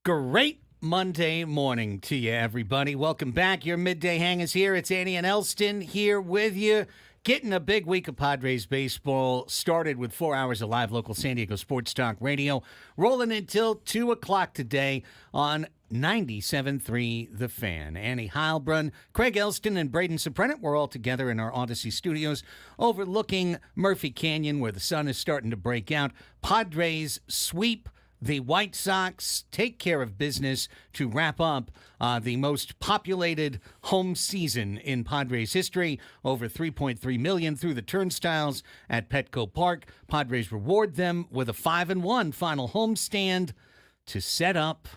Great Monday morning to you, everybody. Welcome back. Your Midday Hangers here. It's Annie and Elsten here with you. Getting a big week of Padres baseball started with 4 hours of live local San Diego sports talk radio, rolling until 2 o'clock today on 97.3 The Fan. Annie Heilbrunn, Craig Elsten, and Braden Soprano, we're all together in our Odyssey studios overlooking Murphy Canyon where the sun is starting to break out. Padres sweep the White Sox, take care of business to wrap up the most populated home season in Padres history. Over 3.3 million through the turnstiles at Petco Park. Padres reward them with a 5-1 final homestand to set up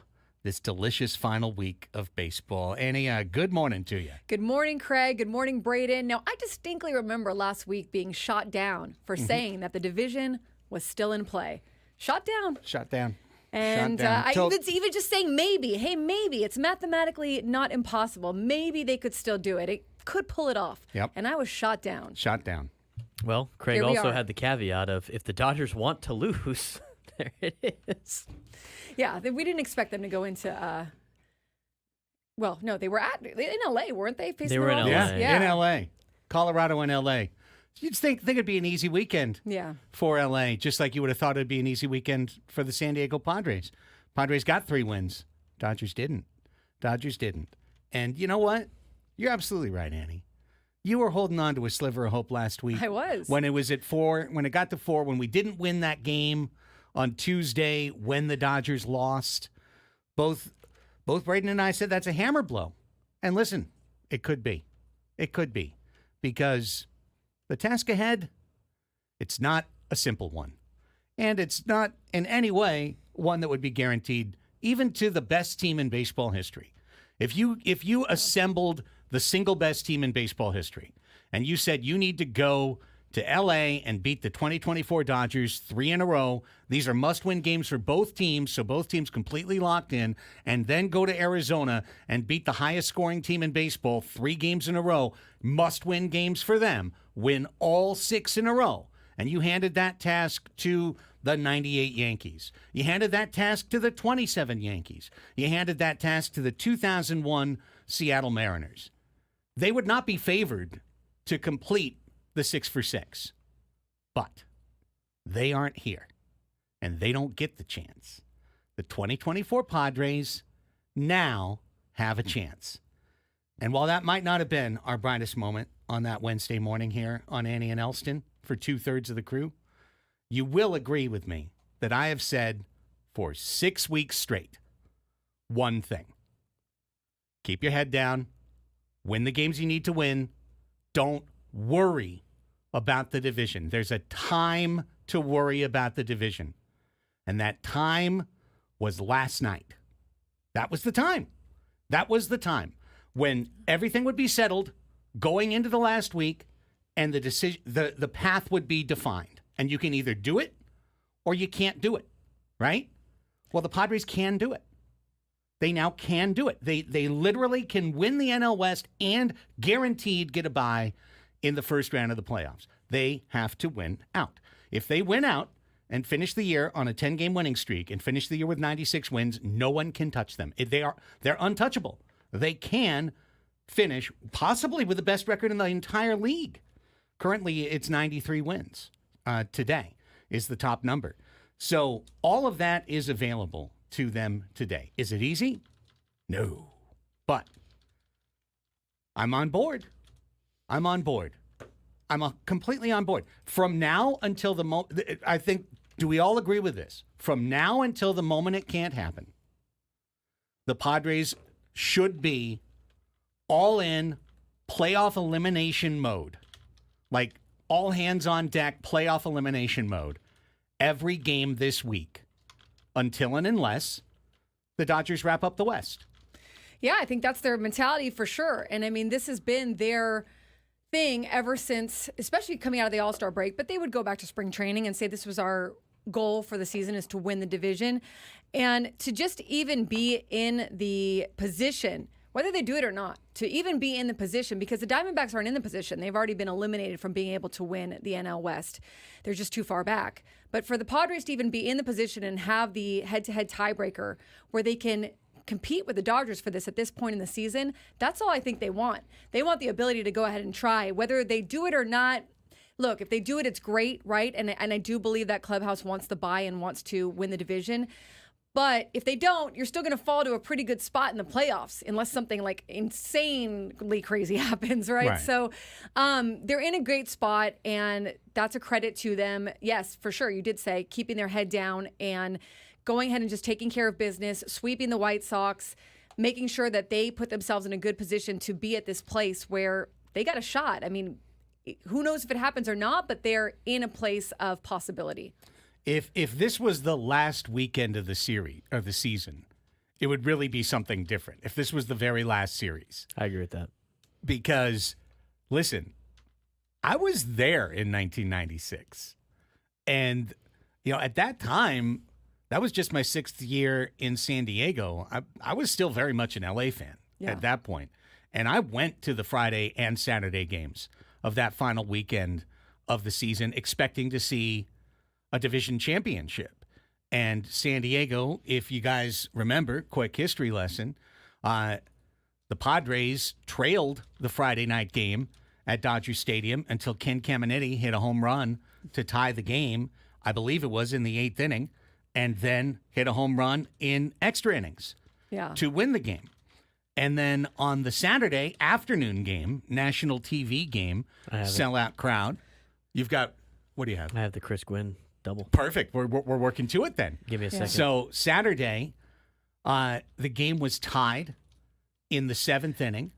this delicious final week of baseball. Annie, good morning to you. Good morning, Craig. Good morning, Braden. Now, I distinctly remember last week being shot down for saying that the division was still in play. Shot down. Shut down. And it's even just saying maybe. Hey, maybe. It's mathematically not impossible. Maybe they could still do it. It could pull it off. Yep. And I was shot down. Shot down. Well, Craig also had the caveat of if the Dodgers want to lose, there it is. Yeah, we didn't expect them to go into well, no, they were in L.A., weren't they? They were in L.A. Yeah, in L.A. Colorado and L.A. You'd think it'd be an easy weekend for L.A., just like you would have thought it'd be an easy weekend for the San Diego Padres. Padres got 3 wins. Dodgers didn't. And you know what? You're absolutely right, Annie. You were holding on to a sliver of hope last week. I was. When it was at 4, when it got to 4, when we didn't win that game on Tuesday when the Dodgers lost, both Braden and I said that's a hammer blow. And listen, it could be. It could be. Because the task ahead, it's not a simple one. And it's not in any way one that would be guaranteed even to the best team in baseball history. If you assembled the single best team in baseball history and you said you need to go to L.A. and beat the 2024 Dodgers 3 in a row, these are must-win games for both teams, so both teams completely locked in, and then go to Arizona and beat the highest-scoring team in baseball 3 games in a row, must-win games for them, win all 6 in a row. And you handed that task to the 98 Yankees. You handed that task to the 27 Yankees. You handed that task to the 2001 Seattle Mariners. They would not be favored to complete the 6 for 6. But they aren't here, and they don't get the chance. The 2024 Padres now have a chance. And while that might not have been our brightest moment on that Wednesday morning here on Annie and Elsten for 2/3 of the crew, you will agree with me that I have said for 6 weeks straight one thing. Keep your head down. Win the games you need to win. Don't worry about the division. There's a time to worry about the division. And that time was last night. That was the time. That was the time when everything would be settled going into the last week and the decision, the path would be defined. And you can either do it or you can't do it, right? Well, the Padres can do it. They now can do it. They literally can win the NL West and guaranteed get a bye in the first round of the playoffs. They have to win out. If they win out and finish the year on a 10-game winning streak and finish the year with 96 wins, no one can touch them. They're untouchable. They can finish possibly with the best record in the entire league. Currently, it's 93 wins. Today is the top number. So all of that is available to them today. Is it easy? No. But I'm on board. I'm completely on board. From now until the moment, I think, do we all agree with this? From now until the moment it can't happen, the Padres should be all in playoff elimination mode. Like all hands on deck playoff elimination mode every game this week until and unless the Dodgers wrap up the West. Yeah, I think that's their mentality for sure. And I mean, this has been their thing ever since, especially coming out of the All-Star break, but they would go back to spring training and say this was our goal for the season is to win the division. And to just even be in the position whether they do it or not, to even be in the position, because the Diamondbacks aren't in the position. They've already been eliminated from being able to win the NL West. They're just too far back. But for the Padres to even be in the position and have the head-to-head tiebreaker where they can compete with the Dodgers for this at this point in the season, that's all I think they want. They want the ability to go ahead and try. Whether they do it or not, look, if they do it, it's great, right? And I do believe that clubhouse wants the bye and wants to win the division. But if they don't, you're still going to fall to a pretty good spot in the playoffs unless something like insanely crazy happens, right? So they're in a great spot, and that's a credit to them. Yes, for sure. You did say keeping their head down and going ahead and just taking care of business, sweeping the White Sox, making sure that they put themselves in a good position to be at this place where they got a shot. I mean, who knows if it happens or not, but they're in a place of possibility. If this was the last weekend of the series or the season, it would really be something different. If this was the very last series. I agree with that. Because, listen, I was there in 1996. And, at that time, that was just my 6th year in San Diego. I was still very much an LA fan at that point. And I went to the Friday and Saturday games of that final weekend of the season, expecting to see a division championship. And San Diego, if you guys remember, quick history lesson, the Padres trailed the Friday night game at Dodger Stadium until Ken Caminiti hit a home run to tie the game. I believe it was in the 8th inning, and then hit a home run in extra innings to win the game. And then on the Saturday afternoon game, national TV game, sellout crowd, you've got, what do you have? I have the Chris Gwynn double. Perfect. We're working to it then. Give me a second. So Saturday, the game was tied in the 7th inning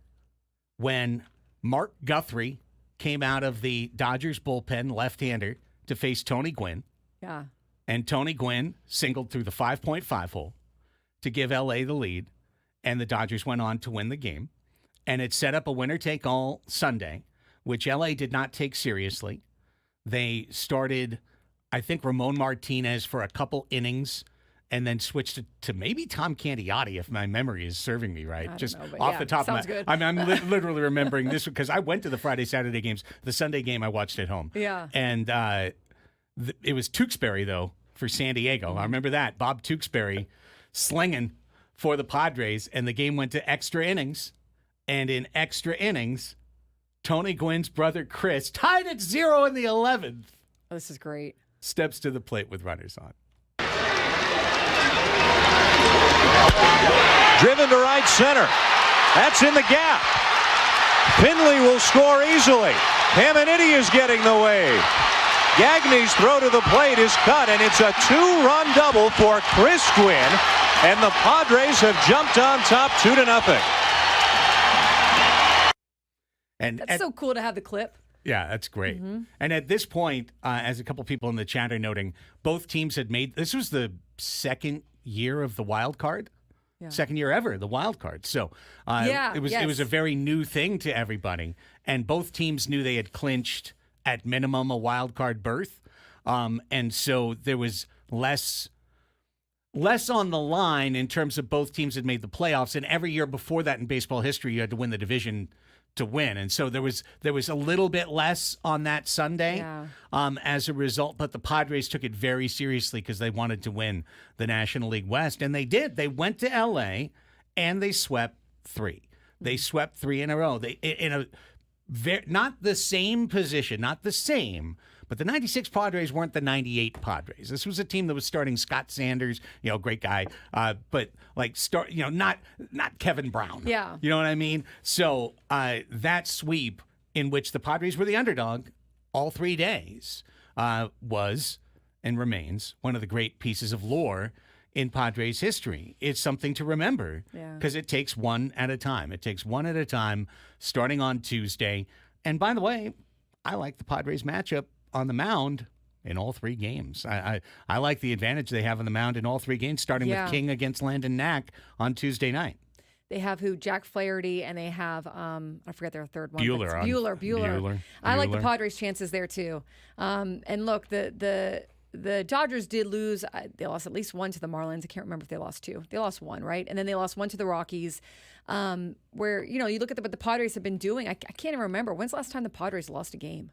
when Mark Guthrie came out of the Dodgers bullpen, left-hander, to face Tony Gwynn. Yeah. And Tony Gwynn singled through the 5.5 hole to give L.A. the lead, and the Dodgers went on to win the game. And it set up a winner-take-all Sunday, which L.A. did not take seriously. They started, I think, Ramon Martinez for a couple innings and then switched to maybe Tom Candiotti, if my memory is serving me right. Just off the top of my head. I'm literally remembering this because I went to the Friday, Saturday games. The Sunday game I watched at home. Yeah. And it was Tewksbury, though, for San Diego. I remember that. Bob Tewksbury slinging for the Padres, and the game went to extra innings. And in extra innings, Tony Gwynn's brother Chris, tied at 0 in the 11th. Oh, this is great. Steps to the plate with runners on. Driven to right center. That's in the gap. Finley will score easily. Caminiti is getting the wave. Gagne's throw to the plate is cut, and it's a 2-run double for Chris Gwynn, and the Padres have jumped on top 2-0. And that's so cool to have the clip. Yeah, that's great. Mm-hmm. And at this point, as a couple people in the chat are noting, both teams had made, this was the second year of the wild card. Yeah. Second year ever, the wild card. So it was a very new thing to everybody. And both teams knew they had clinched at minimum a wild card berth. And so there was less on the line in terms of both teams had made the playoffs. And every year before that in baseball history, you had to win the division to win. And so there was a little bit less on that Sunday as a result, but the Padres took it very seriously because they wanted to win the National League West, and they did. They went to L.A. and they swept 3. They swept 3 in a row. They in a not the same position, not the same, but the 96 Padres weren't the 98 Padres. This was a team that was starting Scott Sanders, great guy, but not Kevin Brown. Yeah. You know what I mean? So that sweep in which the Padres were the underdog all 3 days was and remains one of the great pieces of lore in Padres history. It's something to remember because it takes one at a time. It takes one at a time starting on Tuesday. And by the way, I like the Padres matchup on the mound in all 3 games. I like the advantage they have on the mound in all 3 games, starting with King against Landon Knack on Tuesday night. They have Jack Flaherty, and they have, I forget their third one. Buehler. I like the Padres' chances there, too. And look, the the Dodgers did lose. They lost at least one to the Marlins. I can't remember if they lost two. They lost one, right? And then they lost one to the Rockies. Where you look at what the Padres have been doing. I can't even remember when's the last time the Padres lost a game.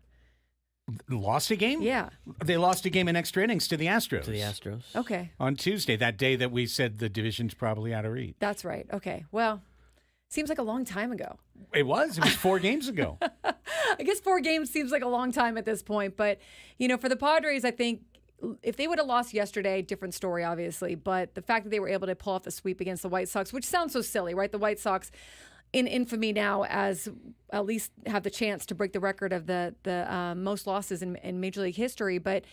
Lost a game? Yeah. They lost a game in extra innings to the Astros. Okay. On Tuesday, that day that we said the division's probably out of reach. That's right. Okay. Well, seems like a long time ago. It was 4 games ago. I guess 4 games seems like a long time at this point. But, for the Padres, I think if they would have lost yesterday, different story, obviously. But the fact that they were able to pull off the sweep against the White Sox, which sounds so silly, right? The White Sox in infamy now as at least have the chance to break the record of the most losses in Major League history. But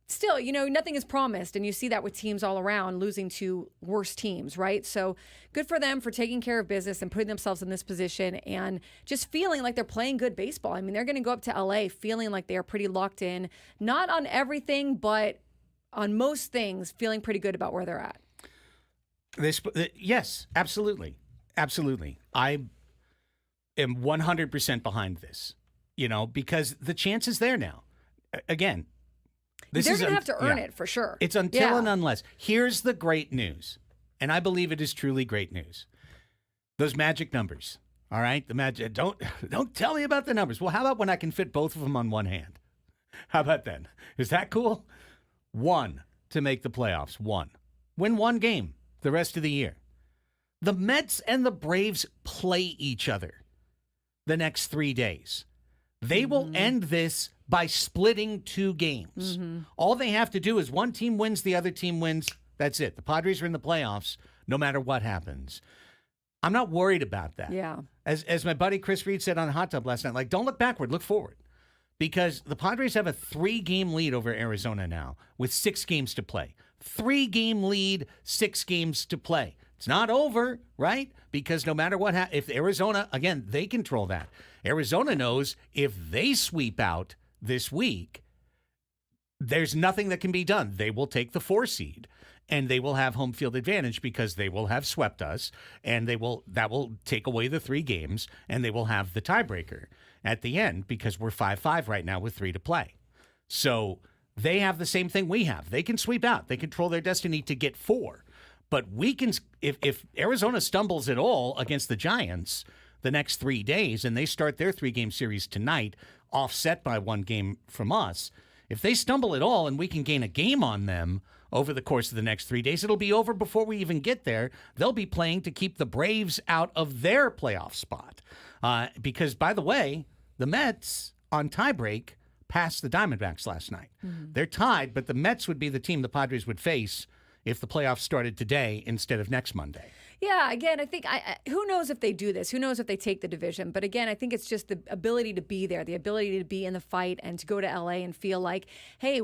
still, nothing is promised. And you see that with teams all around losing to worse teams, right? So good for them for taking care of business and putting themselves in this position and just feeling like they're playing good baseball. I mean, they're going to go up to LA feeling like they're pretty locked in, not on everything, but on most things, feeling pretty good about where they're at. Yes, absolutely. Absolutely. I am 100% behind this, because the chance is there now. Again, they're going to have to earn it for sure. It's until and unless. Here's the great news, and I believe it is truly great news. Those magic numbers, all right? The magic. Don't tell me about the numbers. Well, how about when I can fit both of them on one hand? How about then? Is that cool? 1 to make the playoffs. 1. Win 1 game the rest of the year. The Mets and the Braves play each other the next 3 days. They will end this by splitting 2 games. All they have to do is one team wins, the other team wins. That's it. The Padres are in the playoffs no matter what happens. I'm not worried about that. Yeah. As my buddy Chris Reed said on the Hot Tub last night, don't look backward, look forward. Because the Padres have a 3-game lead over Arizona now with 6 games to play. 3-game lead, 6 games to play. It's not over, right? Because no matter what if Arizona, again, they control that. Arizona knows if they sweep out this week, there's nothing that can be done. They will take the 4 seed, and they will have home field advantage because they will have swept us, and that will take away the 3 games, and they will have the tiebreaker at the end because we're 5-5 right now with 3 to play. So they have the same thing we have. They can sweep out. They control their destiny to get 4. But we can, if Arizona stumbles at all against the Giants the next 3 days, and they start their 3-game series tonight, offset by 1 game from us, if they stumble at all and we can gain a game on them over the course of the next 3 days, it'll be over before we even get there. They'll be playing to keep the Braves out of their playoff spot. Because, by the way, the Mets on tiebreak passed the Diamondbacks last night. They're tied, but the Mets would be the team the Padres would face if the playoffs started today instead of next Monday. Yeah, again, I think who knows if they do this? Who knows if they take the division? But again, I think it's just the ability to be there, the ability to be in the fight and to go to LA and feel like, hey,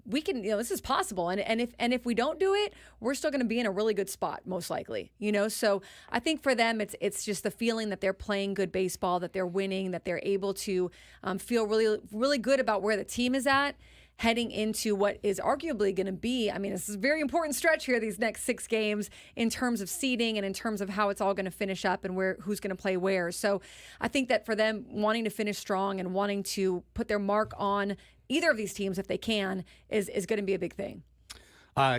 we can, this is possible. And if we don't do it, we're still going to be in a really good spot, most likely. So I think for them, it's just the feeling that they're playing good baseball, that they're winning, that they're able to feel really, really good about where the team is at, heading into what is arguably going to be, this is a very important stretch here, these next 6 games in terms of seeding and in terms of how it's all going to finish up and who's going to play where. So I think that for them, wanting to finish strong and wanting to put their mark on either of these teams if they can is going to be a big thing.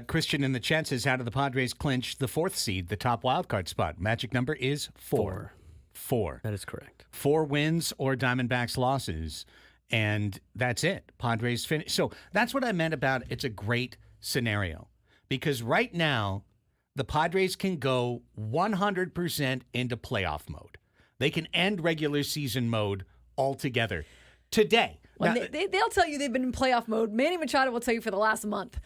Christian in the chat says, how do the Padres clinch the 4th seed, the top wildcard spot? Magic number is 4. 4. That is correct. 4 wins or Diamondbacks losses. And that's it. Padres finish. So that's what I meant about it's a great scenario. Because right now, the Padres can go 100% into playoff mode. They can end regular season mode altogether today. Well, Now, they'll tell you they've been in playoff mode. Manny Machado will tell you for the last month.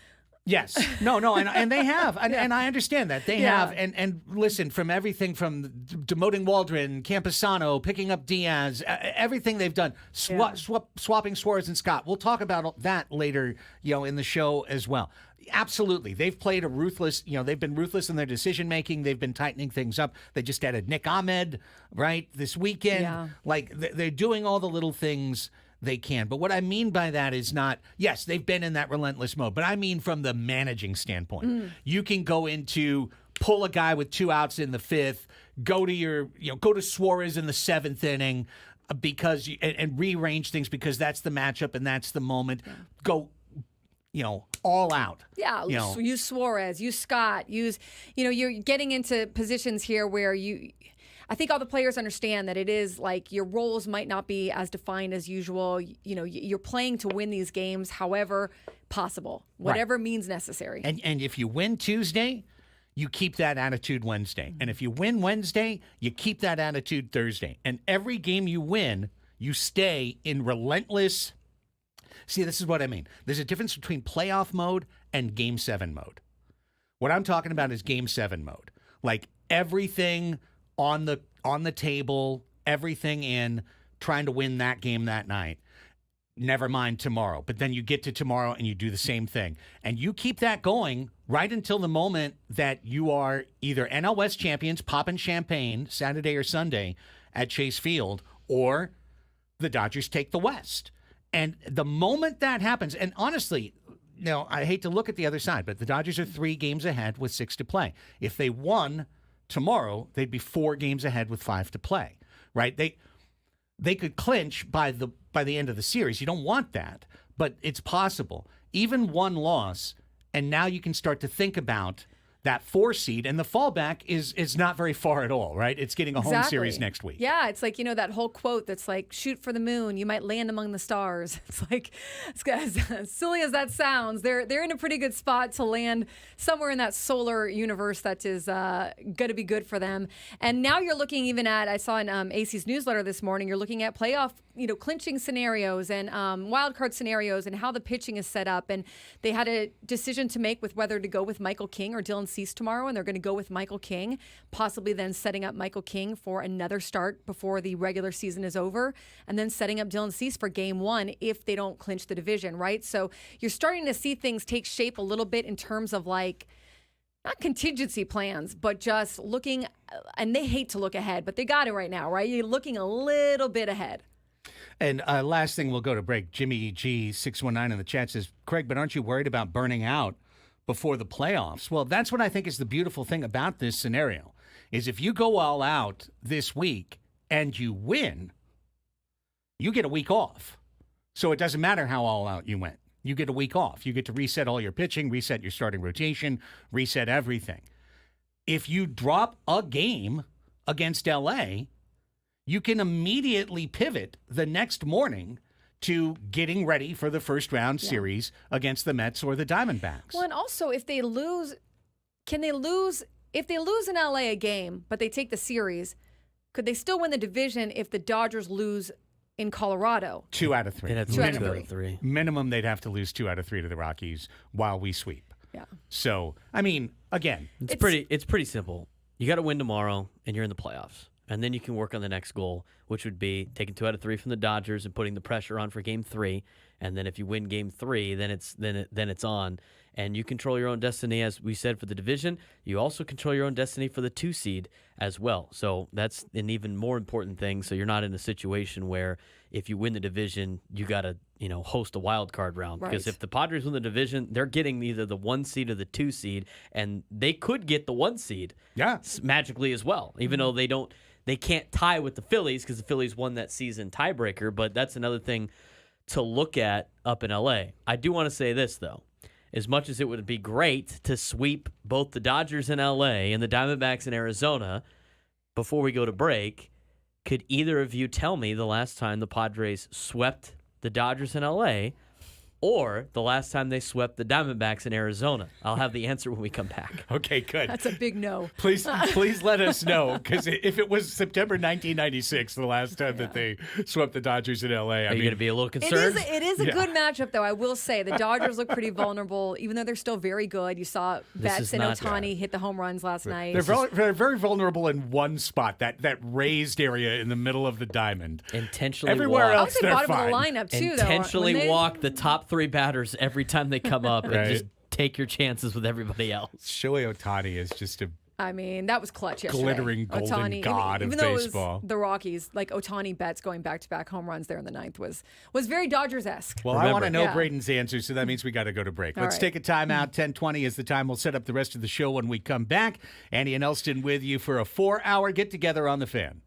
Yes. No, and they have. And I understand that. They have. And listen, from everything from demoting Waldron, Camposano, picking up Diaz, everything they've done, swapping Suarez and Scott. We'll talk about that later, in the show as well. Absolutely. They've played a ruthless, they've been ruthless in their decision making. They've been tightening things up. They just added Nick Ahmed, right, this weekend. Yeah. They're doing all the little things they can. But what I mean by that is not, yes, they've been in that relentless mode, but I mean from the managing standpoint. You can go into pull a guy with 2 outs in the 5th, go to Suarez in the 7th inning and rearrange things because that's the matchup and that's the moment. Go, all out. Yeah, use Suarez, use Scott, you're getting into positions here where I think all the players understand that it is like your roles might not be as defined as usual. You're playing to win these games, however possible, whatever means necessary. And if you win Tuesday, you keep that attitude Wednesday. And if you win Wednesday, you keep that attitude Thursday. And every game you win, you stay in relentless. See, this is what I mean. There's a difference between playoff mode and Game 7 mode. What I'm talking about is Game 7 mode. Like everything on the table, everything in, trying to win that game that night. Never mind tomorrow. But then you get to tomorrow and you do the same thing. And you keep that going right until the moment that you are either NL West champions, popping champagne Saturday or Sunday at Chase Field, or the Dodgers take the West. And the moment that happens, and honestly, I hate to look at the other side, but the Dodgers are 3 games ahead with 6 to play. If they won tomorrow, they'd be 4 games ahead with 5 to play, right? They could clinch by the end of the series. You don't want that, but it's possible. Even one loss, and now you can start to think about that 4 seed, and the fallback is not very far at all, right? It's getting a home series next week. Yeah, it's like, that whole quote that's like, shoot for the moon, you might land among the stars. It's like, as silly as that sounds, they're in a pretty good spot to land somewhere in that solar universe that is going to be good for them. And now you're looking even at, I saw in AC's newsletter this morning, you're looking at playoff clinching scenarios and wild card scenarios and how the pitching is set up. And they had a decision to make with whether to go with Michael King or Dylan Cease tomorrow, and they're going to go with Michael King, possibly then setting up Michael King for another start before the regular season is over, and then setting up Dylan Cease for Game 1 if they don't clinch the division, right? So you're starting to see things take shape a little bit in terms of like, not contingency plans, but just looking, and they hate to look ahead, but they got it right now, right? You're looking a little bit ahead. And last thing, we'll go to break. Jimmy G619 in the chat says, Craig, but aren't you worried about burning out before the playoffs? Well, that's what I think is the beautiful thing about this scenario, is if you go all out this week and you win, you get a week off. So it doesn't matter how all out you went. You get a week off. You get to reset all your pitching, reset your starting rotation, reset everything. If you drop a game against LA, you can immediately pivot the next morning to getting ready for the first round series against the Mets or the Diamondbacks. Well, and also if they lose, if they lose in LA a game, but they take the series, could they still win the division if the Dodgers lose in Colorado? 2 out of 3. Two out of three. Minimum, they'd have to lose 2 out of 3 to the Rockies while we sweep. Yeah. So, I mean, again, it's pretty simple. You got to win tomorrow, and you're in the playoffs. And then you can work on the next goal, which would be taking 2 out of 3 from the Dodgers and putting the pressure on for Game 3. And then if you win Game 3, then it's on. And you control your own destiny, as we said, for the division. You also control your own destiny for the 2 seed as well. So that's an even more important thing. So you're not in a situation where if you win the division, you got to host a wild card round. Right. Because if the Padres win the division, they're getting either the 1 seed or the 2 seed, and they could get the 1 seed magically as well, even though they can't tie with the Phillies because the Phillies won that season tiebreaker, but that's another thing to look at up in L.A. I do want to say this, though. As much as it would be great to sweep both the Dodgers in L.A. and the Diamondbacks in Arizona before we go to break, could either of you tell me the last time the Padres swept the Dodgers in L.A. or the last time they swept the Diamondbacks in Arizona? I'll have the answer when we come back. Okay, good. That's a big no. Please let us know, because if it was September 1996, the last time that they swept the Dodgers in L.A., Are you going to be a little concerned? It is a good matchup, though. I will say the Dodgers look pretty vulnerable, even though they're still very good. You saw Betts and Ohtani hit the home runs last night. They're very vulnerable in one spot, that raised area in the middle of the diamond. Intentionally Everywhere walk. else, they're bottom fine. of the lineup too. Intentionally walk the top 3 batters every time they come up, Right. and just take your chances with everybody else. Shohei Ohtani is just a that was clutch yesterday. glittering golden god even of though baseball. It was the Rockies, like Ohtani Betts going back-to-back home runs there in the 9th was very Dodgers-esque. Well, I want to know Braden's answer, so that means we got to go to break. Let's right. take a timeout. 10:20 is the time. We'll set up the rest of the show when we come back. Andy and Elsten with you for a 4-hour get-together on the Fan.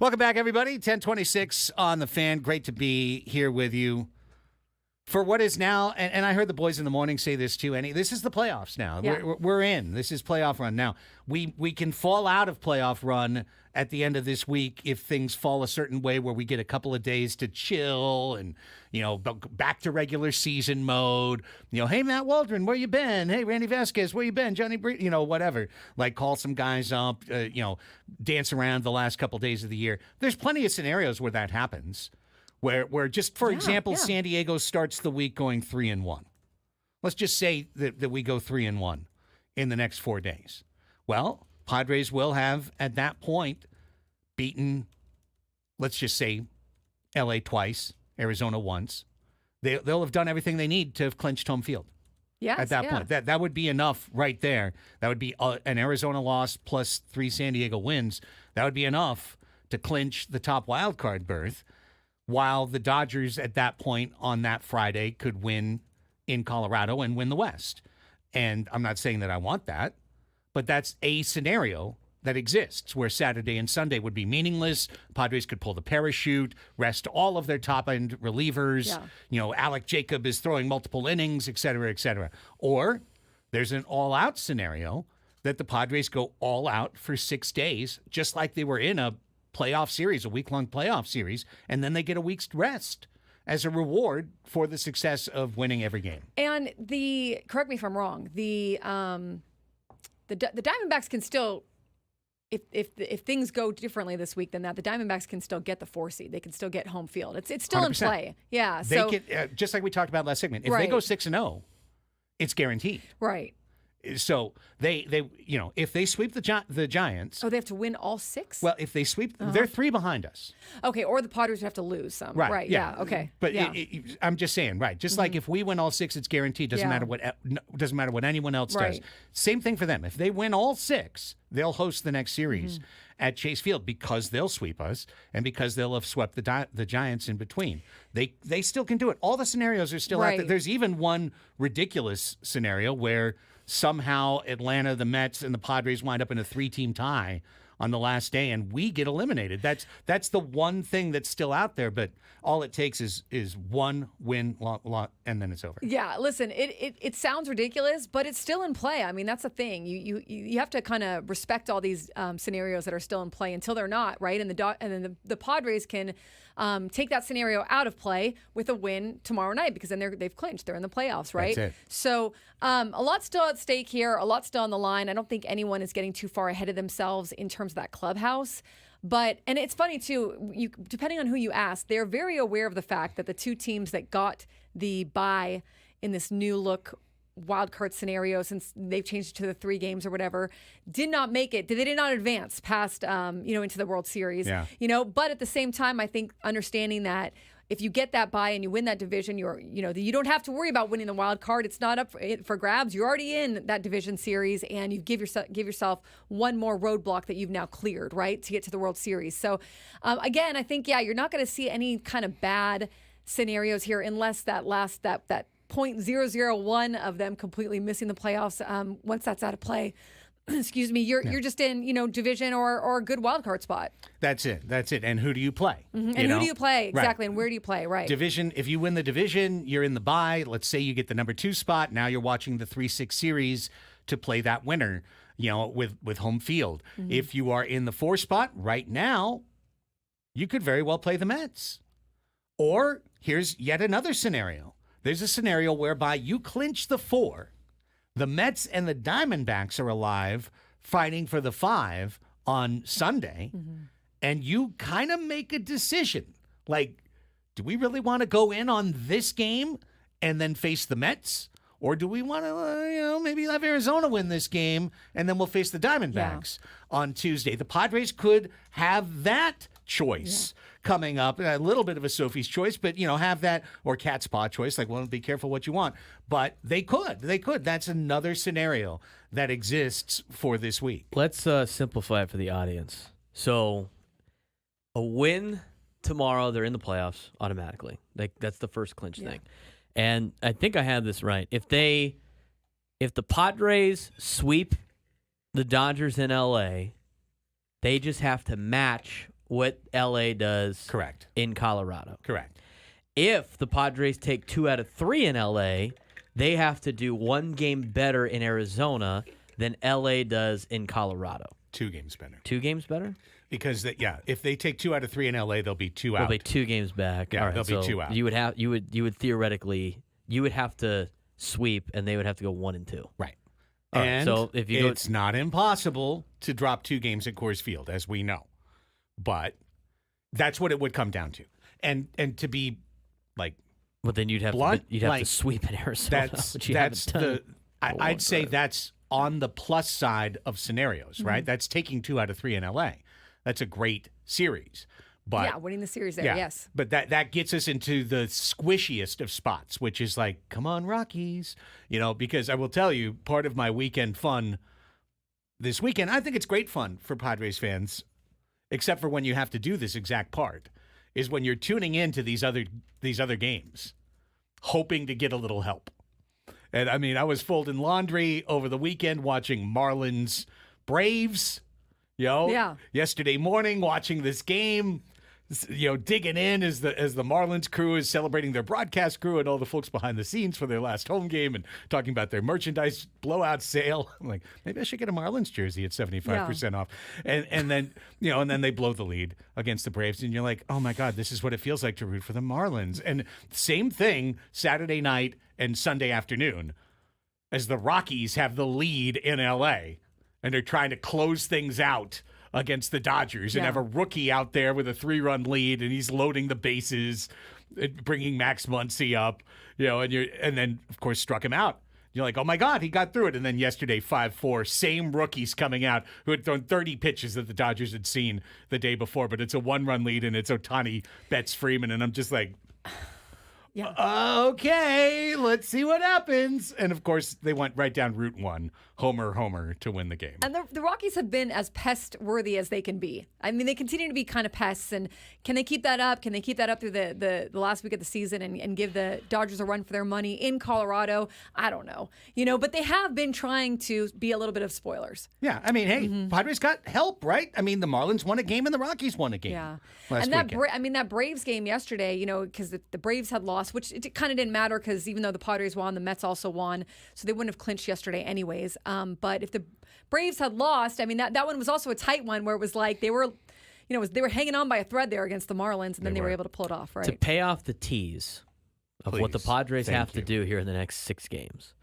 Welcome back, everybody. 1026 on the Fan. Great to be here with you for what is now, and I heard the boys in the morning say this too, Annie, this is the playoffs now. Yeah. We're in. This is playoff run. Now, we can fall out of playoff run at the end of this week if things fall a certain way where we get a couple of days to chill and, back to regular season mode. Hey, Matt Waldron, where you been? Hey, Randy Vasquez, where you been? Johnny, whatever. Like, call some guys up, dance around the last couple days of the year. There's plenty of scenarios where that happens. Where just, for example, San Diego starts the week going 3-1. Let's just say that we go 3-1 in the next 4 days. Well, Padres will have, at that point, beaten, let's just say, L.A. twice, Arizona once. They'll have done everything they need to have clinched home field. Yes, at that point. That would be enough right there. That would be an Arizona loss plus 3 San Diego wins. That would be enough to clinch the top wild card berth, while the Dodgers at that point on that Friday could win in Colorado and win the West. And I'm not saying that I want that, but that's a scenario that exists where Saturday and Sunday would be meaningless. Padres could pull the parachute, rest all of their top-end relievers. Alec Jacob is throwing multiple innings, et cetera, et cetera. Or there's an all-out scenario that the Padres go all out for 6 days, just like they were in a playoff series, a week-long playoff series, and then they get a week's rest as a reward for the success of winning every game. And correct me if I'm wrong, the Diamondbacks can still, if things go differently this week than that, the Diamondbacks can still get the 4 seed. They can still get home field. It's still 100%. In play. Yeah. They can, just like we talked about last segment, if they go 6-0, it's guaranteed. Right. So they if they sweep the Giants. Oh, they have to win all 6? Well, if they sweep, they're 3 behind us. Okay, or the Padres would have to lose some. Right. Yeah. Okay. But I'm just saying, right? Just like if we win all 6, it's guaranteed. Doesn't matter what anyone else does. Same thing for them. If they win all 6, they'll host the next series at Chase Field because they'll sweep us and because they'll have swept the Giants in between. They still can do it. All the scenarios are still out there. There's even one ridiculous scenario where somehow Atlanta, the Mets, and the Padres wind up in a 3-team tie on the last day, and we get eliminated. That's the one thing that's still out there, but all it takes is one win, and then it's over. Yeah, listen, it sounds ridiculous, but it's still in play. I mean, that's the thing. You have to kind of respect all these scenarios that are still in play until they're not, right? And then the Padres can take that scenario out of play with a win tomorrow night because then they've clinched. They're in the playoffs, right? That's it. So a lot still at stake here, a lot still on the line. I don't think anyone is getting too far ahead of themselves in terms of that clubhouse. And it's funny, too, depending on who you ask, they're very aware of the fact that the 2 teams that got the bye in this new look wild card scenario, since they've changed it to the 3 games or whatever, did not make it. They did not advance past, into the World Series. Yeah. But at the same time, I think understanding that if you get that bye and you win that division, you don't have to worry about winning the wild card. It's not up for grabs. You're already in that division series, and you give yourself one more roadblock that you've now cleared, right, to get to the World Series. So, again, I think you're not going to see any kind of bad scenarios here unless that 0.001 of them completely missing the playoffs. Once that's out of play, excuse me, you're just in, division or a good wild card spot. That's it. And who do you play? Mm-hmm. And who do you play? Exactly. Right. And where do you play? Right. Division. If you win the division, you're in the bye. Let's say you get the number 2 spot. Now you're watching the 3-6 series to play that winner, with home field. Mm-hmm. If you are in the 4 spot right now, you could very well play the Mets. Or here's yet another scenario. There's a scenario whereby you clinch the 4. The Mets and the Diamondbacks are alive, fighting for the 5 on Sunday, and you kind of make a decision. Like, do we really want to go in on this game and then face the Mets? Or do we want to, maybe have Arizona win this game, and then we'll face the Diamondbacks on Tuesday? The Padres could have that choice coming up. A little bit of a Sophie's choice, but, have that, or cat's paw choice. Like, well, be careful what you want. But they could. That's another scenario that exists for this week. Let's simplify it for the audience. So, a win tomorrow, they're in the playoffs automatically. That's the first clinch thing. And I think I have this right. If the Padres sweep the Dodgers in LA, they just have to match what LA does Correct. in Colorado. Correct. If the Padres take 2 out of 3 in LA, they have to do 1 game better in Arizona than LA does in Colorado. 2 games better. 2 games better? Because if they take 2 out of 3 in LA, they'll be 2 out. They'll be 2 games back. Yeah, All right, they'll be 2 out. You would theoretically have to sweep, and they would have to go 1 and 2. Right. All right, And so if you it's not impossible to drop 2 games at Coors Field, as we know. But that's what it would come down to. And to be like, but then you'd have to sweep in Arizona. I'd say that's on the plus side of scenarios, right? That's taking 2 out of 3 in LA. That's a great series. But winning the series there, yes. But that gets us into the squishiest of spots, which is like, come on, Rockies. Because I will tell you, part of my weekend fun this weekend, I think it's great fun for Padres fans, except for when you have to do this exact part, is when you're tuning into these other games, hoping to get a little help. And I mean, I was folding laundry over the weekend watching Marlins Braves, yesterday morning watching this game, digging in as the Marlins crew is celebrating their broadcast crew and all the folks behind the scenes for their last home game and talking about their merchandise blowout sale. I'm like, maybe I should get a Marlins jersey at 75% off. And then, and then they blow the lead against the Braves. And you're like, oh my God, this is what it feels like to root for the Marlins. And same thing Saturday night and Sunday afternoon as the Rockies have the lead in LA and they're trying to close things out against the Dodgers and have a rookie out there with a 3-run lead, and he's loading the bases, bringing Max Muncy up, and then of course struck him out. You're like, oh my God, he got through it. And then yesterday, 5-4, same rookies coming out who had thrown 30 pitches that the Dodgers had seen the day before, but it's a 1-run lead and it's Ohtani, Betts, Freeman, and I'm just like, okay, let's see what happens. And of course, they went right down Route 1, homer to win the game. And the Rockies have been as pest-worthy as they can be. I mean, they continue to be kind of pests. And can they keep that up? Can they keep that up through the last week of the season and give the Dodgers a run for their money in Colorado? I don't know. But they have been trying to be a little bit of spoilers. Yeah, I mean, hey, Padres got help, right? I mean, the Marlins won a game and the Rockies won a game. Yeah. Last weekend. that Braves game yesterday, because the Braves had lost, which it kind of didn't matter because even though the Padres won, the Mets also won, so they wouldn't have clinched yesterday anyways. But if the Braves had lost, I mean, that one was also a tight one where it was like they were hanging on by a thread there against the Marlins, and then they were able to pull it off, right? To pay off the tease of what the Padres have to do here in the next 6 games,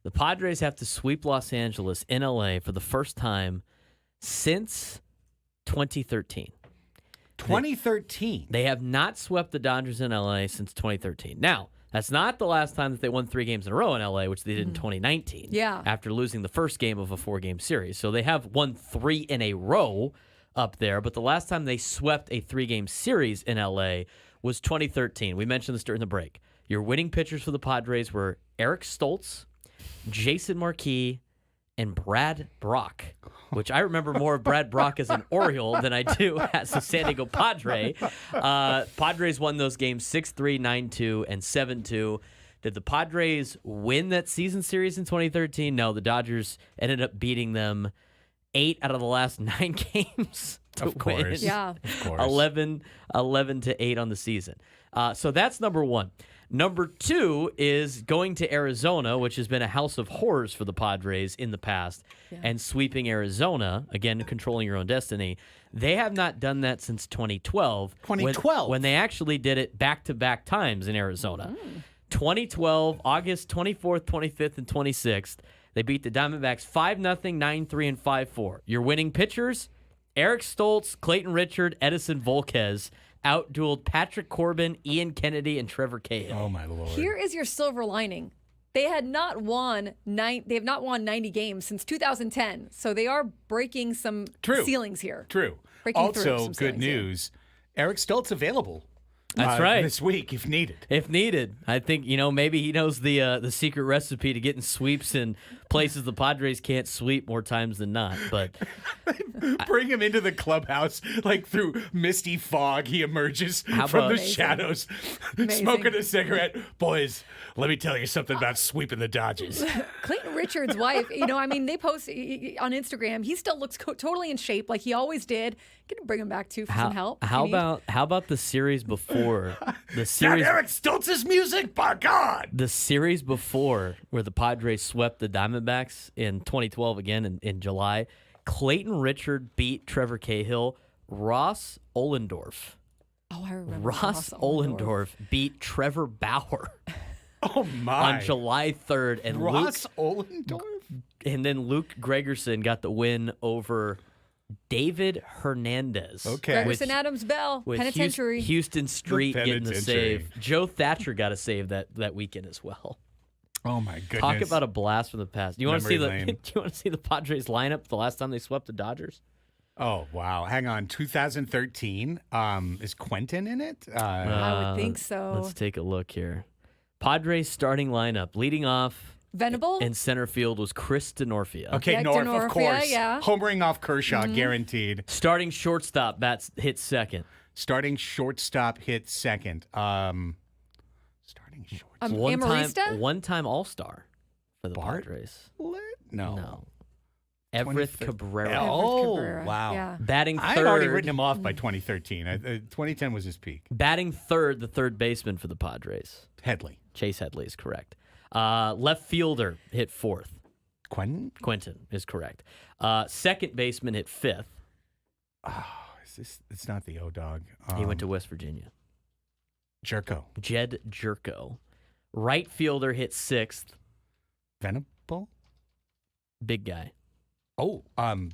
the Padres have to sweep Los Angeles in LA for the first time since 2013. 2013. They have not swept the Dodgers in LA since 2013. Now, that's not the last time that they won 3 games in a row in LA, which they did in 2019. Yeah. After losing the first game of a 4-game series. So they have won 3 in a row up there. But the last time they swept a 3-game series in LA was 2013. We mentioned this during the break. Your winning pitchers for the Padres were Eric Stoltz, Jason Marquis, and Brad Brock, which I remember more of Brad Brock as an Oriole than I do as a San Diego Padre. Padres won those games 6-3, 9-2, and 7-2. Did the Padres win that season series in 2013? No, the Dodgers ended up beating them 8 out of the last 9 games to win. Yeah. Of course. 11-8 on the season. So that's number 1. Number 2 is going to Arizona, which has been a house of horrors for the Padres in the past, and sweeping Arizona, again, controlling your own destiny. They have not done that since 2012. 2012? When they actually did it back-to-back times in Arizona. 2012, August 24th, 25th, and 26th, they beat the Diamondbacks 5-0, 9-3, and 5-4. Your winning pitchers, Eric Stoltz, Clayton Richard, Edison Volquez, outdueled Patrick Corbin, Ian Kennedy, and Trevor Cahill. Oh my Lord! Here is your silver lining: they have not won 90 games since 2010. So they are breaking some ceilings here. True. Breaking also, some good news: Eric Stoltz available That's right. This week, if needed. If needed. I think, maybe he knows the secret recipe to getting sweeps in places the Padres can't sweep more times than not. But bring him into the clubhouse, like through misty fog. He emerges from the shadows, smoking a cigarette. Boys, let me tell you something about sweeping the Dodgers. Clayton Richard's wife, they post on Instagram. He still looks totally in shape like he always did. Can you bring him back too for some help? How about the series before? The series Eric Stoltz's music, by God. The series before, where the Padres swept the Diamondbacks in 2012 again in July. Clayton Richard beat Trevor Cahill. Ross Ollendorf. Oh, I remember. Ross Ollendorf beat Trevor Bauer. Oh my! On July 3rd, and Ross Ollendorf, and then Luke Gregerson got the win over David Hernandez. Okay, Gregerson Adams Bell Penitentiary. Houston Street getting the save. Joe Thatcher got a save that weekend as well. Oh my goodness! Talk about a blast from the past. Do you want to see the Padres lineup the last time they swept the Dodgers? Oh wow! Hang on, 2013. Is Quentin in it? I would think so. Let's take a look here. Padres starting lineup, leading off. Venable? In center field was Chris Denorfia. Okay, North, of course. Yeah. Homering off Kershaw, guaranteed. Starting shortstop, hit second. Starting shortstop, hit second. Starting shortstop. One-time All-Star for the Bart? Padres. No. Everett Cabrera. Oh, Cabrera. wow. Yeah. Batting third. I had already written him off by 2013. 2010 was his peak. Batting third, the third baseman for the Padres. Headley. Chase Headley is correct. Left fielder hit fourth. Quentin is correct. Second baseman hit fifth. Oh, it's not the O-Dog. He went to West Virginia. Jed Jerko. Right fielder hit sixth. Venable? Big guy. Oh,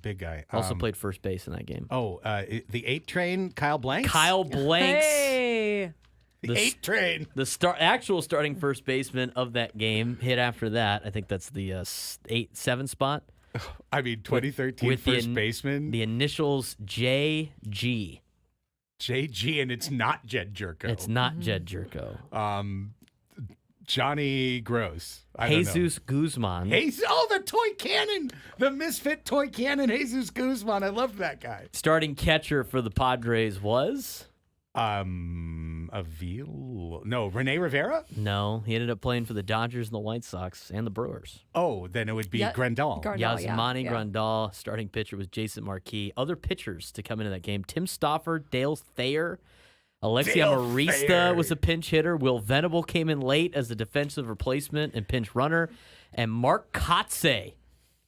big guy. Also played first base in that game. Oh, the 8 train, Kyle Blanks? Kyle Blanks. Hey. The 8 train. The actual starting first baseman of that game hit after that. I think that's the 8-7 spot. I mean, 2013 with first baseman. The initials JG. JG, and it's not Jed Jerko. It's not Jed Jerko. Johnny Gross. Jesus Guzman. The toy cannon. The misfit toy cannon, Jesus Guzman. I love that guy. Starting catcher for the Padres was? Rene Rivera? No, he ended up playing for the Dodgers and the White Sox and the Brewers. Oh, then it would be Grandal. Yasmani Grandal. Starting pitcher was Jason Marquis. Other pitchers to come into that game: Tim Stauffer, Dale Thayer, Alexi Amarista was a pinch hitter. Will Venable came in late as the defensive replacement and pinch runner, and Mark Kotze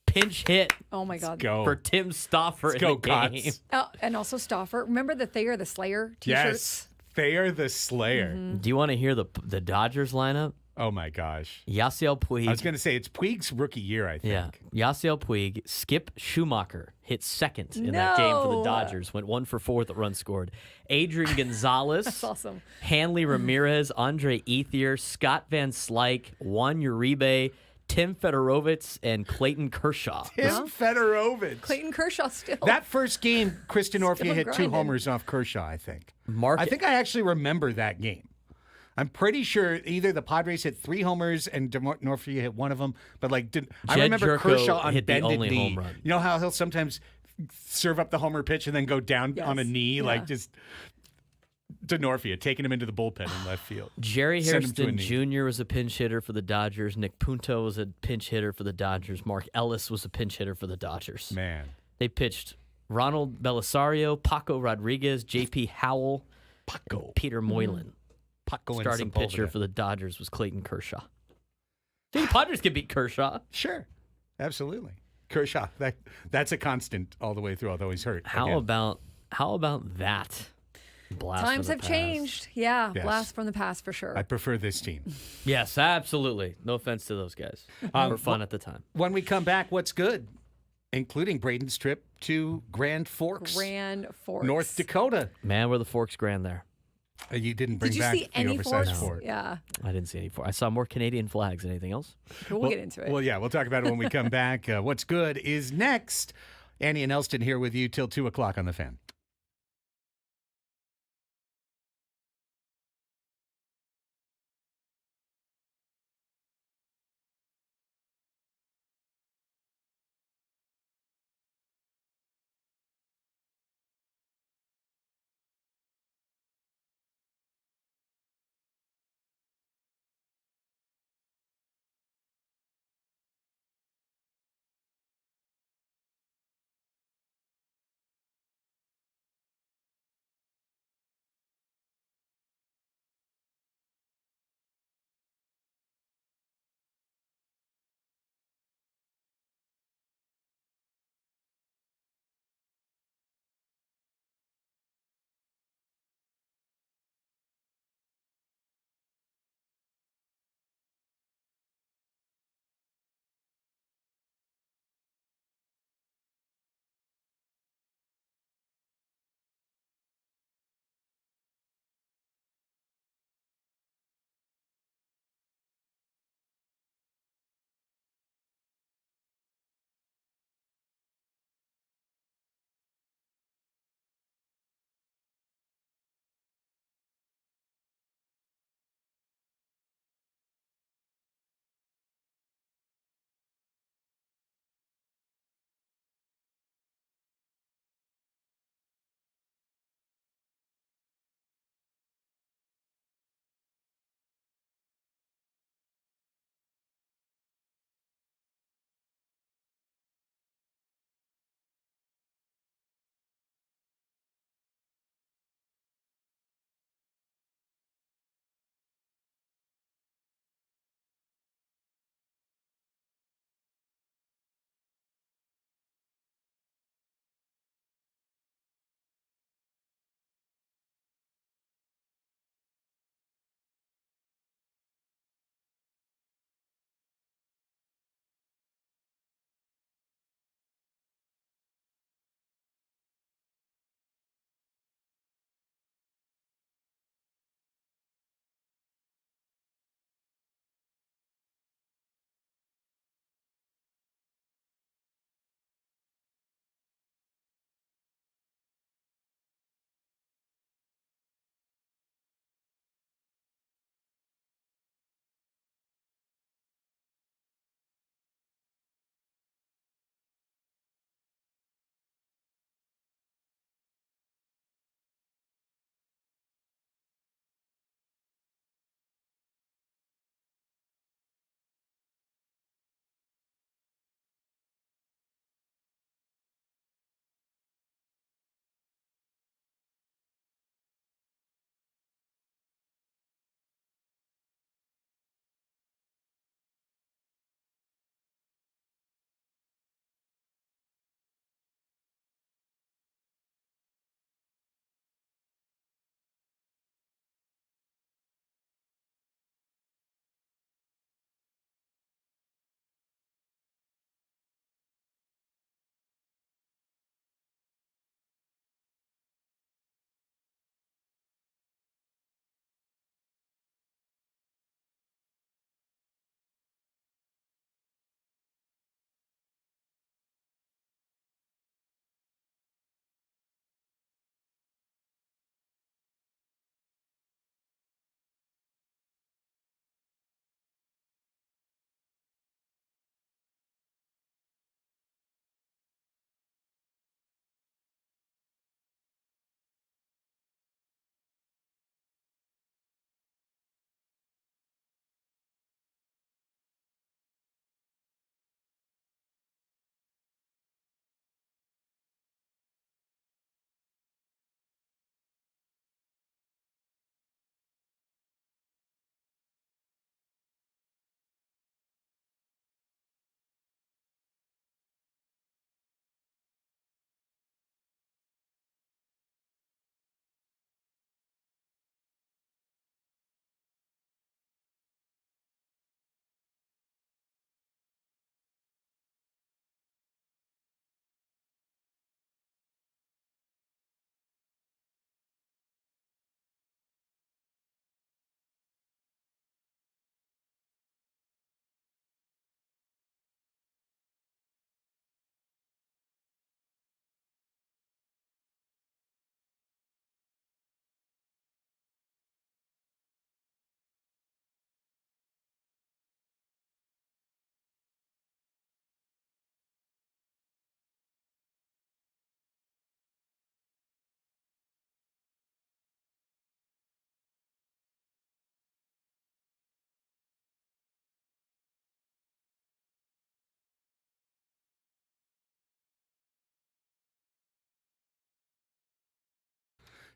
pinch hit. Oh my God! For Tim Stauffer in the game. And also Stauffer. Remember the Thayer the Slayer t-shirts? Yes, Thayer the Slayer. Mm-hmm. Do you want to hear the Dodgers lineup? Oh my gosh. Yasiel Puig. I was going to say it's Puig's rookie year, I think. Yeah. Yasiel Puig. Skip Schumacher hit second in that game for the Dodgers. Went 1 for 4 with the run scored. Adrian Gonzalez. That's awesome. Hanley Ramirez. Andre Ethier. Scott Van Slyke. Juan Uribe. Tim Fedorovitz and Clayton Kershaw. Fedorovitz. Clayton Kershaw still. That first game, Chris Denorfia hit grinding. 2 homers off Kershaw, I think. I think I actually remember that game. I'm pretty sure either the Padres hit 3 homers and Denorfia hit one of them, but I remember Jerko Kershaw on hit bended the only knee. home run. You know how he'll sometimes serve up the homer pitch and then go down on a knee, just Denorfia taking him into the bullpen in left field. Jerry Hairston Jr. was a pinch hitter for the Dodgers. Nick Punto was a pinch hitter for the Dodgers. Mark Ellis was a pinch hitter for the Dodgers. Man. They pitched Ronald Belisario, Paco Rodriguez, J.P. Howell, and Peter Moylan. Starting pitcher for the Dodgers was Clayton Kershaw. The Padres could beat Kershaw. Sure. Absolutely. Kershaw, that's a constant all the way through, although he's hurt. How about that? Blast Times from have the changed. Yeah, Yes. Blast from the past for sure. I prefer this team. Yes, absolutely. No offense to those guys. Were fun at the time. When we come back, what's good? Including Braden's trip to Grand Forks, North Dakota. Man, were the Forks grand there. You didn't bring Did you back see the any oversized forks? fort. Yeah. I didn't see any forks. I saw more Canadian flags than anything else. We'll get into it. Well, yeah, we'll talk about it when we come back. What's good is next. Annie and Elsten here with you till 2 o'clock on The Fan.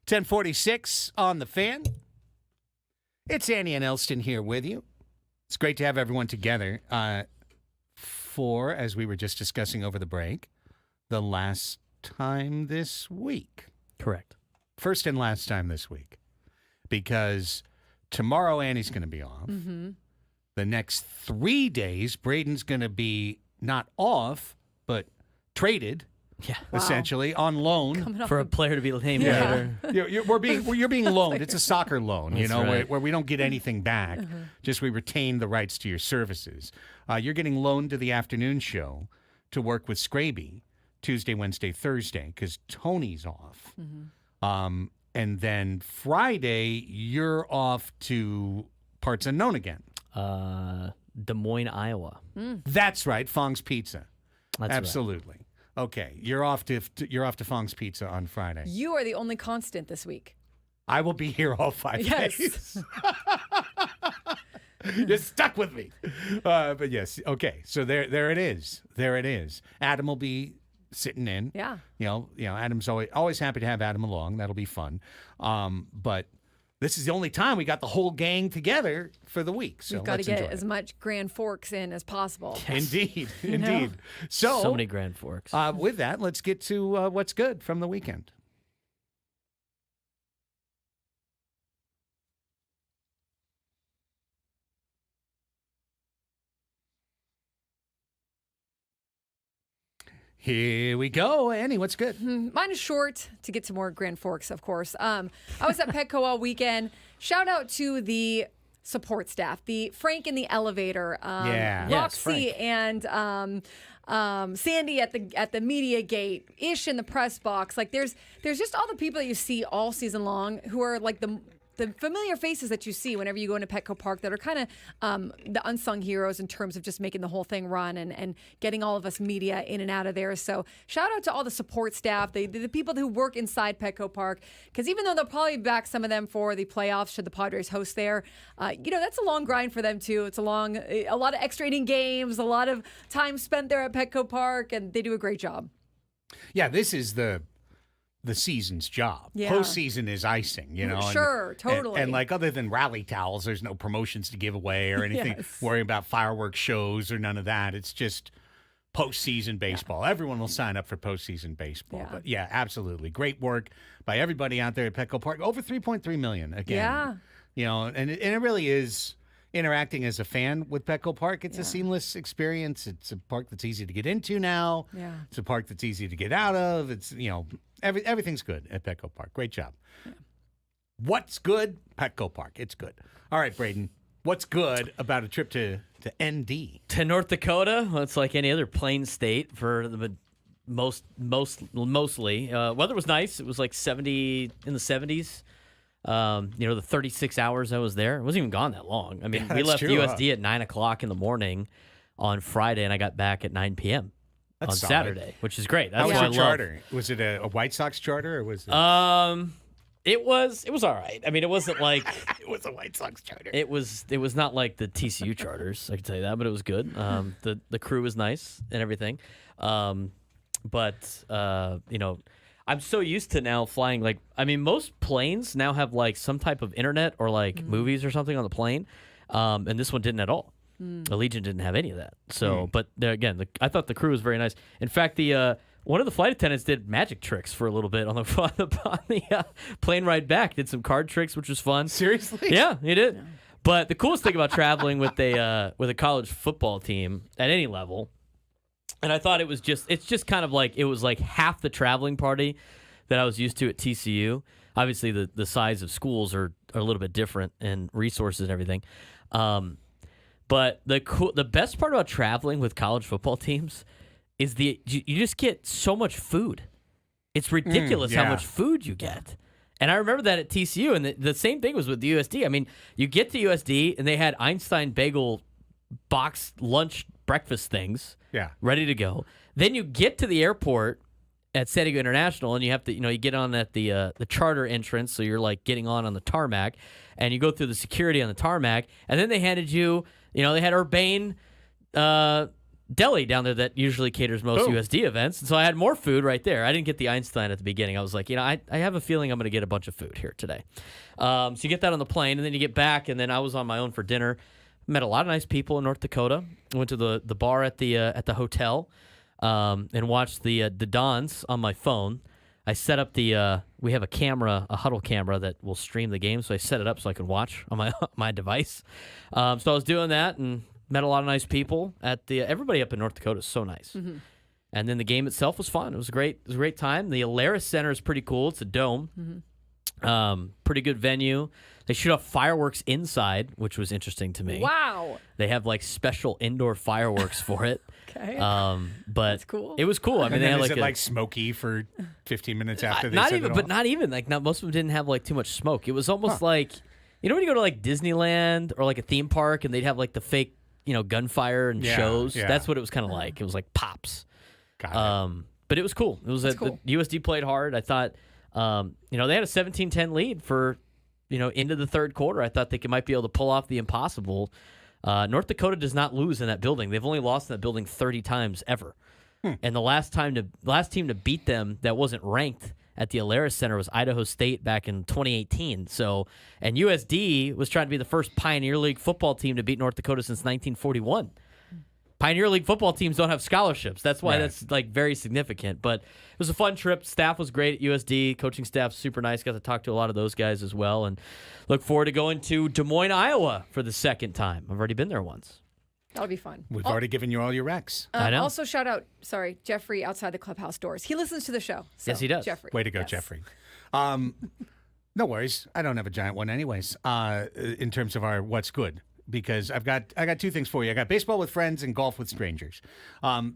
1046 on the Fan. It's Annie and Elsten here with you. It's great to have everyone together for, as we were just discussing over the break, the last time this week. Correct. First and last time this week. Because tomorrow Annie's going to be off. Mm-hmm. The next 3 days, Braden's going to be not off, but traded. Yeah, essentially on loan for a player to be named later. You're being loaned. It's a soccer loan, you That's know, right. where we don't get anything back. Just we retain the rights to your services. You're getting loaned to the afternoon show to work with Scraby Tuesday, Wednesday, Thursday because Tony's off. And then Friday you're off to Parts Unknown again. Des Moines, Iowa. That's right, Fong's Pizza. That's absolutely. Right. Okay, you're off to Fong's Pizza on Friday. You are the only constant this week. I will be here all 5 days. You're stuck with me. But yes, okay. So there it is. There it is. Adam will be sitting in. Yeah. You know, Adam's always happy to have Adam along. That'll be fun. But this is the only time we got the whole gang together for the week. So we've got to get enjoy as much Grand Forks in as possible. Yes. Indeed. So many Grand Forks. With that, let's get to what's good from the weekend. Here we go. Annie, what's good? Mine is short to get to more Grand Forks, of course. I was at Petco all weekend. Shout out to the support staff, the Frank in the elevator, Roxy and Sandy at the media gate, Ish in the press box. Like there's just all the people that you see all season long who are like the familiar faces that you see whenever you go into Petco Park that are kind of the unsung heroes in terms of just making the whole thing run and getting all of us media in and out of there. So shout out to all the support staff, the people who work inside Petco Park, because even though they'll probably back some of them for the playoffs should the Padres host there, that's a long grind for them too. It's a lot of extra inning games, a lot of time spent there at Petco Park, and they do a great job. Yeah, this is the season's job. Yeah. Postseason is icing, you know. Sure, totally. And like other than rally towels, there's no promotions to give away or anything. Yes. Worrying about fireworks shows or none of that. It's just postseason baseball. Yeah. Everyone will sign up for postseason baseball. Yeah. But yeah, absolutely. Great work by everybody out there at Petco Park. Over 3.3 million again. Yeah. You know, and it really is interacting as a fan with Petco Park. It's a seamless experience. It's a park that's easy to get into now. Yeah. It's a park that's easy to get out of. It's, everything's good at Petco Park. Great job. Yeah. What's good? Petco Park. It's good. All right, Braden. What's good about a trip to ND? To North Dakota? Well, it's like any other plain state for the mostly. Weather was nice. It was like 70 in the 70s. The 36 hours I was there, it wasn't even gone that long. I mean, we left USD at 9 o'clock in the morning on Friday, and I got back at 9 p.m. on solid. Saturday, which is great. That's How was what I your love. charter? Was it a White Sox charter or was it? It was all right. I mean, it wasn't like it was a White Sox charter. It was not like the TCU charters, I can tell you that, but it was good. The crew was nice and everything. I'm so used to now flying, most planes now have like some type of internet or movies or something on the plane, and this one didn't at all. Allegiant didn't have any of that. So, but again, I thought the crew was very nice. In fact, one of the flight attendants did magic tricks for a little bit on the plane ride back. Did some card tricks, which was fun. Seriously? Yeah, he did. No. But the coolest thing about traveling with a college football team at any level. And I thought it's just kind of like, it was like half the traveling party that I was used to at TCU. Obviously, the size of schools are a little bit different and resources and everything. But the best part about traveling with college football teams is you just get so much food. It's ridiculous how much food you get. And I remember that at TCU, and the same thing was with the USD. I mean, you get to USD, and they had Einstein bagel box lunch breakfast things ready to go. Then you get to the airport at San Diego International, and you have to, you get on at the charter entrance, so you're like getting on the tarmac, and you go through the security on the tarmac, and then they handed you, they had Urbane deli down there that usually caters most USD events. And so I had more food right there. I didn't get the Einstein at the beginning. I was like, I have a feeling I'm going to get a bunch of food here today. So you get that on the plane, and then you get back, and then I was on my own for dinner. Met a lot of nice people in North Dakota. Went to the bar at the hotel and watched the Dons on my phone. I set up we have a camera, a huddle camera that will stream the game, so I set it up so I could watch on my device. So I was doing that and met a lot of nice people everybody up in North Dakota is so nice. Mm-hmm. And then the game itself was fun. It was a great time. The Alaris Center is pretty cool. It's a dome. Mm-hmm. Pretty good venue. They shoot off fireworks inside, which was interesting to me. Wow. They have like special indoor fireworks for it. Okay. But that's cool. It was cool. I mean, they had is it like smoky for 15 minutes after they not set even, it off? but not even like most of them didn't have like too much smoke. It was almost like when you go to like Disneyland or like a theme park and they'd have like the fake gunfire and shows. Yeah. That's what it was kind of like. It was like pops. Got it. But it was cool. It was cool. The USD played hard. I thought they had a 17-10 lead for into the third quarter. I thought they might be able to pull off the impossible. North Dakota does not lose in that building. They've only lost in that building 30 times ever. And the last team to beat them that wasn't ranked at the Alaris Center was Idaho State back in 2018. So, and USD was trying to be the first Pioneer League football team to beat North Dakota since 1941. Pioneer League football teams don't have scholarships. That's why that's like very significant. But it was a fun trip. Staff was great at USD. Coaching staff super nice. Got to talk to a lot of those guys as well. And look forward to going to Des Moines, Iowa for the second time. I've already been there once. That'll be fun. We've already given you all your recs. I know. Also, shout out, Jeffrey outside the clubhouse doors. He listens to the show. So, yes, he does. Jeffrey. Way to go, Jeffrey. No worries. I don't have a giant one anyways, in terms of our what's good. Because I got two things for you. I got baseball with friends and golf with strangers.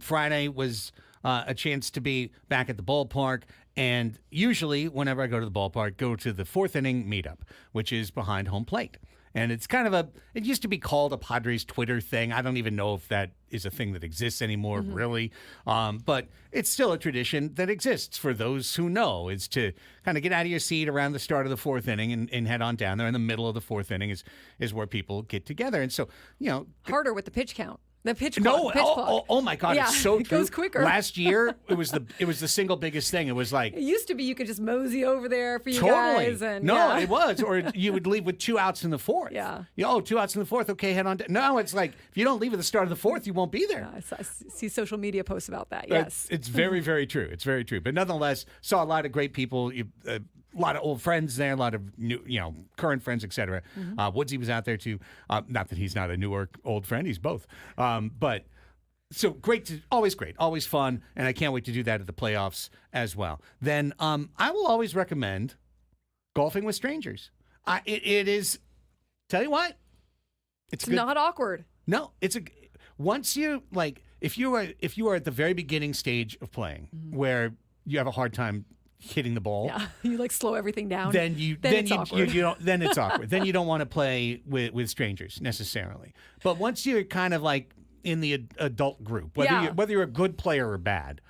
Friday was a chance to be back at the ballpark, and usually whenever I go to the ballpark, go to the fourth inning meetup, which is behind home plate. And it's kind of it used to be called a Padres Twitter thing. I don't even know if that is a thing that exists anymore, really. But it's still a tradition that exists for those who know, is to kind of get out of your seat around the start of the fourth inning and head on down there. In the middle of the fourth inning is where people get together. And so, harder with the pitch count. The pitch clock. No, pitch clock. Oh my God, it's so true. It goes quicker. Last year, it was the single biggest thing. It was like it used to be you could just mosey over there for you guys. And, it was. Or you would leave with 2 outs in the fourth. Yeah. 2 outs in the fourth. Okay, head on. No, it's like if you don't leave at the start of the fourth, you won't be there. Yeah, I see social media posts about that. Yes, it's very, very true. It's very true. But nonetheless, saw a lot of great people. A lot of old friends there, a lot of new, current friends, etc. Woodsy was out there too. Not that he's not a new or old friend; he's both. But so always great, always fun, and I can't wait to do that at the playoffs as well. Then I will always recommend golfing with strangers. It is. Tell you what, it's not awkward. No, once you if you are at the very beginning stage of playing where you have a hard time hitting the ball. Yeah, you slow everything down. Then it's awkward. Then it's awkward. Then you don't want to play with strangers necessarily. But once you're kind of in the adult group, whether you're a good player or bad,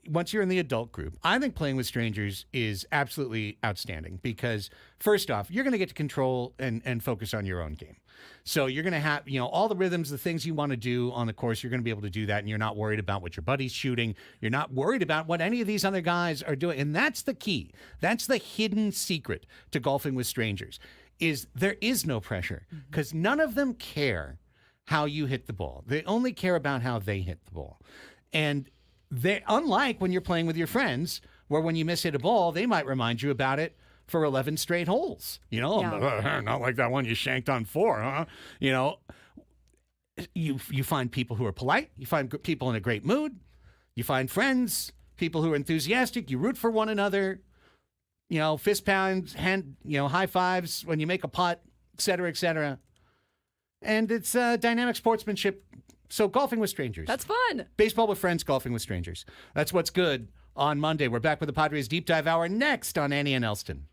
once you're in the adult group, I think playing with strangers is absolutely outstanding because first off, you're going to get to control and focus on your own game. So you're going to have, all the rhythms, the things you want to do on the course, you're going to be able to do that, and you're not worried about what your buddy's shooting. You're not worried about what any of these other guys are doing. And that's the key. That's the hidden secret to golfing with strangers, is there is no pressure because none of them care how you hit the ball. They only care about how they hit the ball. And unlike when you're playing with your friends, where when you miss-hit a ball, they might remind you about it for 11 straight holes. Not like that one you shanked on 4, huh? You find people who are polite. You find people in a great mood. You find friends, people who are enthusiastic. You root for one another. Fist pounds, high fives when you make a putt, et cetera, et cetera. And it's dynamic sportsmanship. So golfing with strangers. That's fun. Baseball with friends, golfing with strangers. That's what's good on Monday. We're back with the Padres Deep Dive Hour next on Annie and Elsten.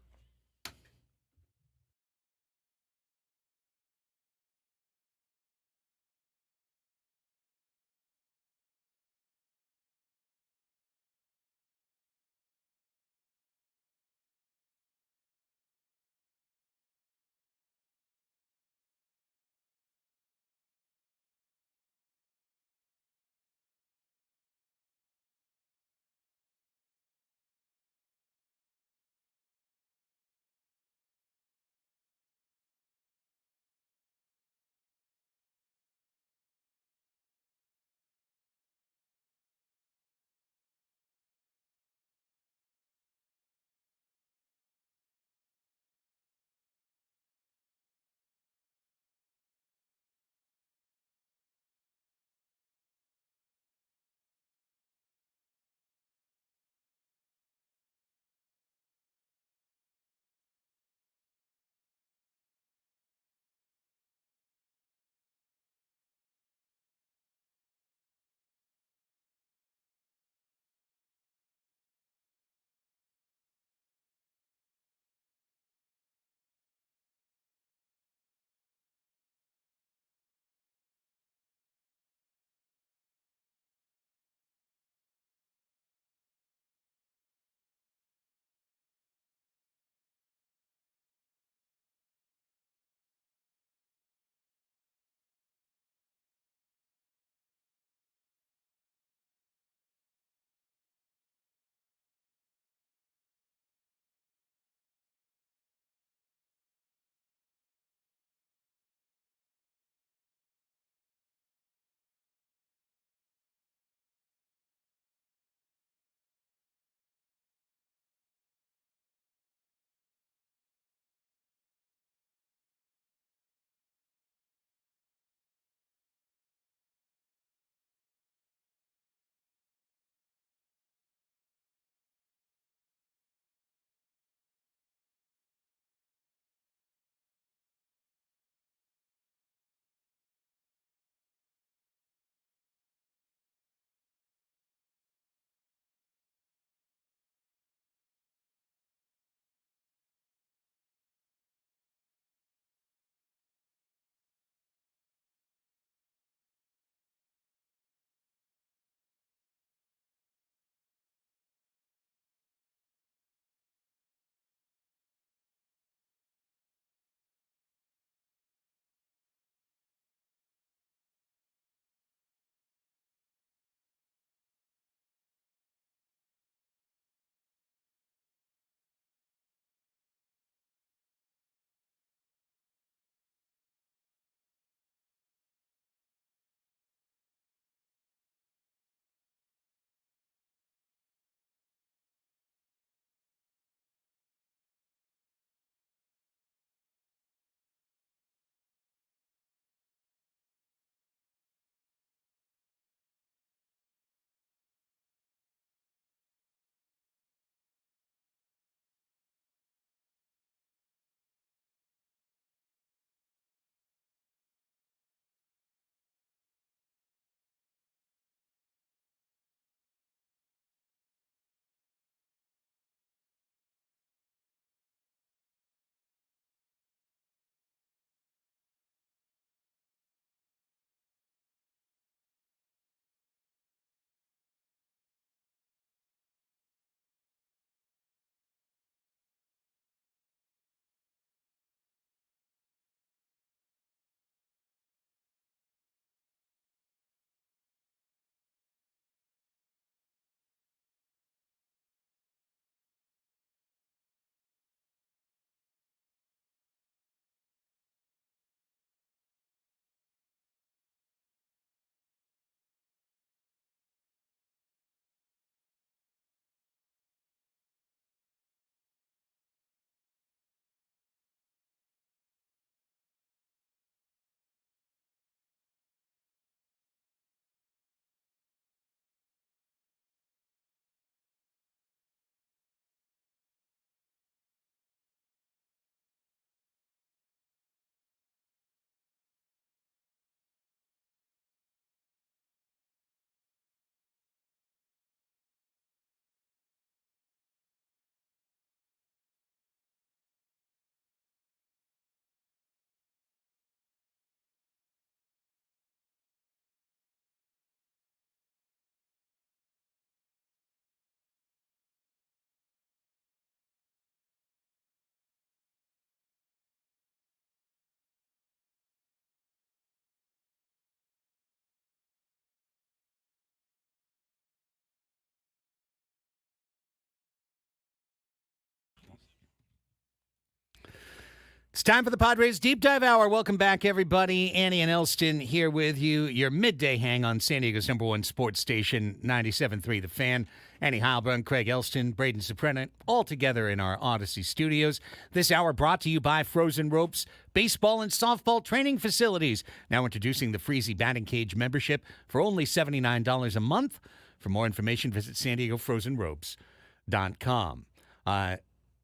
It's time for the Padres Deep Dive Hour. Welcome back, everybody. Annie and Elsten here with you. Your midday hang on San Diego's #1 sports station, 97.3 The Fan. Annie Heilbrunn, Craig Elsten, Braden Soprano, all together in our Odyssey studios. This hour brought to you by Frozen Ropes, baseball and softball training facilities. Now introducing the Freezy Batting Cage membership for only $79 a month. For more information, visit SanDiegoFrozenRopes.com.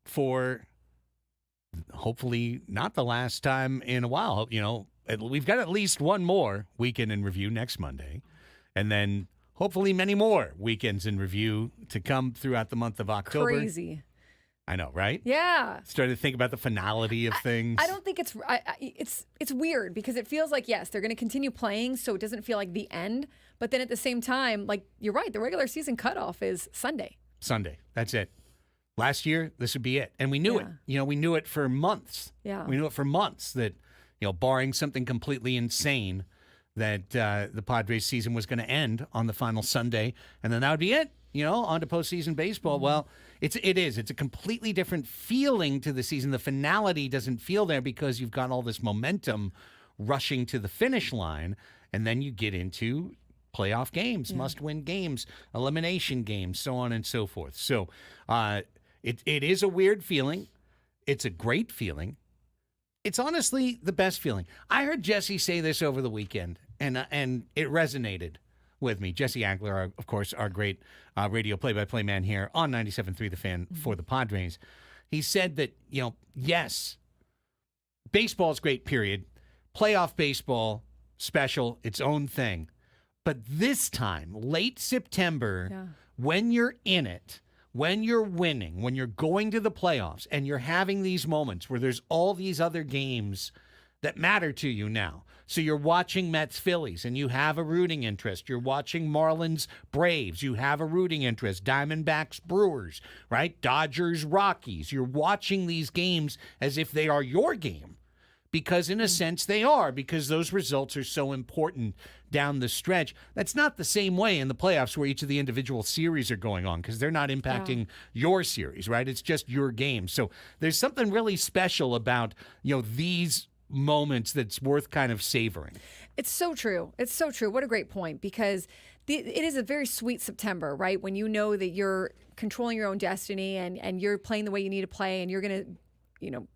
For hopefully not the last time in a while. You know, we've got at least one more weekend in review next Monday, and then hopefully many more weekends in review to come throughout the month of October. Crazy. I know, right? Yeah. Starting to think about the finality of things. I don't think it's weird because it feels like, yes, they're going to continue playing, so it doesn't feel like the end. But then at the same time, like, you're right, the regular season cutoff is Sunday. Sunday. That's it. Last year, this would be it. And we knew it. You know, we knew it for months. Yeah. We knew it for months that, you know, barring something completely insane, that the Padres season was going to end on the final Sunday. And then that would be it, you know, on to postseason baseball. Mm-hmm. Well, it is. It's a completely different feeling to the season. The finality doesn't feel there because you've got all this momentum rushing to the finish line. And then you get into playoff games, must-win games, elimination games, so on and so forth. So, It is a weird feeling. It's a great feeling. It's honestly the best feeling. I heard Jesse say this over the weekend, and it resonated with me. Jesse Agler, of course, our great radio play-by-play man here on 97.3 The Fan for the Padres. He said that, you know, yes, baseball's great, period. Playoff baseball, special, its own thing. But this time, late September, when you're in it, when you're winning, when you're going to the playoffs, and you're having these moments where there's all these other games that matter to you now. So you're watching Mets-Phillies, and you have a rooting interest. You're watching Marlins-Braves. You have a rooting interest. Diamondbacks-Brewers, right? Dodgers-Rockies. You're watching these games as if they are your game. Because in a sense they are, because those results are so important down the stretch. That's not the same way in the playoffs where each of the individual series are going on, because they're not impacting your series, right? It's just your game. So there's something really special about, you know, these moments that's worth kind of savoring. It's so true. It's so true. What a great point, because it is a very sweet September, right? When you know that you're controlling your own destiny and you're playing the way you need to play, and you're going to, you know,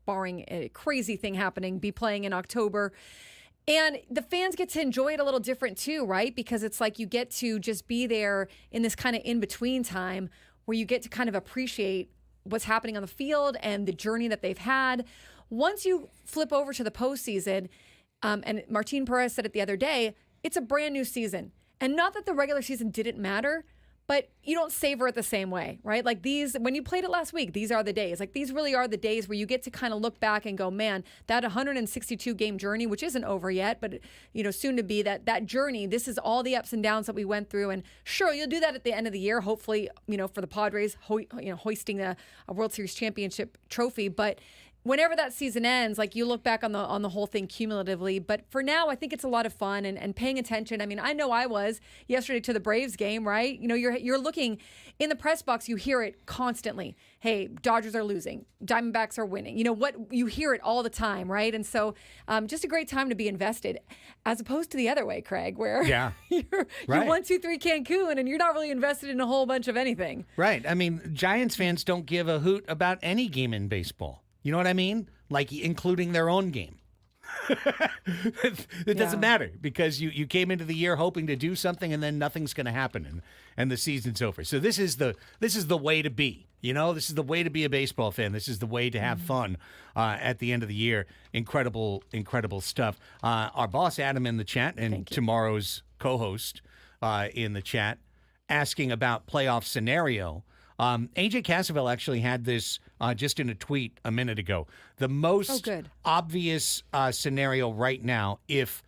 barring a crazy thing happening, be playing in October. And the fans get to enjoy it a little different too, right? Because it's like you get to just be there in this kind of in-between time where you get to kind of appreciate what's happening on the field and the journey that they've had. Once you flip over to the postseason, and Martin Perez said it the other day, it's a brand new season. And not that the regular season didn't matter, but you don't savor it the same way, right? Like these, when you played it last week, these are the days. Like these really are the days where you get to kind of look back and go, man, that 162 game journey, which isn't over yet, but you know, soon to be, that journey, this is all the ups and downs that we went through. And sure, you'll do that at the end of the year, hopefully, you know, for the Padres, hoisting a World Series championship trophy. But whenever that season ends, like you look back on the whole thing cumulatively. But for now, I think it's a lot of fun and paying attention. I mean, I know I was yesterday to the Braves game, right? You know, you're looking in the press box, you hear it constantly. Hey, Dodgers are losing, Diamondbacks are winning. You know what? You hear it all the time, right? And so, just a great time to be invested, as opposed to the other way, Craig, where you're 1-2-3 Cancun and you're not really invested in a whole bunch of anything. Right. I mean, Giants fans don't give a hoot about any game in baseball. You know what I mean? Like, including their own game. It doesn't matter, because you came into the year hoping to do something, and then nothing's going to happen, and the season's over. So this is the way to be. You know, this is the way to be a baseball fan. This is the way to have fun at the end of the year. Incredible stuff. Our boss Adam in the chat, and tomorrow's co-host in the chat, asking about playoff scenario. AJ Cassavell actually had this just in a tweet a minute ago. The most obvious scenario right now, if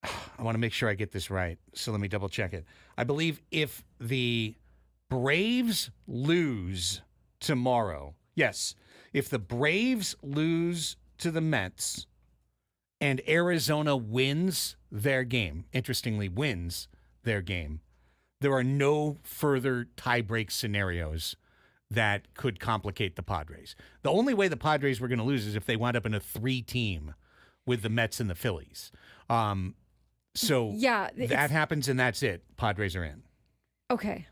I want to make sure I get this right, so let me double check it. I believe if the Braves lose tomorrow, if the Braves lose to the Mets and Arizona wins their game, interestingly wins their game, there are no further tiebreak scenarios that could complicate the Padres. The only way the Padres were going to lose is if they wound up in a 3-team with the Mets and the Phillies. So that happens and that's it. Padres are in. Okay.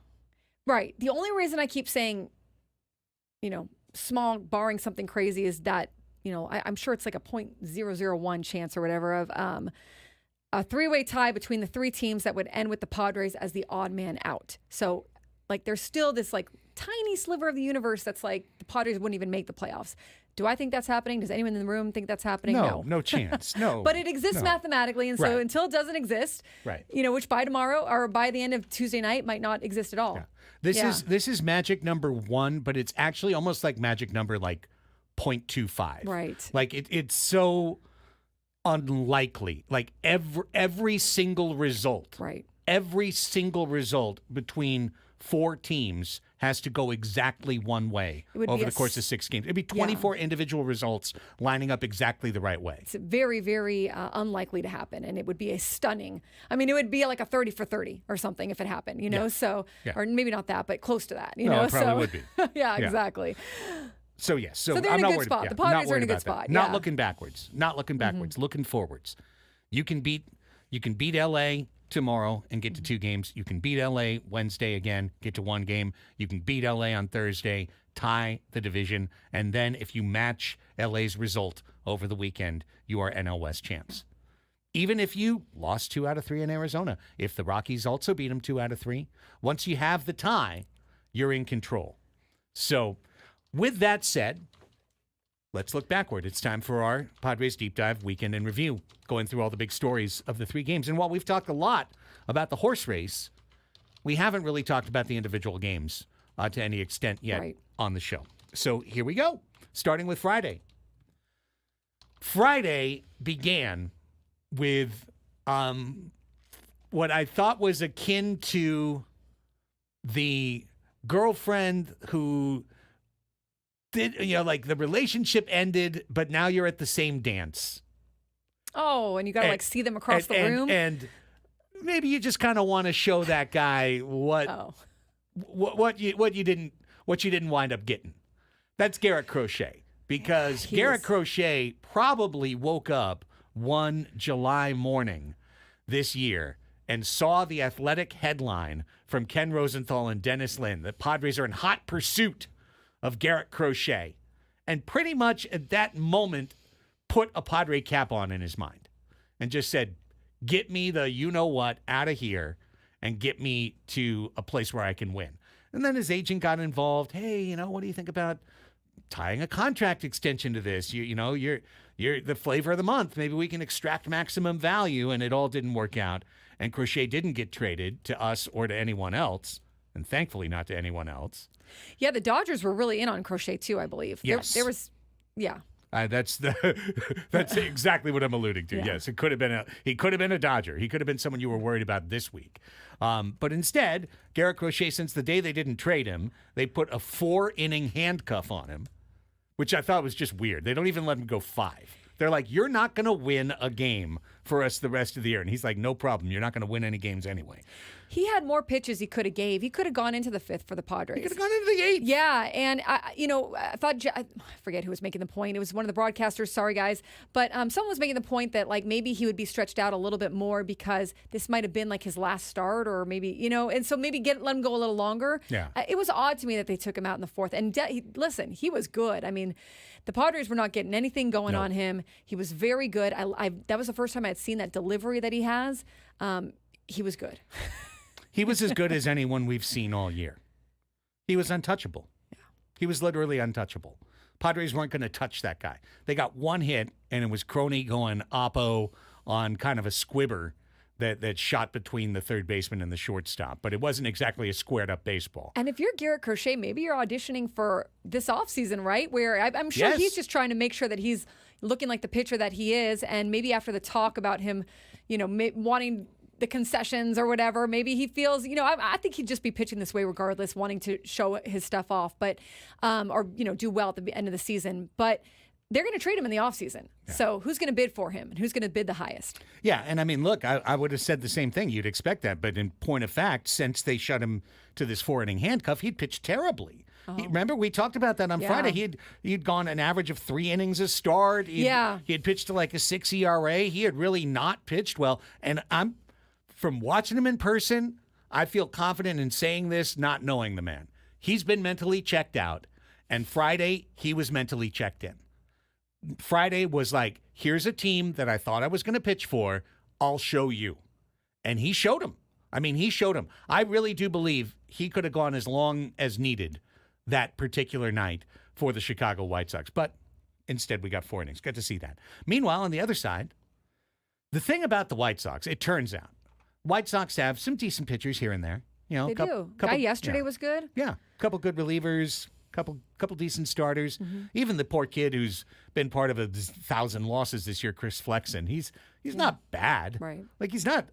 Right. The only reason I keep saying, small, barring something crazy, is that, I'm sure it's like a 0.001 chance or whatever of a 3-way tie between the 3 teams that would end with the Padres as the odd man out. So, there's still this, tiny sliver of the universe that's the Padres wouldn't even make the playoffs. Do I think that's happening? Does anyone in the room think that's happening? No chance. No. But it exists mathematically, and so until it doesn't exist, which by tomorrow or by the end of Tuesday night might not exist at all. Yeah. This is magic number 1, but it's actually almost like magic number 0.25. Right. It's so unlikely. Every single result. Right. Every single result between 4 teams has to go exactly one way over the course of 6 games. It'd be 24 individual results lining up exactly the right way. It's very, very unlikely to happen, and it would be a stunning. I mean, it would be like a 30 for 30 or something if it happened, So, or maybe not that, but close to that, It probably would be. Yeah, exactly. So, yes. So they're I'm in a not good worried spot. about The Padres are in a good spot. Not looking backwards. Looking forwards. You can beat LA tomorrow and get to 2 games. You can beat LA Wednesday again, get to 1 game. You can beat LA on Thursday, tie the division, and then if you match LA's result over the weekend, you are NL West champs. Even if you lost 2 out of 3 in Arizona, if the Rockies also beat them 2 out of 3, once you have the tie, you're in control. So, with that said, let's look backward. It's time for our Padres Deep Dive Weekend in Review, going through all the big stories of the 3 games. And while we've talked a lot about the horse race, we haven't really talked about the individual games to any extent yet on the show. So here we go, starting with Friday. Friday began with what I thought was akin to the girlfriend who did, the relationship ended, but now you're at the same dance. Oh, and you got to see them across the room. And maybe you just kind of want to show that guy what you didn't wind up getting. That's Garrett Crochet, because Garrett Crochet probably woke up one July morning this year and saw the Athletic headline from Ken Rosenthal and Dennis Lin that Padres are in hot pursuit of Garrett Crochet, and pretty much at that moment put a Padre cap on in his mind and just said, get me the you-know-what out of here and get me to a place where I can win. And then his agent got involved. Hey, what do you think about tying a contract extension to this? You're the flavor of the month. Maybe we can extract maximum value, and it all didn't work out. And Crochet didn't get traded to us or to anyone else, and thankfully not to anyone else. Yeah, the Dodgers were really in on Crochet too, I believe. Yes. There was, that's exactly what I'm alluding to. Yeah. Yes, he could have been a Dodger. He could have been someone you were worried about this week. But instead, Garrett Crochet, since the day they didn't trade him, they put a 4-inning handcuff on him, which I thought was just weird. They don't even let him go 5. They're like, you're not going to win a game for us the rest of the year. And he's like, no problem. You're not going to win any games anyway. He had more pitches he could have gave. He could have gone into the 5th for the Padres. He could have gone into the 8th. Yeah, and I thought, I forget who was making the point. It was one of the broadcasters. Sorry, guys. But someone was making the point that maybe he would be stretched out a little bit more because this might have been his last start, or maybe, and so maybe let him go a little longer. Yeah. It was odd to me that they took him out in the 4th. And listen, he was good. I mean, the Padres were not getting anything going on him. He was very good. That was the first time I had seen that delivery that he has. He was good. He was as good as anyone we've seen all year. He was untouchable. Yeah. He was literally untouchable. Padres weren't going to touch that guy. They got 1 hit, and it was Crony going oppo on kind of a squibber that shot between the third baseman and the shortstop. But it wasn't exactly a squared-up baseball. And if you're Garrett Crochet, maybe you're auditioning for this offseason, right? Where I'm sure he's just trying to make sure that he's looking like the pitcher that he is, and maybe after the talk about him, wanting the concessions or whatever, maybe he feels, I think he'd just be pitching this way regardless, wanting to show his stuff off, but or do well at the end of the season. But they're going to trade him in the offseason. Yeah. So who's going to bid for him, and who's going to bid the highest? Yeah, and I mean, look, I would have said the same thing. You'd expect that, but in point of fact, since they shut him to this 4-inning handcuff, he'd pitched terribly. Remember, we talked about that on Friday. He'd gone an average of 3 innings a start. He had pitched to like a 6 ERA. He had really not pitched well. And from watching him in person, I feel confident in saying this, not knowing the man. He's been mentally checked out. And Friday, he was mentally checked in. Friday was like, here's a team that I thought I was going to pitch for. I'll show you. And he showed him. He showed him. I really do believe he could have gone as long as needed that particular night for the Chicago White Sox. But instead, we got 4 innings. Got to see that. Meanwhile, on the other side, the thing about the White Sox, it turns out, White Sox have some decent pitchers here and there. They do. Guy yesterday was good. Yeah, a couple good relievers, couple decent starters. Mm-hmm. Even the poor kid who's been part of 1,000 losses this year, Chris Flexen. He's not bad. Right. Like he's not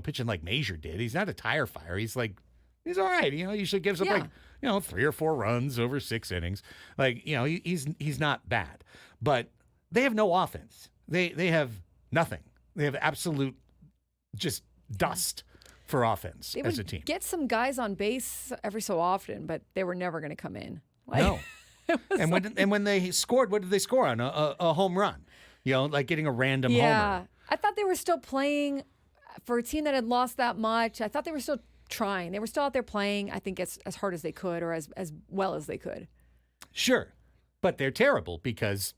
pitching like Major did. He's not a tire fire. He's all right. He usually gives up 3 or 4 runs over 6 innings. He's not bad. But they have no offense. They have nothing. They have absolute just dust for offense as a team. Get some guys on base every so often, but they were never going to come in. No. When they scored, what did they score on? A home run. Like getting a random homer. Yeah. I thought they were still playing for a team that had lost that much. I thought they were still trying. They were still out there playing, I think, as hard as they could or as well as they could. Sure. But they're terrible because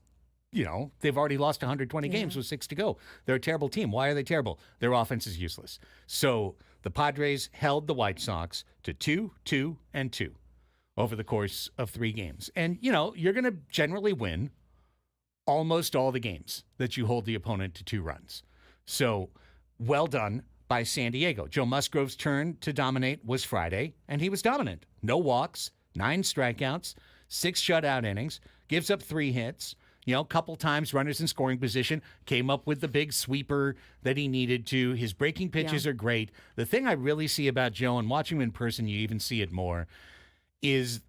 they've already lost 120 games with 6 to go. They're a terrible team. Why are they terrible? Their offense is useless. So the Padres held the White Sox to 2-2 and 2 over the course of 3 games. And, you're going to generally win almost all the games that you hold the opponent to 2 runs. So well done by San Diego. Joe Musgrove's turn to dominate was Friday, and he was dominant. No walks, 9 strikeouts, 6 shutout innings, gives up 3 hits. A couple times runners in scoring position, came up with the big sweeper that he needed to. His breaking pitches are great. The thing I really see about Joe, and watching him in person, you even see it more, is,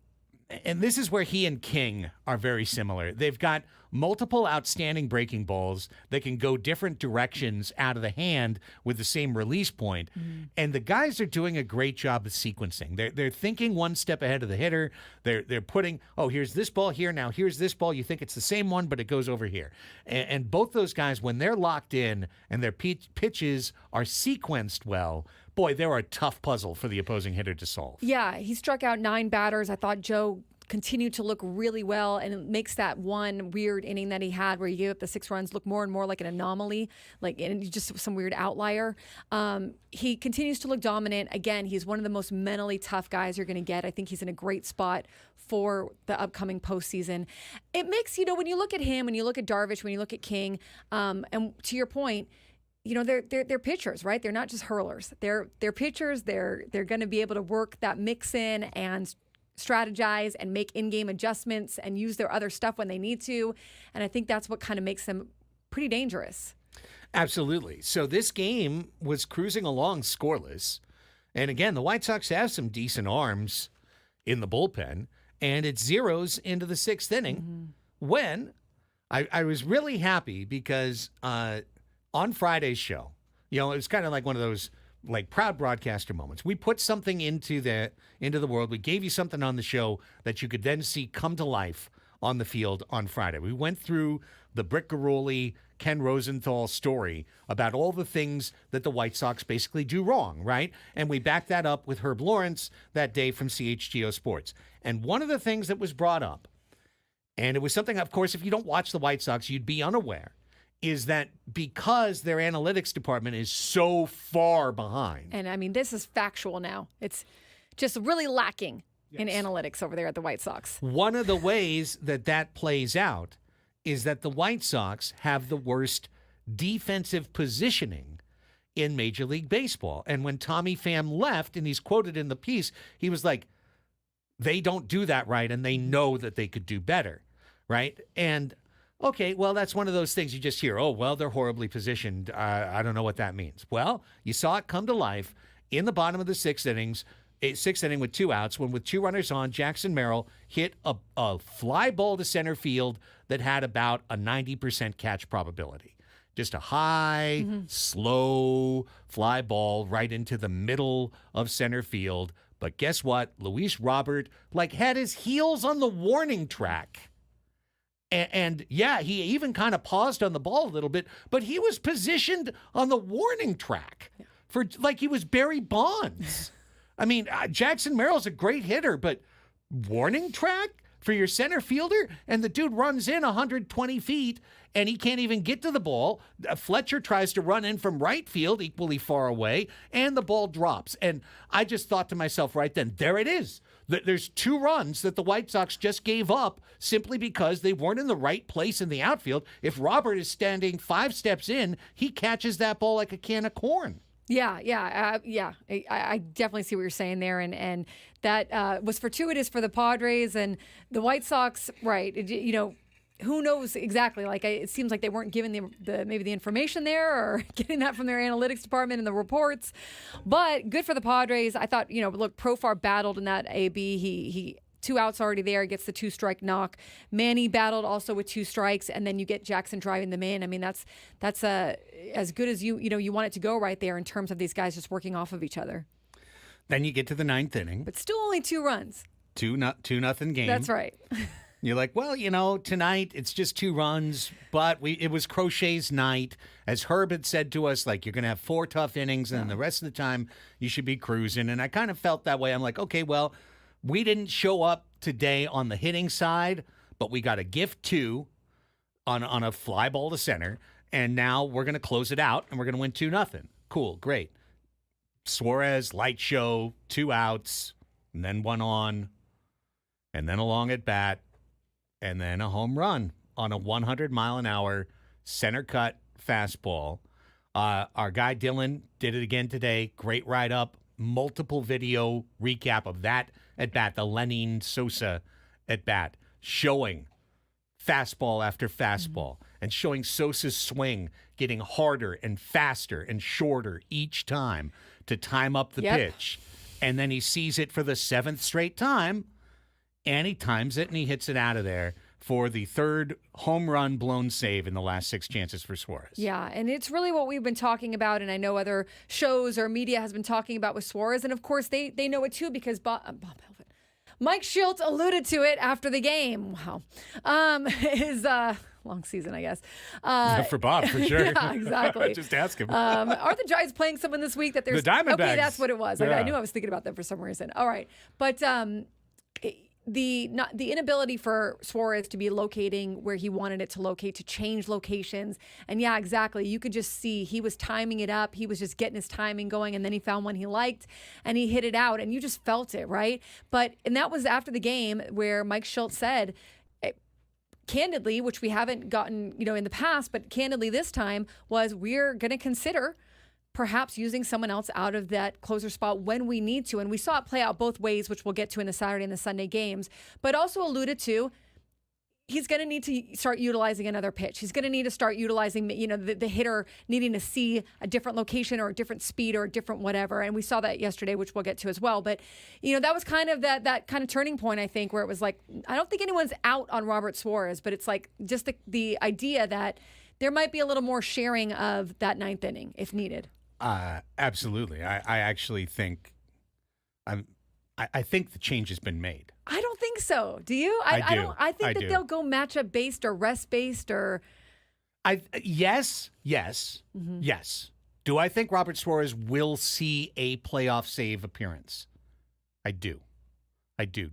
and this is where he and King are very similar. They've got multiple outstanding breaking balls that can go different directions out of the hand with the same release point. Mm. And the guys are doing a great job of sequencing. They're thinking one step ahead of the hitter. They're putting, here's this ball here. Now here's this ball. You think it's the same one, but it goes over here. And both those guys, when they're locked in and their pitches are sequenced well, boy, they're a tough puzzle for the opposing hitter to solve. Yeah, he struck out 9 batters. I thought Joe continued to look really well, and it makes that one weird inning that he had where he gave up the 6 runs look more and more like an anomaly, and just some weird outlier. He continues to look dominant. Again, he's one of the most mentally tough guys you're going to get. I think he's in a great spot for the upcoming postseason. It makes, when you look at him, when you look at Darvish, when you look at King, and to your point, they're pitchers, right? They're not just hurlers. They're pitchers. They're going to be able to work that mix in and strategize and make in-game adjustments and use their other stuff when they need to. And I think that's what kind of makes them pretty dangerous. Absolutely. So this game was cruising along scoreless. And again, the White Sox have some decent arms in the bullpen, and it zeroes into the 6th inning when I was really happy because on Friday's show, it was kind of like one of those proud broadcaster moments. We put something into the world. We gave you something on the show that you could then see come to life on the field on Friday. We went through the Britt Garoli, Ken Rosenthal story about all the things that the White Sox basically do wrong, right? And we backed that up with Herb Lawrence that day from CHGO Sports. And one of the things that was brought up, and it was something, of course, if you don't watch the White Sox, you'd be unaware, is that because their analytics department is so far behind. And this is factual now. It's just really lacking in analytics over there at the White Sox. One of the ways that plays out is that the White Sox have the worst defensive positioning in Major League Baseball. And when Tommy Pham left, and he's quoted in the piece, he was like, they don't do that right, and they know that they could do better, right? And okay, well, that's one of those things you just hear. Oh, well, they're horribly positioned. I don't know what that means. Well, you saw it come to life in the bottom of the 6th innings, 6th inning with 2 outs, when with 2 runners on, Jackson Merrill hit a fly ball to center field that had about a 90% catch probability. Just a high, slow fly ball right into the middle of center field. But guess what? Luis Robert had his heels on the warning track. And yeah, he even kind of paused on the ball a little bit, but he was positioned on the warning track for he was Barry Bonds. I mean, Jackson Merrill's a great hitter, but warning track for your center fielder? And the dude runs in 120 feet, and he can't even get to the ball. Fletcher tries to run in from right field, equally far away, and the ball drops. And I just thought to myself right then, there it is. There's 2 runs that the White Sox just gave up simply because they weren't in the right place in the outfield. If Robert is standing 5 steps in, he catches that ball like a can of corn. Yeah. I definitely see what you're saying there, and that was fortuitous for the Padres and the White Sox. Right? Who knows exactly? It seems like they weren't given maybe the information there, or getting that from their analytics department and the reports. But good for the Padres. I thought, look, Profar battled in that AB. He 2 outs already there, gets the 2-strike knock. Manny battled also with 2 strikes, and then you get Jackson driving them in. I mean, that's as good as you want it to go right there in terms of these guys just working off of each other. Then you get to the 9th inning, but still only 2 runs. 2-0 game. That's right. You're like, well, tonight it's just 2 runs, but it was Crochet's night. As Herb had said to us, you're going to have 4 tough innings, and the rest of the time you should be cruising. And I kind of felt that way. I'm like, okay, well, we didn't show up today on the hitting side, but we got a gift 2 on a fly ball to center, and now we're going to close it out, and we're going to win 2-0. Cool, great. Suarez, light show, 2 outs, and then 1 on, and then a long at bat. And then a home run on a 100-mile-an-hour center cut fastball. Our guy Dylan did it again today. Great write-up. Multiple video recap of that at-bat, the Lenin Sosa at-bat, showing fastball after fastball and showing Sosa's swing getting harder and faster and shorter each time to time up the pitch. And then he sees it for the 7th straight time. And he times it, and he hits it out of there for the 3rd home run blown save in the last 6 chances for Suarez. Yeah, and it's really what we've been talking about, and I know other shows or media has been talking about with Suarez, and of course they know it too because Mike Shildt alluded to it after the game. Wow. His long season, I guess. For Bob, for sure. Yeah, exactly. Just ask him. Are the Giants playing someone this week that there's... The Diamondbacks. Okay, that's what it was. Yeah. I knew I was thinking about them for some reason. All right. But... the inability for Suarez to be locating where he wanted it to locate, to change locations. And yeah, exactly. You could just see he was timing it up. He was just getting his timing going, and then he found one he liked and he hit it out, and you just felt it, right? And that was after the game where Mike Shildt said, candidly, which we haven't gotten, in the past, but candidly this time, was we're going to consider perhaps using someone else out of that closer spot when we need to. And we saw it play out both ways, which we'll get to in the Saturday and the Sunday games, but also alluded to he's going to need to start utilizing another pitch. He's going to need to start utilizing, the hitter needing to see a different location or a different speed or a different whatever. And we saw that yesterday, which we'll get to as well. But, that was kind of that kind of turning point, I think, where it was like, I don't think anyone's out on Robert Suarez, but it's like just the idea that there might be a little more sharing of that 9th inning if needed. Absolutely. I actually think I think the change has been made. I don't think so. Do you? I don't. I think that they'll go matchup based or rest based or. Yes. Do I think Robert Suarez will see a playoff save appearance? I do.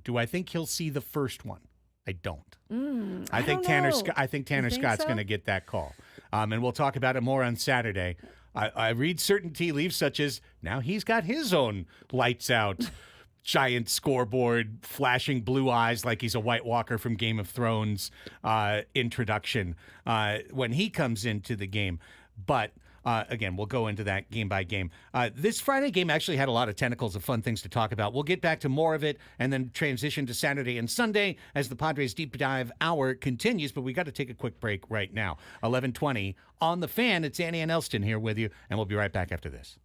Do I think he'll see the first one? I don't. I think Tanner Scott's going to get that call, and we'll talk about it more on Saturday. I read certain tea leaves, such as now he's got his own lights out, giant scoreboard, flashing blue eyes like he's a White Walker from Game of Thrones introduction when he comes into the game. But again, we'll go into that game by game. This Friday game actually had a lot of tentacles of fun things to talk about. We'll get back to more of it and then transition to Saturday and Sunday as the Padres Deep Dive Hour continues. But we got to take a quick break right now. 11:20 on the Fan. It's Annie and Elsten here with you, and we'll be right back after this.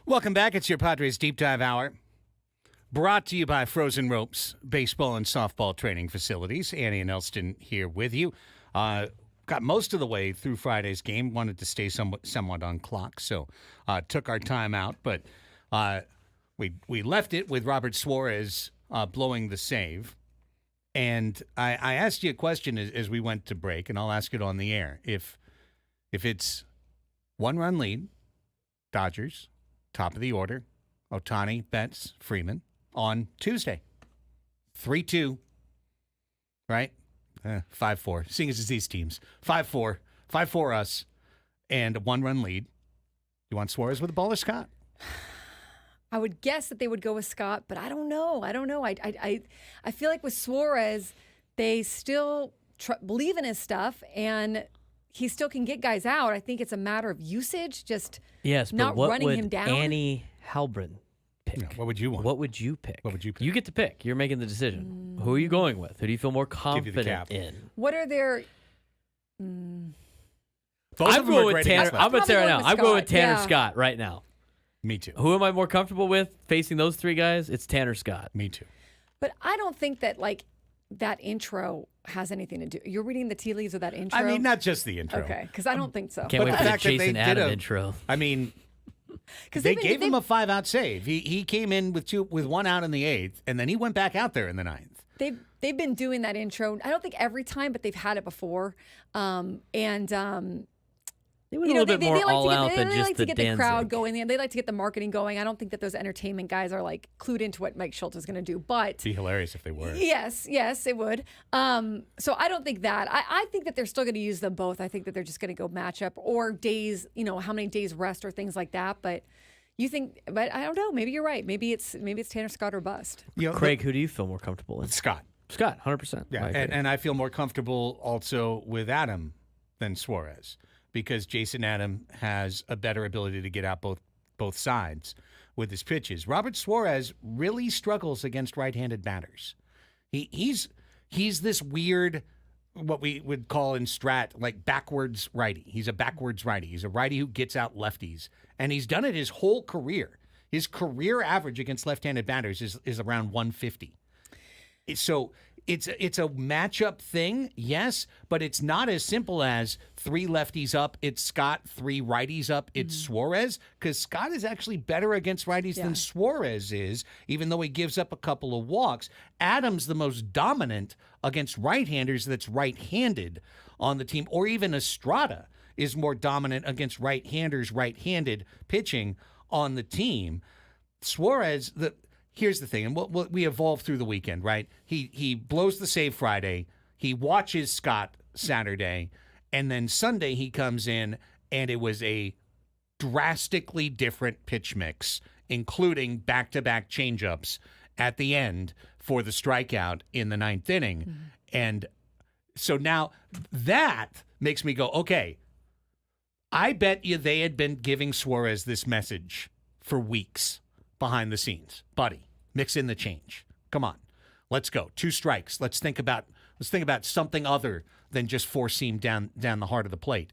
Welcome back. It's your Padres Deep Dive Hour. Brought to you by Frozen Ropes, baseball and softball training facilities. Annie and Elsten here with you. Got most of the way through Friday's game. Wanted to stay somewhat on clock, so took our time out. But we left it with Robert Suarez blowing the save. And I asked you a question as we went to break, and I'll ask it on the air. If it's 1-run lead, Dodgers, top of the order, Ohtani, Betts, Freeman, on Tuesday. 3-2, right? 5-4. Seeing as it's these teams. 5-4. 5-4 us. And a 1-run lead. You want Suarez with the ball or Scott? I would guess that they would go with Scott, but I don't know. I feel like with Suarez, they still believe in his stuff, and he still can get guys out. I think it's a matter of usage, just not running him down. Annie Halbrin pick? Yeah, what would you want? What would you pick? What would you pick? You get to pick. You're making the decision. Who are you going with? Who do you feel more confident in? What are their... I'm going with Tanner. I'm going to say right now. I'm going with Tanner Scott right now. Me too. Who am I more comfortable with facing those three guys? It's Tanner Scott. Me too. But I don't think that that intro has anything to do. You're reading the tea leaves of that intro. I mean, not just the intro. Okay, because I don't think so. Can't wait for the fact that Jason they Adam did intro. I mean, they gave him a 5-out save. He came in with 1 out in the 8th, and then he went back out there in the 9th. They've been doing that intro. I don't think every time, but they've had it before. They went a little bit more all out than just the They like to get the crowd Danzig. going. They like to get the marketing going. I don't think that those entertainment guys are clued into what Mike Schultz is going to do. But It'd be hilarious if they were. Yes, it would. So I don't think that. I think that they're still going to use them both. I think that they're just going to go matchup or days. How many days rest or things like that. But you think? But I don't know. Maybe you're right. Maybe it's Tanner Scott or bust. Craig, who do you feel more comfortable with? Scott. Scott, 100%. Yeah, and I feel more comfortable also with Adam than Suarez, because Jason Adam has a better ability to get out both sides with his pitches. Robert Suarez really struggles against right-handed batters. He's this weird, what we would call in strat, backwards righty. He's a backwards righty. He's a righty who gets out lefties, and he's done it his whole career. His career average against left-handed batters is around 150. So it's a matchup thing, yes, but it's not as simple as 3 lefties up, it's Scott, 3 righties up, it's Suarez, because Scott is actually better against righties than Suarez is, even though he gives up a couple of walks. Adam's the most dominant against right-handers that's right-handed on the team, or even Estrada is more dominant against right-handers, right-handed pitching on the team. Suarez, here's the thing, and we evolved through the weekend, right? He blows the save Friday. He watches Scott Saturday, and then Sunday he comes in, and it was a drastically different pitch mix, including back-to-back changeups at the end for the strikeout in the 9th inning. And so now that makes me go, okay, I bet you they had been giving Suarez this message for weeks behind the scenes. Buddy, mix in the change. Come on. Let's go. 2 strikes. Let's think about something other than just 4-seam down the heart of the plate.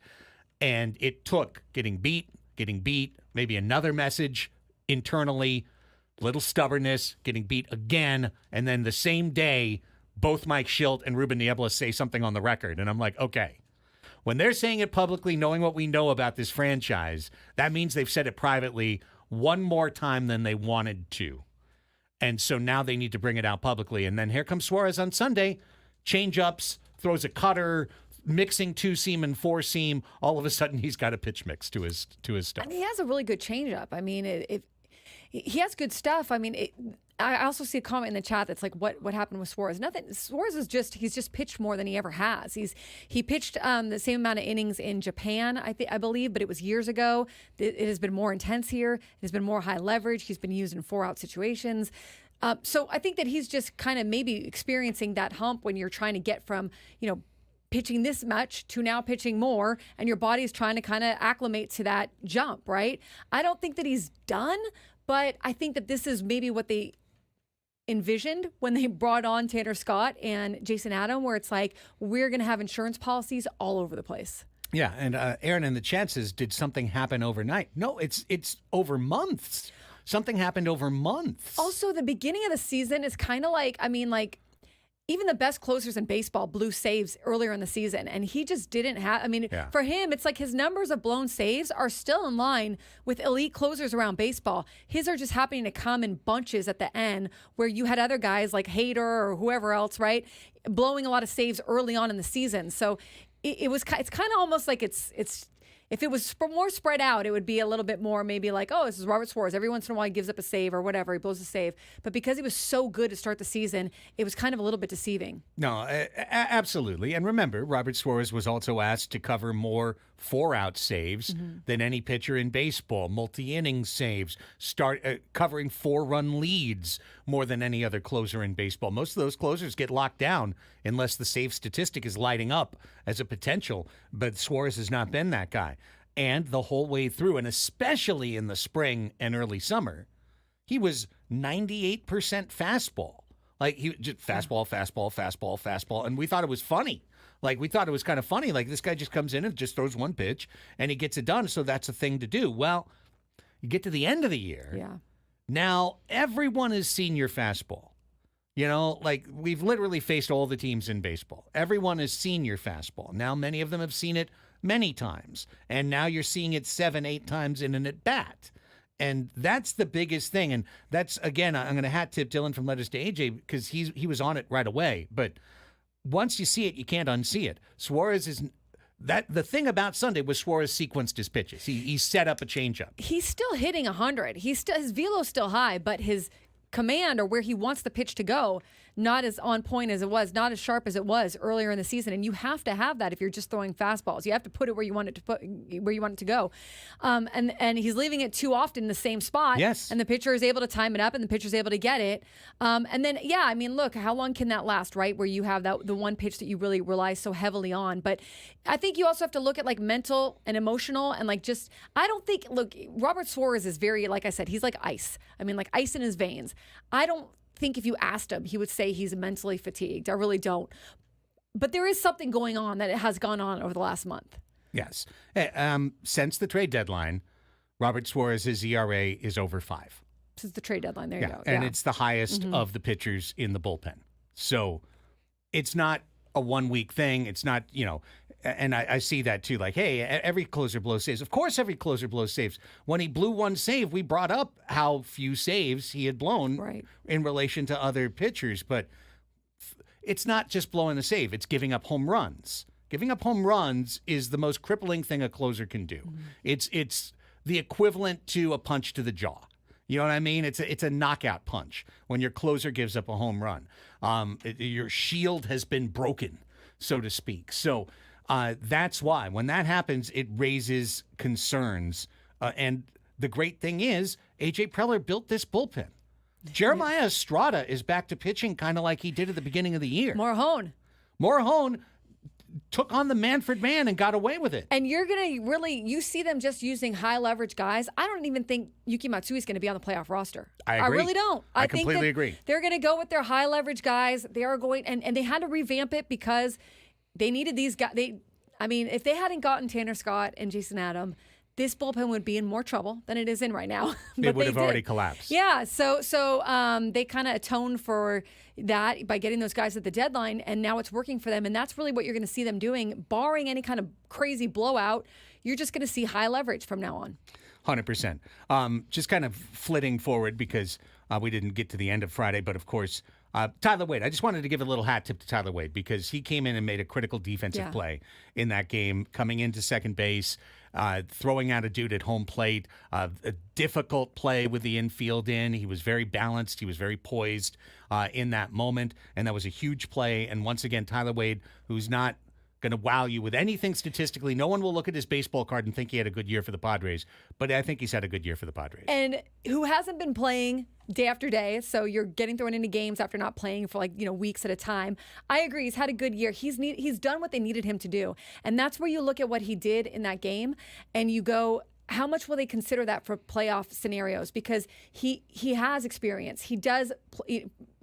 And it took getting beat, maybe another message internally, little stubbornness, getting beat again, and then the same day, both Mike Schilt and Ruben Niebla say something on the record. And I'm like, okay. When they're saying it publicly, knowing what we know about this franchise, that means they've said it privately one more time than they wanted to. And so now they need to bring it out publicly. And then here comes Suarez on Sunday, change-ups, throws a cutter, mixing 2-seam and 4-seam. All of a sudden, he's got a pitch mix to his stuff. And he has a really good change-up. I mean, he has good stuff. I mean, I also see a comment in the chat that's like, what happened with Suarez? Nothing. Suarez is he's just pitched more than he ever has. He pitched the same amount of innings in Japan, I believe, but it was years ago. It has been more intense here. It has been more high leverage. He's been used in 4-out situations. So I think that he's just kind of maybe experiencing that hump when you're trying to get from, pitching this much to now pitching more, and your body is trying to kind of acclimate to that jump, right? I don't think that he's done, but I think that this is maybe what they envisioned when they brought on Tanner Scott and Jason Adam, where it's like, we're going to have insurance policies all over the place. Yeah, and Aaron in the chat says, did something happen overnight? No, it's over months. Something happened over months. Also, the beginning of the season is kind of like, even the best closers in baseball blew saves earlier in the season, and he just didn't have. For him, it's like his numbers of blown saves are still in line with elite closers around baseball. His are just happening to come in bunches at the end, where you had other guys like Hader or whoever else, right, blowing a lot of saves early on in the season. So it's kind of almost like it's. If it was more spread out, it would be a little bit more maybe like, oh, this is Robert Suarez. Every once in a while, he gives up a save or whatever. He blows a save. But because he was so good to start the season, it was kind of a little bit deceiving. No, absolutely. And remember, Robert Suarez was also asked to cover more 4-out saves than any pitcher in baseball, multi-inning saves, covering 4-run leads more than any other closer in baseball. Most of those closers get locked down unless the save statistic is lighting up as a potential, but Suarez has not been that guy. And the whole way through, and especially in the spring and early summer, he was 98% fastball. Like, he just fastball, and we thought it was funny. Like, we thought it was kind of funny. Like, this guy just comes in and just throws one pitch, and he gets it done, so that's a thing to do. Well, you get to the end of the year. Yeah. Now, everyone has seen your fastball. You know, like, we've literally faced all the teams in baseball. Everyone has seen your fastball. Now, many of them have seen it many times, and now you're seeing it 7-8 times in an at-bat. And that's the biggest thing. And that's, again, I'm going to hat tip Dylan from Letters to AJ because he was on it right away. But once you see it, you can't unsee it. Suarez is that the thing about Sunday was Suarez sequenced his pitches. He set up a changeup. He's still hitting 100. His velo's still high, but his command or where he wants the pitch to go, not as on point as it was, not as sharp as it was earlier in the season. And you have to have that if you're just throwing fastballs. You have to put it where you want it to go. And he's leaving it too often in the same spot. Yes. And the pitcher is able to time it up, and the pitcher's able to get it. And then, look, how long can that last, right? Where you have the one pitch that you really rely so heavily on. But I think you also have to look at like mental and emotional and like just, I don't think, look, Robert Suarez is very, like I said, he's like ice. Like ice in his veins. I don't think if you asked him, he would say he's mentally fatigued. I really don't. But there is something going on that has gone on over the last month. Yes. Since the trade deadline, Robert Suarez's ERA is over 5. Since the trade deadline, there you go. And it's the highest of the pitchers in the bullpen. So it's not a 1-week thing. It's not, and I see that too. Like, hey, every closer blows saves. Of course, every closer blows saves. When he blew one save, we brought up how few saves he had blown in relation to other pitchers. But it's not just blowing a save. It's giving up home runs. Giving up home runs is the most crippling thing a closer can do. It's the equivalent to a punch to the jaw. You know what I mean? It's a knockout punch when your closer gives up a home run. Your shield has been broken, so to speak. So that's why when that happens, it raises concerns. And the great thing is, A.J. Preller built this bullpen. Jeremiah Estrada is back to pitching kind of like he did at the beginning of the year. Morhone took on the Manfred man and got away with it. And you're going to you see them just using high leverage guys. I don't even think Yuki Matsui is going to be on the playoff roster. I agree. I really don't. I completely agree. They're going to go with their high leverage guys. They are going, and they had to revamp it because they needed these guys. If they hadn't gotten Tanner Scott and Jason Adam, this bullpen would be in more trouble than it is in right now. It would have already collapsed. Yeah, so they kind of atoned for that by getting those guys at the deadline, and now it's working for them. And that's really what you're going to see them doing, barring any kind of crazy blowout. You're just going to see high leverage from now on. 100%. Just kind of flitting forward because we didn't get to the end of Friday, but of course, Tyler Wade. I just wanted to give a little hat tip to Tyler Wade because he came in and made a critical defensive play in that game, coming into second base, throwing out a dude at home plate, a difficult play with the infield in. He was very balanced. He was very poised in that moment, and that was a huge play. And once again, Tyler Wade, who's not going to wow you with anything statistically. No one will look at his baseball card and think he had a good year for the Padres, but I think he's had a good year for the Padres. And who hasn't been playing day after day, so you're getting thrown into games after not playing for weeks at a time. I agree. He's had a good year. He's done what they needed him to do. And that's where you look at what he did in that game and you go, how much will they consider that for playoff scenarios? Because he has experience. He does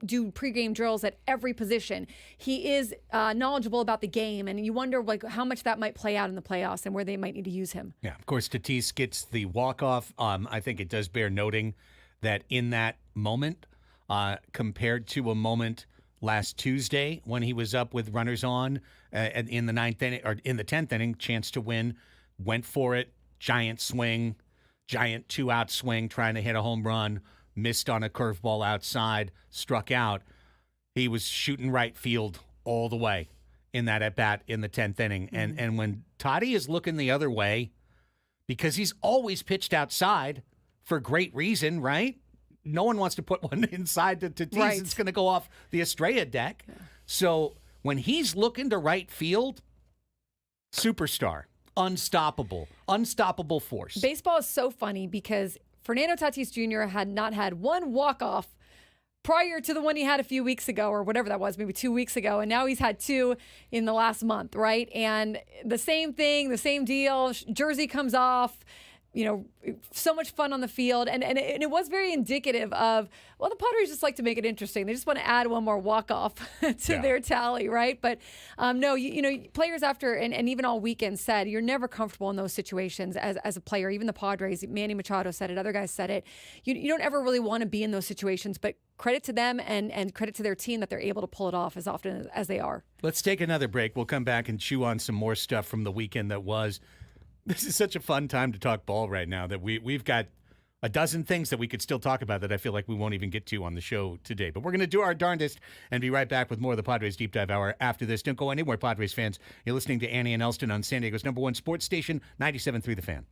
do pregame drills at every position. He is knowledgeable about the game, and you wonder like how much that might play out in the playoffs and where they might need to use him. Yeah, of course, Tatis gets the walk-off. I think it does bear noting that in that moment, compared to a moment last Tuesday when he was up with runners on in the ninth inning or in the 10th inning, chance to win, went for it, giant swing, giant 2-out swing, trying to hit a home run, missed on a curveball outside, struck out. He was shooting right field all the way in that at bat in the 10th inning. And when Toddy is looking the other way, because he's always pitched outside for great reason, right? No one wants to put one inside to Tatis. Right. It's going to go off the Estrella deck. Yeah. So when he's looking to right field, superstar, unstoppable force. Baseball is so funny because Fernando Tatis Jr. had not had one walk-off prior to the one he had a few weeks ago or whatever that was, maybe 2 weeks ago. And now he's had 2 in the last month, right? And the same thing, the same deal. Jersey comes off. You know, so much fun on the field. And it was very indicative of, well, the Padres just like to make it interesting. They just want to add one more walk-off to their tally, right? But no, you know, players after, and even all weekend said, you're never comfortable in those situations as a player. Even the Padres, Manny Machado said it, other guys said it. You don't ever really want to be in those situations, but credit to them and credit to their team that they're able to pull it off as often as they are. Let's take another break. We'll come back and chew on some more stuff from the weekend that was. This is such a fun time to talk ball right now that we've got a dozen things that we could still talk about that I feel like we won't even get to on the show today. But we're going to do our darndest and be right back with more of the Padres Deep Dive Hour after this. Don't go anywhere, Padres fans. You're listening to Annie and Elsten on San Diego's #1 sports station, 97.3 The Fan.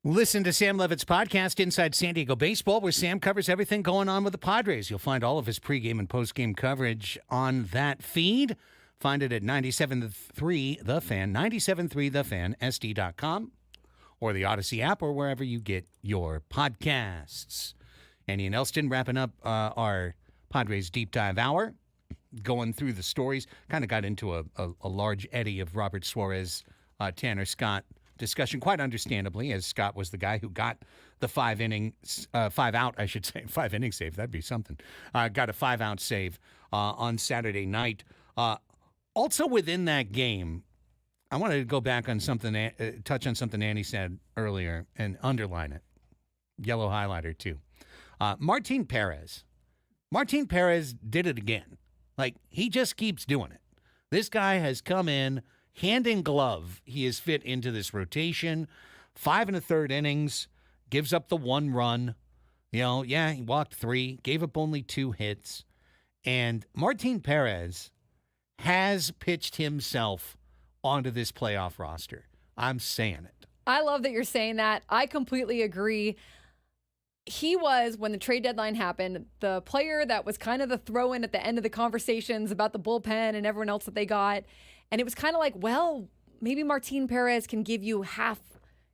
Listen to Sam Levitt's podcast, Inside San Diego Baseball, where Sam covers everything going on with the Padres. You'll find all of his pregame and postgame coverage on that feed. Find it at 97.3 The Fan, 97.3 TheFanSD.com, or the Odyssey app, or wherever you get your podcasts. Annie and Elsten wrapping up our Padres Deep Dive Hour, going through the stories. Kind of got into a large eddy of Robert Suarez, Tanner Scott discussion, quite understandably, as Scott was the guy who got the 5-inning save. That'd be something. Got a 5-out save on Saturday night. Also within that game, I wanted to go back on something, touch on something Annie said earlier and underline it. Yellow highlighter, too. Martin Perez. Martin Perez did it again. Like, he just keeps doing it. This guy has come in, hand in glove, he is fit into this rotation. 5 1/3 innings, gives up the 1 run. He walked 3, gave up only 2 hits. And Martin Perez has pitched himself onto this playoff roster. I'm saying it. I love that you're saying that. I completely agree. He was, when the trade deadline happened, the player that was kind of the throw-in at the end of the conversations about the bullpen and everyone else that they got. And it was kind of like, well, maybe Martin Perez can give you half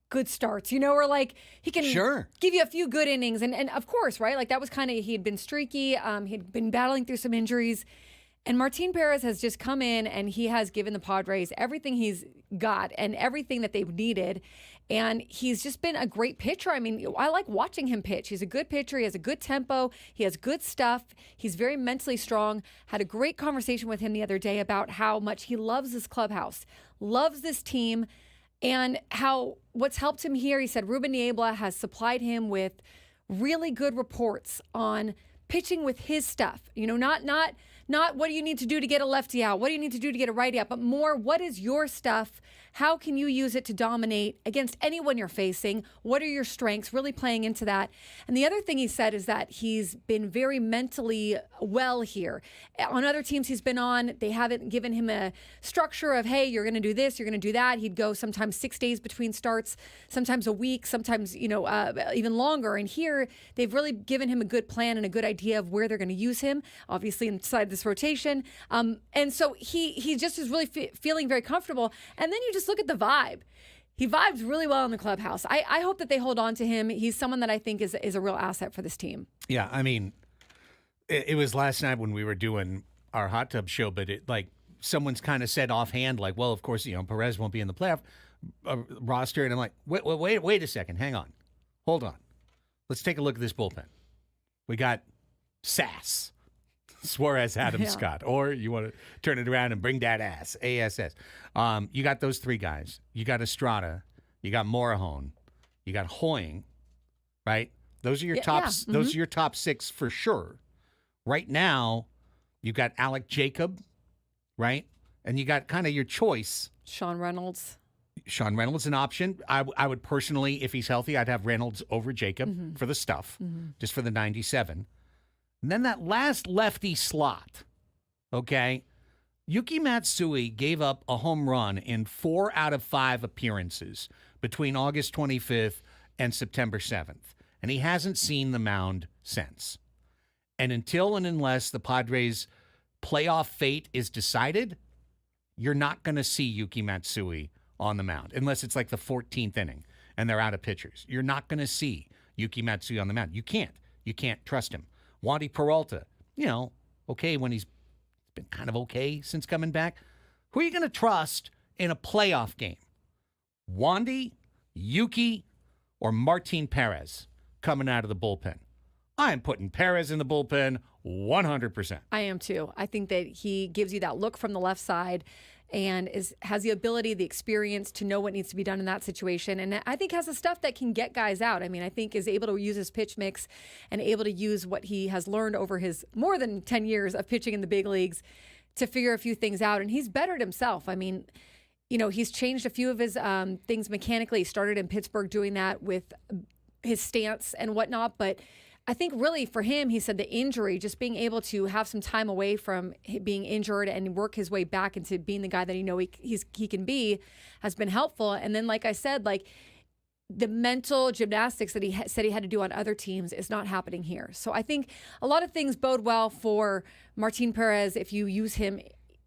good starts, or like he can give you a few good innings. And of course, right? Like that was kind of, he had been streaky. He'd been battling through some injuries. And Martin Perez has just come in and he has given the Padres everything he's got and everything that they've needed. And he's just been a great pitcher. I mean, I like watching him pitch. He's a good pitcher. He has a good tempo. He has good stuff. He's very mentally strong. Had a great conversation with him the other day about how much he loves this clubhouse, loves this team, and how what's helped him here, he said Ruben Niebla has supplied him with really good reports on pitching with his stuff. Not what do you need to do to get a lefty out? What do you need to do to get a righty out? But more, what is your stuff? How can you use it to dominate against anyone you're facing? What are your strengths? Really playing into that. And the other thing he said is that he's been very mentally well here. On other teams he's been on, they haven't given him a structure of, hey, you're going to do this, you're going to do that. He'd go sometimes 6 days between starts, sometimes a week, sometimes, even longer. And here they've really given him a good plan and a good idea of where they're going to use him, obviously inside this rotation. And so he just is really feeling very comfortable. And then you just look at the vibe. He vibes really well in the clubhouse. I hope that they hold on to him. He's someone that I think is a real asset for this team. Yeah, I mean, it was last night when we were doing our hot tub show, but someone's kind of said offhand, like, well, of course, Perez won't be in the playoff roster. And I'm like, wait a second. Hang on. Hold on. Let's take a look at this bullpen. We got Sass. Suarez, Adam Scott, or you want to turn it around and bring that ass, ASS. You got those 3 guys. You got Estrada. You got Morahone. You got Hoying, right? Those are your tops. Yeah. Those are your top 6 for sure. Right now, you got Alec Jacob, right? And you got kind of your choice. Sean Reynolds, an option. I would personally, if he's healthy, I'd have Reynolds over Jacob for the stuff, just for the 97. And then that last lefty slot, okay? Yuki Matsui gave up a home run in 4 out of 5 appearances between August 25th and September 7th. And he hasn't seen the mound since. And until and unless the Padres' playoff fate is decided, you're not going to see Yuki Matsui on the mound, unless it's like the 14th inning and they're out of pitchers. You're not going to see Yuki Matsui on the mound. You can't. You can't trust him. Wandy Peralta, okay when he's been kind of okay since coming back. Who are you going to trust in a playoff game? Wandy, Yuki, or Martin Perez coming out of the bullpen? I'm putting Perez in the bullpen 100%. I am too. I think that he gives you that look from the left side and has the ability, the experience to know what needs to be done in that situation. And I think has the stuff that can get guys out. I mean, I think is able to use his pitch mix and able to use what he has learned over his more than 10 years of pitching in the big leagues to figure a few things out. And he's bettered himself. I mean, he's changed a few of his things mechanically. He started in Pittsburgh doing that with his stance and whatnot. But I think really for him, he said the injury, just being able to have some time away from being injured and work his way back into being the guy that he can be, has been helpful. And then, like I said, the mental gymnastics that he said he had to do on other teams is not happening here. So I think a lot of things bode well for Martin Perez if you use him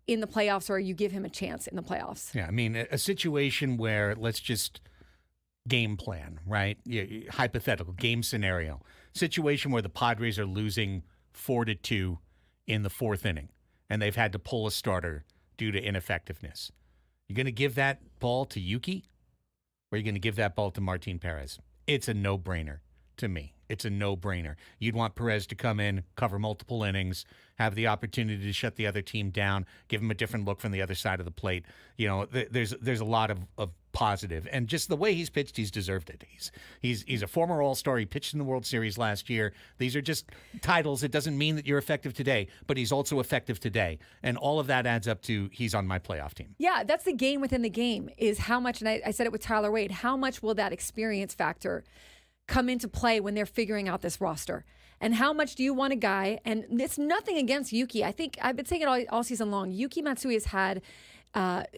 in the playoffs or you give him a chance in the playoffs. Yeah, I mean, a situation where let's just game plan, right? Hypothetical game scenario. Situation where the Padres are losing 4-2 in the fourth inning, and they've had to pull a starter due to ineffectiveness. You're going to give that ball to Yuki, or are you going to give that ball to Martin Perez? It's a no-brainer to me. It's a no-brainer. You'd want Perez to come in, cover multiple innings, have the opportunity to shut the other team down, give him a different look from the other side of the plate. You know, there's a lot of positive, and just the way he's pitched, he's deserved it. He's a former All-Star. He pitched in the World Series last year. These are just titles. It doesn't mean that you're effective today, but he's also effective today, and all of that adds up to he's on my playoff team. Yeah, that's the game within the game is how much, and I said it with Tyler Wade, how much will that experience factor come into play when they're figuring out this roster? And how much do you want a guy? And it's nothing against Yuki. I think I've been saying it all season long. Yuki Matsui has had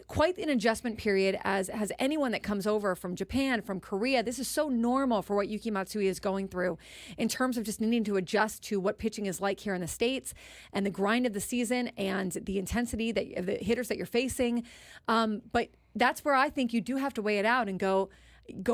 quite an adjustment period, as has anyone that comes over from Japan, from Korea. This is so normal for what Yuki Matsui is going through in terms of just needing to adjust to what pitching is like here in the States and the grind of the season and the intensity of the hitters that you're facing. But that's where I think you do have to weigh it out and go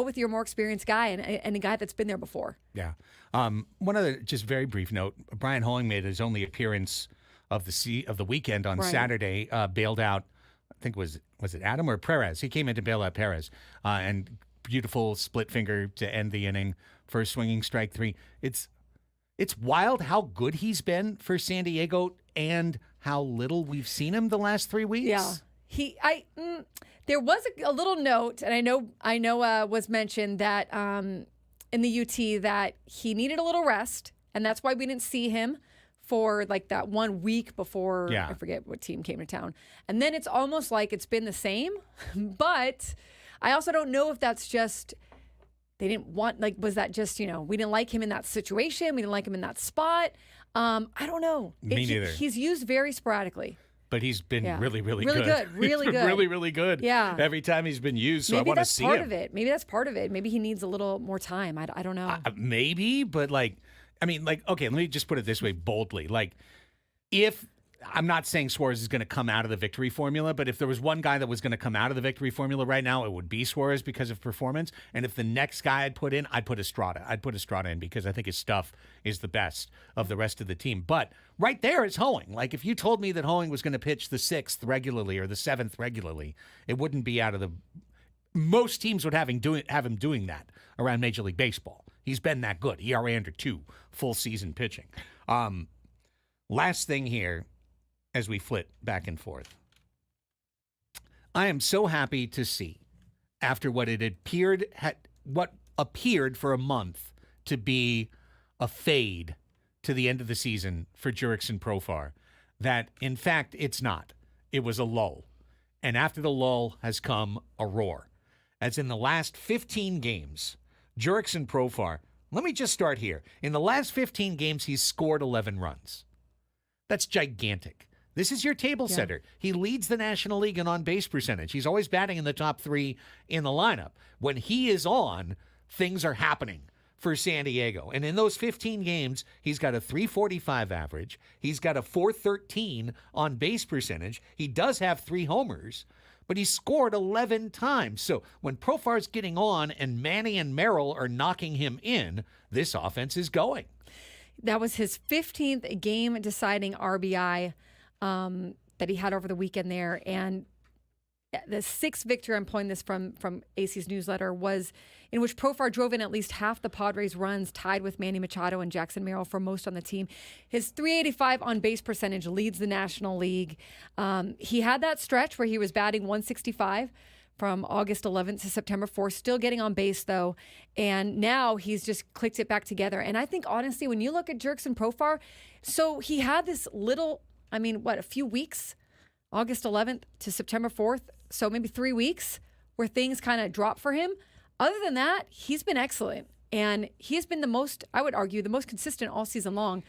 with your more experienced guy and a guy that's been there before. Yeah. One other just very brief note, Brian Hoeing made his only appearance of the weekend on Saturday, bailed out, I think was it Adam or Perez? He came in to bail out Perez, and beautiful split finger to end the inning for a swinging strike three. It's wild how good he's been for San Diego and how little we've seen him the last 3 weeks. Yeah. There was a little note, and I know was mentioned that in the UT that he needed a little rest, and that's why we didn't see him for like that 1 week before, I forget what team came to town. And then it's almost like it's been the same, but I also don't know if that's just, they didn't want, like, was that just, we didn't like him in that situation, we didn't like him in that spot. I don't know. Me neither. He's used very sporadically. But he's been really good. Really good. Really good. Yeah. Every time he's been used, so I want to see him. Maybe that's part of it. Maybe he needs a little more time. I don't know. Maybe, but okay, let me just put it this way boldly. Like, if I'm not saying Suarez is going to come out of the victory formula, but if there was one guy that was going to come out of the victory formula right now, it would be Suarez because of performance. And if the next guy I'd put in, I'd put Estrada. I'd put Estrada in because I think his stuff is the best of the rest of the team. But right there is Hoeing. Like, if you told me that Hoeing was going to pitch the 6th regularly or the 7th regularly, it wouldn't be out of the... Most teams would have him doing that around Major League Baseball. He's been that good. ERA under 2, full season pitching. Last thing here, as we flit back and forth. I am so happy to see, after what appeared for a month to be a fade to the end of the season for Jurickson Profar, that in fact it's not. It was a lull. And after the lull has come a roar. As in the last 15 games, Jurickson Profar, let me just start here. In the last 15 games, he's scored 11 runs. That's gigantic. This is your table setter. He leads the National League in on-base percentage. He's always batting in the top 3 in the lineup. When he is on, things are happening for San Diego. And in those 15 games, he's got a 345 average. He's got a 413 on-base percentage. He does have 3 homers, but he scored 11 times. So when Profar's getting on and Manny and Merrill are knocking him in, this offense is going. That was his 15th game-deciding RBI that he had over the weekend there. And the 6th victory, I'm pulling this from AC's newsletter, was in which Profar drove in at least half the Padres' runs, tied with Manny Machado and Jackson Merrill for most on the team. His 385 on-base percentage leads the National League. He had that stretch where he was batting 165 from August 11th to September 4th, still getting on base, though. And now he's just clicked it back together. And I think, honestly, when you look at Jurickson Profar, so he had this little... a few weeks, August 11th to September 4th, so maybe 3 weeks where things kind of dropped for him. Other than that, he's been excellent. And he's been I would argue, the most consistent all season long.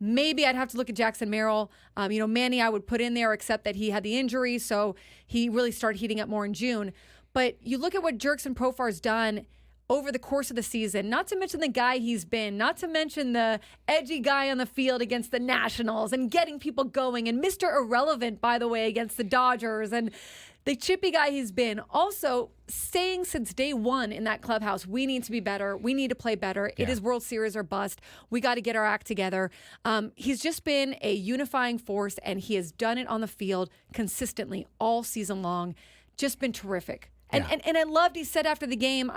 Maybe I'd have to look at Jackson Merrill. Manny I would put in there, except that he had the injury, so he really started heating up more in June. But you look at what Jurickson Profar's done over the course of the season, not to mention the guy he's been, not to mention the edgy guy on the field against the Nationals and getting people going, and Mr. Irrelevant, by the way, against the Dodgers, and the chippy guy he's been. Also, saying since day one in that clubhouse, we need to be better. We need to play better. Yeah. It is World Series or bust. We got to get our act together. He's just been a unifying force, and he has done it on the field consistently all season long. Just been terrific. And, Yeah. and I loved, he said after the game,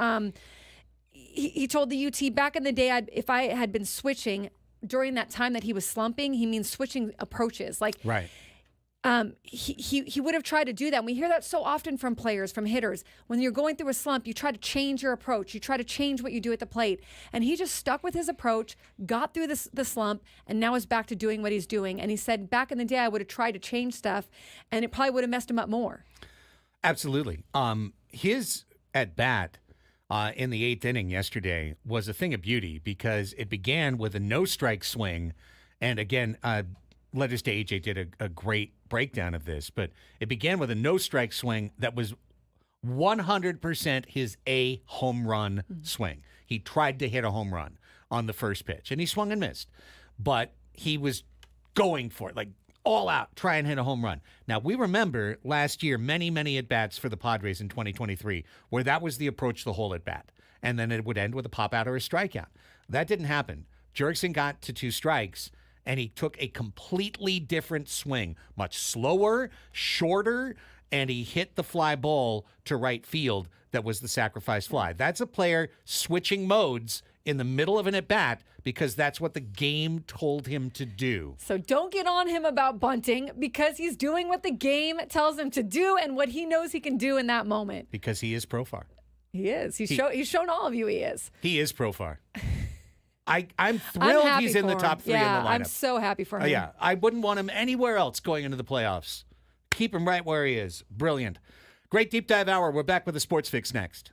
he told the UT, back in the day, if I had been switching during that time that he was slumping, he means switching approaches. Like, right. He would have tried to do that. And we hear that so often from players, from hitters. When you're going through a slump, you try to change your approach. You try to change what you do at the plate. And he just stuck with his approach, got through the slump, and now is back to doing what he's doing. And he said, back in the day, I would have tried to change stuff, and it probably would have messed him up more. Absolutely. His at-bat in the 8th inning yesterday was a thing of beauty because it began with a no-strike swing. And again, Letters to AJ did a great breakdown of this, but it began with a no-strike swing that was 100% his home run swing. He tried to hit a home run on the first pitch, and he swung and missed. But he was going for it, like all out, try and hit a home run. Now, we remember last year many, many at-bats for the Padres in 2023 where that was the approach the whole at-bat, and then it would end with a pop-out or a strikeout. That didn't happen. Jurickson got to 2 strikes, and he took a completely different swing, much slower, shorter, and he hit the fly ball to right field that was the sacrifice fly. That's a player switching modes in the middle of an at-bat because that's what the game told him to do. So don't get on him about bunting because he's doing what the game tells him to do and what he knows he can do in that moment. Because he is Profar. He is. He's shown all of you he is. He is Profar. I'm thrilled he's in the top 3 in the lineup. I'm so happy for him. Yeah, I wouldn't want him anywhere else going into the playoffs. Keep him right where he is. Brilliant. Great deep dive hour. We're back with the Sports Fix next.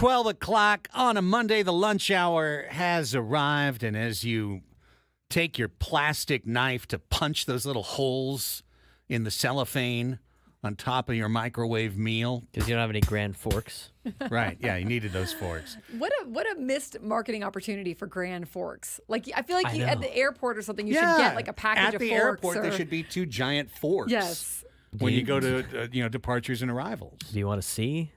12 o'clock on a Monday. The lunch hour has arrived, and as you take your plastic knife to punch those little holes in the cellophane on top of your microwave meal. Because you don't have any grand forks. Right, yeah, you needed those forks. What a missed marketing opportunity for Grand Forks. Like, I feel like I at know. the airport or something, you Yeah, should get like a package of at the forks. airport, there should be 2 giant forks. Yes. When you go to departures and arrivals. Do you want to see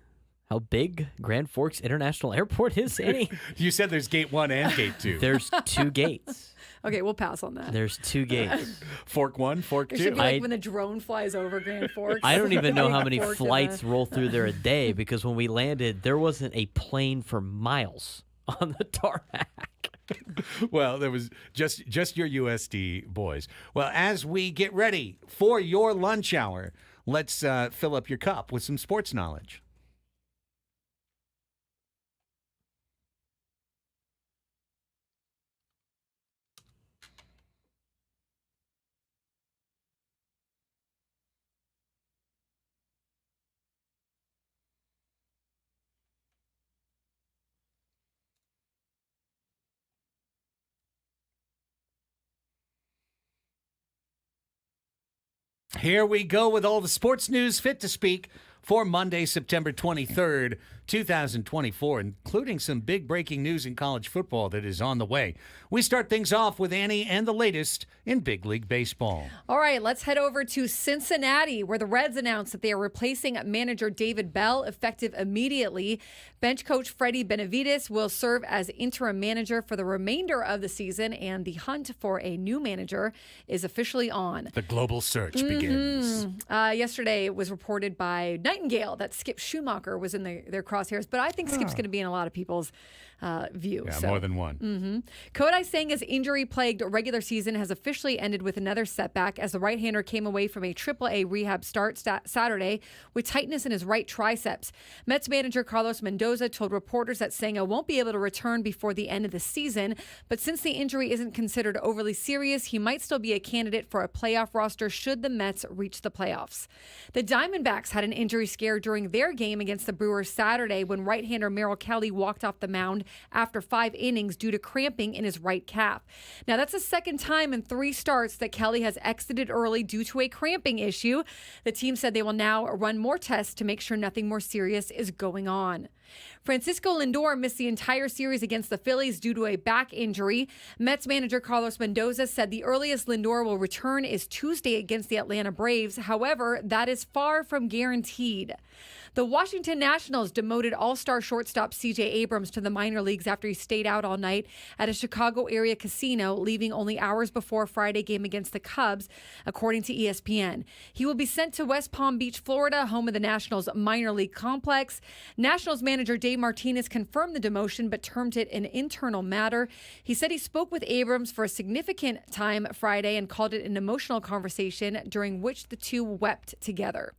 how big Grand Forks International Airport is, Annie? You said there's gate 1 and gate 2. There's 2 gates. Okay, we'll pass on that. There's 2 gates. Fork 1, fork 2. It should be like when the drone flies over Grand Forks. I don't even know how many Fork to flights the- roll through there a day because when we landed, there wasn't a plane for miles on the tarmac. Well, there was just your USD boys. Well, as we get ready for your lunch hour, let's fill up your cup with some sports knowledge. Here we go with all the sports news fit to speak for Monday, September 23rd, 2024, including some big breaking news in college football that is on the way. We start things off with Annie and the latest in Big League Baseball. All right, let's head over to Cincinnati, where the Reds announced that they are replacing manager David Bell effective immediately. Bench coach Freddie Benavides will serve as interim manager for the remainder of the season, and the hunt for a new manager is officially on. The global search begins. Yesterday, it was reported by Nightingale that Skip Schumacher was in their crosshairs, but I think Skip's going to be in a lot of people's view. Yeah, so. more than one. Kodai Senga's injury-plagued regular season has officially ended with another setback as the right-hander came away from a AAA rehab start Saturday with tightness in his right triceps. Mets manager Carlos Mendoza told reporters that Senga won't be able to return before the end of the season, but since the injury isn't considered overly serious, he might still be a candidate for a playoff roster should the Mets reach the playoffs. The Diamondbacks had an injury scare during their game against the Brewers Saturday when right-hander Merrill Kelly walked off the mound after 5 innings due to cramping in his right calf. Now, that's the second time in 3 starts that Kelly has exited early due to a cramping issue. The team said they will now run more tests to make sure nothing more serious is going on. Francisco Lindor missed the entire series against the Phillies due to a back injury. Mets manager Carlos Mendoza said the earliest Lindor will return is Tuesday against the Atlanta Braves. However, that is far from guaranteed. The Washington Nationals demoted all-star shortstop C.J. Abrams to the minor leagues after he stayed out all night at a Chicago area casino, leaving only hours before Friday game against the Cubs, according to ESPN. He will be sent to West Palm Beach, Florida, home of the Nationals minor league complex. Nationals manager Dave Martinez confirmed the demotion but termed it an internal matter. He said he spoke with Abrams for a significant time Friday and called it an emotional conversation during which the two wept together.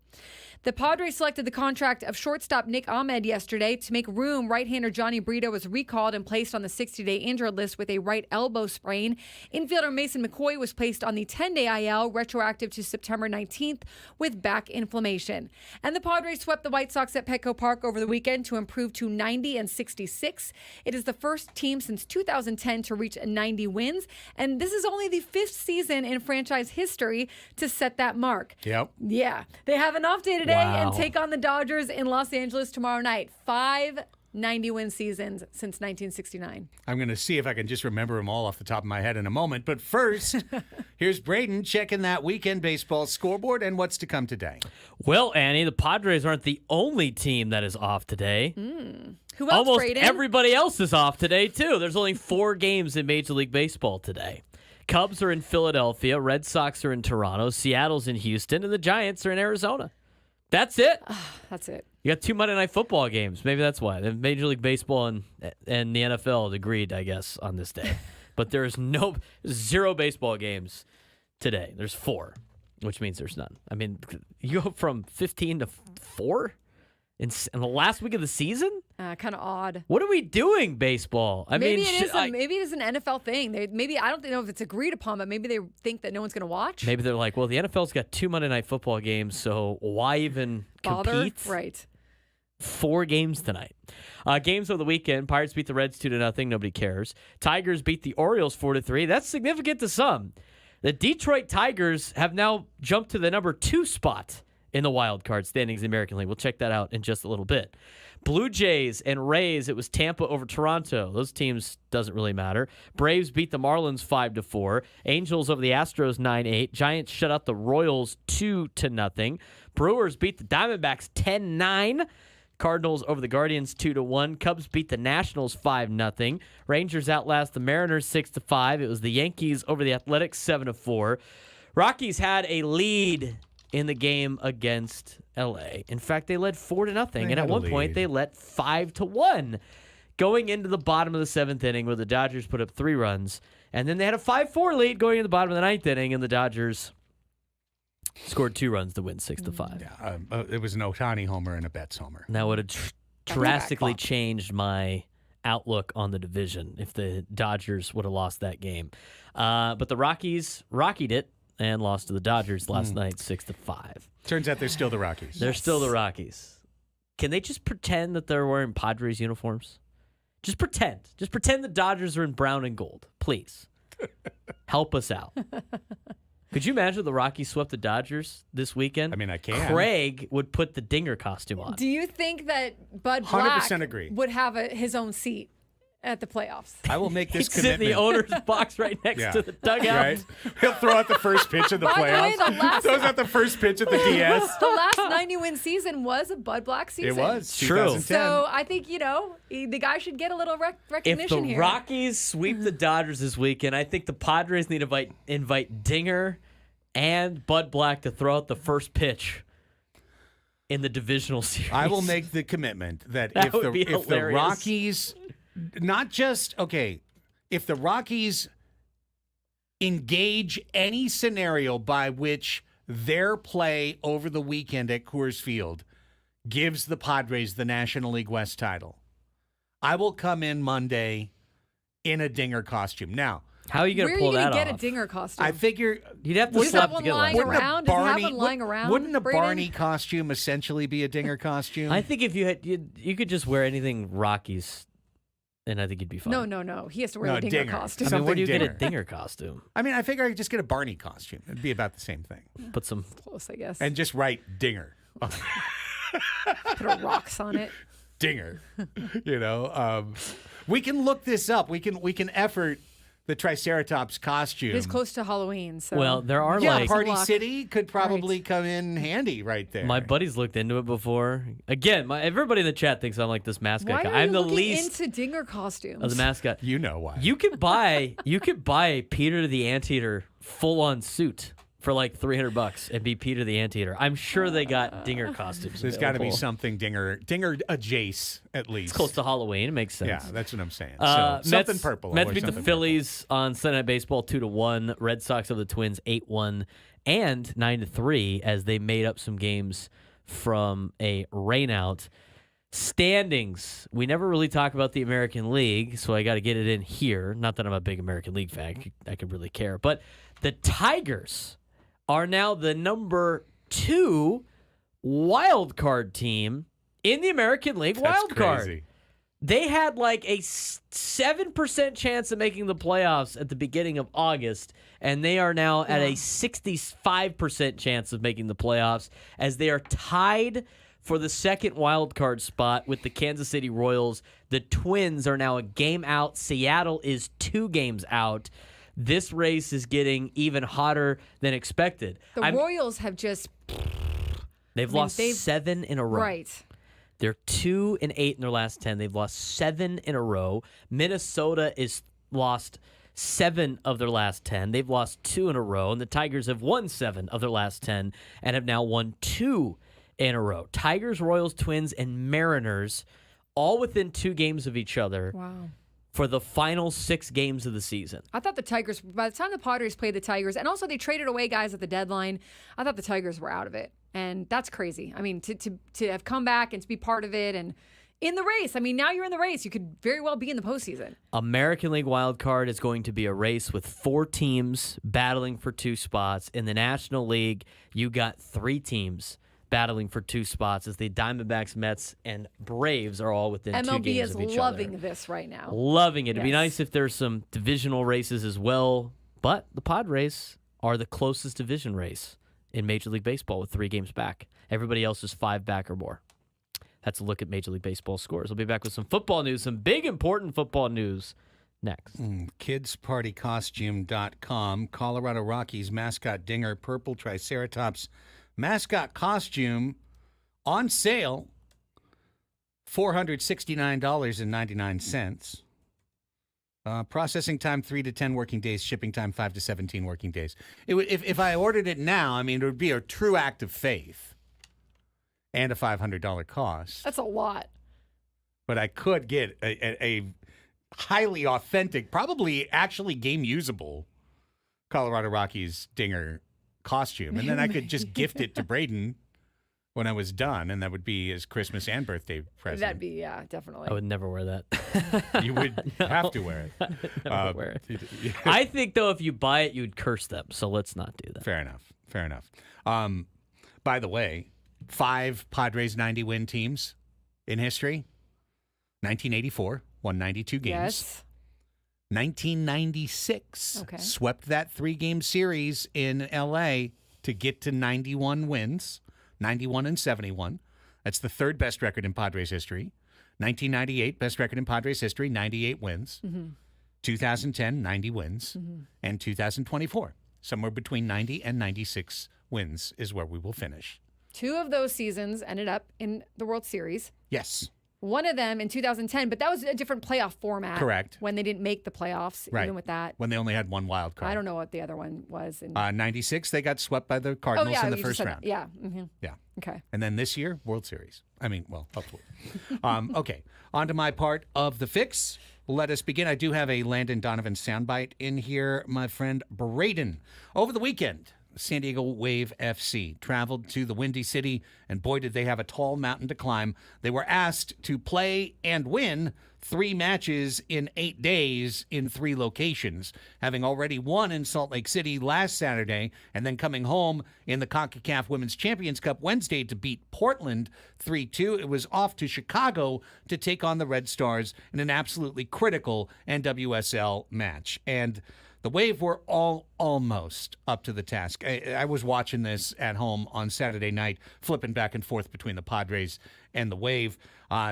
The Padres selected the contract of shortstop Nick Ahmed yesterday. To make room, right-hander Johnny Brito was recalled and placed on the 60-day injured list with a right elbow sprain. Infielder Mason McCoy was placed on the 10-day IL, retroactive to September 19th, with back inflammation. And the Padres swept the White Sox at Petco Park over the weekend to improve to 90-66. It is the first team since 2010 to reach 90 wins, and this is only the 5th season in franchise history to set that mark. Yep. Yeah. They have an off day today Wow. and take on the Dodgers in Los Angeles tomorrow night. 5 90-win seasons since 1969. I'm going to see if I can just remember them all off the top of my head in a moment. But first, here's Braden checking that weekend baseball scoreboard and what's to come today. Well, Annie, the Padres aren't the only team that is off today. Who else, Almost Braden? everybody else is off today, too. There's only 4 games in Major League Baseball today. Cubs are in Philadelphia, Red Sox are in Toronto, Seattle's in Houston, and the Giants are in Arizona. That's it. That's it. You got 2 Monday Night Football games. Maybe that's why. The Major League Baseball and the NFL agreed, I guess, on this day. But there's 0 baseball games today. There's 4, which means there's none. I mean, you go from 15 to 4 in the last week of the season? Kind of odd. What are we doing, baseball? Maybe it is an NFL thing. I don't know if it's agreed upon, but maybe they think that no one's going to watch. Maybe they're like, well, the NFL's got 2 Monday Night Football games, so why even Bother? compete? Right. 4 games tonight. Games of the weekend: Pirates beat the Reds 2-0. Nobody cares. Tigers beat the Orioles 4-3. That's significant to some. The Detroit Tigers have now jumped to the number 2 spot in the wild card standings in the American League. We'll check that out in just a little bit. Blue Jays and Rays, it was Tampa over Toronto. Those teams doesn't really matter. Braves beat the Marlins 5-4. Angels over the Astros 9-8. Giants shut out the Royals 2-0. Brewers beat the Diamondbacks 10-9. Cardinals over the Guardians 2-1. Cubs beat the Nationals 5-0. Rangers outlast the Mariners 6-5. It was the Yankees over the Athletics 7-4. Rockies had a lead in the game against LA. In fact, they led 4-0, and at one point they led 5-1 going into the bottom of the 7th inning, where the Dodgers put up 3 runs, and then they had a 5-4 lead going into the bottom of the 9th inning, and the Dodgers scored 2 runs to win 6-5. Yeah, it was an Ohtani homer and a Betts homer. That would have drastically changed my outlook on the division if the Dodgers would have lost that game. But the Rockies rockied it and lost to the Dodgers last night 6-5. Turns out they're still the Rockies. They're still the Rockies. Can they just pretend that they're wearing Padres uniforms? Just pretend. Just pretend the Dodgers are in brown and gold. Please. Help us out. Could you imagine the Rockies swept the Dodgers this weekend? I mean, I can. Craig would put the Dinger costume on. Do you think that Bud Black 100% agree. would have his own seat at the playoffs? I will make this He'd sit in commitment. the owner's box right next to the dugout. Right? He'll throw out the first pitch of the By the way, playoffs. Throws out the first pitch at the DS. The last 90-win season was a Bud Black season. It was. True. 2010. So I think, the guy should get a little recognition If the here. Rockies sweep the Dodgers this weekend, I think the Padres need to invite Dinger and Bud Black to throw out the first pitch in the divisional series. I will make the commitment that, That if would be the hilarious. Rockies, if the Rockies engage any scenario by which their play over the weekend at Coors Field gives the Padres the National League West title, I will come in Monday in a Dinger costume. Now, how are you going to pull that off? Where are you going to get a Dinger costume? I figure you'd have to Does slap that one together. lying like that. around? Does it have one lying around, Wouldn't a Braden? Barney costume essentially be a Dinger costume? I think if you could just wear anything Rockies, and I think you'd be fine. No. He has to wear the Dinger Dinger. costume. I mean, where do you get a Dinger. Dinger costume? I mean, I figure I could just get a Barney costume. It'd be about the same thing. Put some. Close, I guess. And just write Dinger. Put a rocks on it. Dinger. We can look this up. We can effort the Triceratops costume. It's close to Halloween, so. Well, there are Party luck. City could probably come in handy right there. My buddies looked into it before. Again, everybody in the chat thinks I'm like this mascot Why guy. are I'm you the looking least into Dinger costumes? of the mascot. You know why. You could buy Peter the Anteater full on suit for like $300 and be Peter the Anteater. I'm sure they got Dinger costumes. There's got to be available. something Dinger adjacent at least. It's close to Halloween. It makes sense. Yeah, that's what I'm saying. So something Mets, purple. I'll Mets wear beat the something Phillies on Sunday Night Baseball 2-1. Red Sox over the Twins 8-1 and 9-3 as they made up some games from a rainout. Standings. We never really talk about the American League, so I got to get it in here. Not that I'm a big American League fan. I could really care. But the Tigers are now the number 2 wild card team in the American League wild card. Crazy. They had like a 7% chance of making the playoffs at the beginning of August, and they are now at a 65% chance of making the playoffs as they are tied for the second wild card spot with the Kansas City Royals. The Twins are now a game out. Seattle is 2 games out. This race is getting even hotter than expected. The Royals have just. They've lost 7 in a row. Right. They're 2-8 in their last 10. They've lost 7 in a row. Minnesota is lost 7 of their last 10. They've lost 2 in a row. And the Tigers have won 7 of their last 10 and have now won 2 in a row. Tigers, Royals, Twins, and Mariners all within 2 games of each other. Wow. For the final 6 games of the season. I thought the Tigers, by the time the Padres played the Tigers, and also they traded away guys at the deadline, I thought the Tigers were out of it. And that's crazy. I mean, to have come back and to be part of it and in the race. I mean, now you're in the race. You could very well be in the postseason. American League wild card is going to be a race with 4 teams battling for 2 spots. In the National League, you got 3 teams battling for 2 spots as the Diamondbacks, Mets, and Braves are all within 2 MLB games is of each loving other. this right now. Loving it. It'd be Yes. nice if there's some divisional races as well, but the Padres are the closest division race in Major League Baseball with 3 games back. Everybody else is 5 back or more. That's a look at Major League Baseball scores. I'll be back with some football news, some big important football news next. Kidspartycostume.com. Colorado Rockies mascot dinger purple triceratops mascot costume on sale, $469.99. Processing time 3 to 10 working days. Shipping time 5 to 17 working days. If I ordered it now, I mean, it would be a true act of faith and a $500 cost. That's a lot. But I could get a highly authentic, probably actually game usable Colorado Rockies dinger costume, and then I could just gift it to Braden when I was done, and that would be his Christmas and birthday present. That'd be, yeah, definitely. I would never wear that. You would have to wear it. Never wear it. I think, though, if you buy it, you'd curse them, so let's not do that. Fair enough. Fair enough. By the way, 5 Padres 90-win teams in history. 1984, won 92 games. Yes. 1996, Okay. swept that 3-game series in L.A. to get to 91 wins, 91 and 71. That's the 3rd best record in Padres history. 1998, best record in Padres history, 98 wins. 2010, 90 wins. And 2024, somewhere between 90 and 96 wins is where we will finish. 2 of those seasons ended up in the World Series. Yes. One of them in 2010, but that was a different playoff format. Correct. When they didn't make the playoffs, Right. even with that. When they only had 1 wild card. I don't know what the other one was. In... 96, they got swept by the Cardinals in the you just first said round. that. Yeah. Mm-hmm. Yeah. Okay. And then this year, World Series. I mean, well, hopefully. Okay, on to my part of the fix. Let us begin. I do have a Landon Donovan soundbite in here, my friend Braden. Over the weekend, San Diego Wave FC traveled to the Windy City, and boy, did they have a tall mountain to climb. They were asked to play and win 3 matches in 8 days in 3 locations, having already won in Salt Lake City last Saturday and then coming home in the CONCACAF Women's Champions Cup Wednesday to beat Portland 3-2. It was off to Chicago to take on the Red Stars in an absolutely critical NWSL match. And the Wave were almost up to the task. I was watching this at home on Saturday night, flipping back and forth between the Padres and the Wave.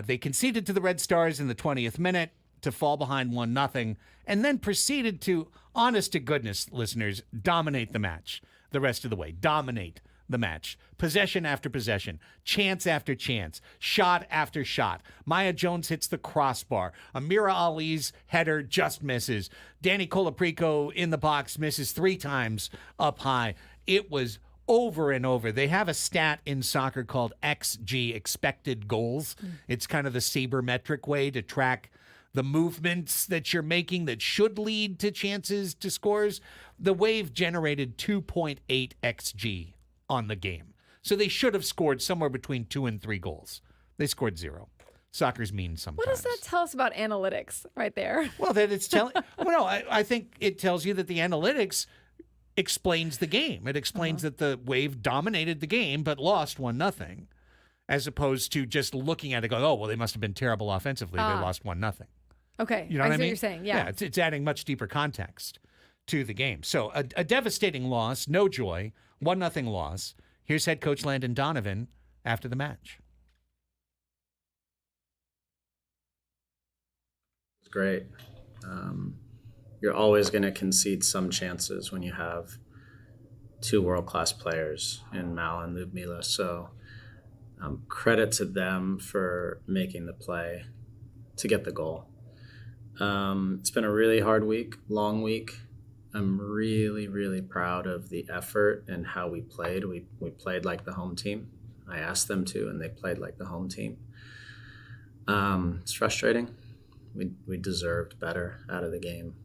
They conceded to the Red Stars in the 20th minute to fall behind 1-0, and then proceeded to, honest to goodness, listeners, dominate the match the rest of the way. Dominate the match. Possession after possession, chance after chance, shot after shot. Maya Jones hits the crossbar. Amira Ali's header just misses. Danny Colaprico in the box misses 3 times up high. It was over and over. They have a stat in soccer called XG, expected goals. It's kind of the sabermetric way to track the movements that you're making that should lead to chances to scores. The Wave generated 2.8 XG on the game. So they should have scored somewhere between 2 and 3 goals. They scored 0. Soccer's mean sometimes. What does that tell us about analytics right there? Well, that it's telling. Well, no, I think it tells you that the analytics explains the game. It explains that the Wave dominated the game but lost 1-0, as opposed to just looking at it going, oh, well, they must have been terrible offensively. They lost 1-0. Okay. You know what I mean? What you're saying. Yeah. It's adding much deeper context to the game. So a devastating loss, no joy, 1-0 loss. Here's head coach Landon Donovan after the match. It's great. You're always going to concede some chances when you have 2 world-class players in Mal and Ludmila. So credit to them for making the play to get the goal. It's been a really hard week, long week. I'm really, really proud of the effort and how we played. We played like the home team. I asked them to, and they played like the home team. It's frustrating. We deserved better out of the game,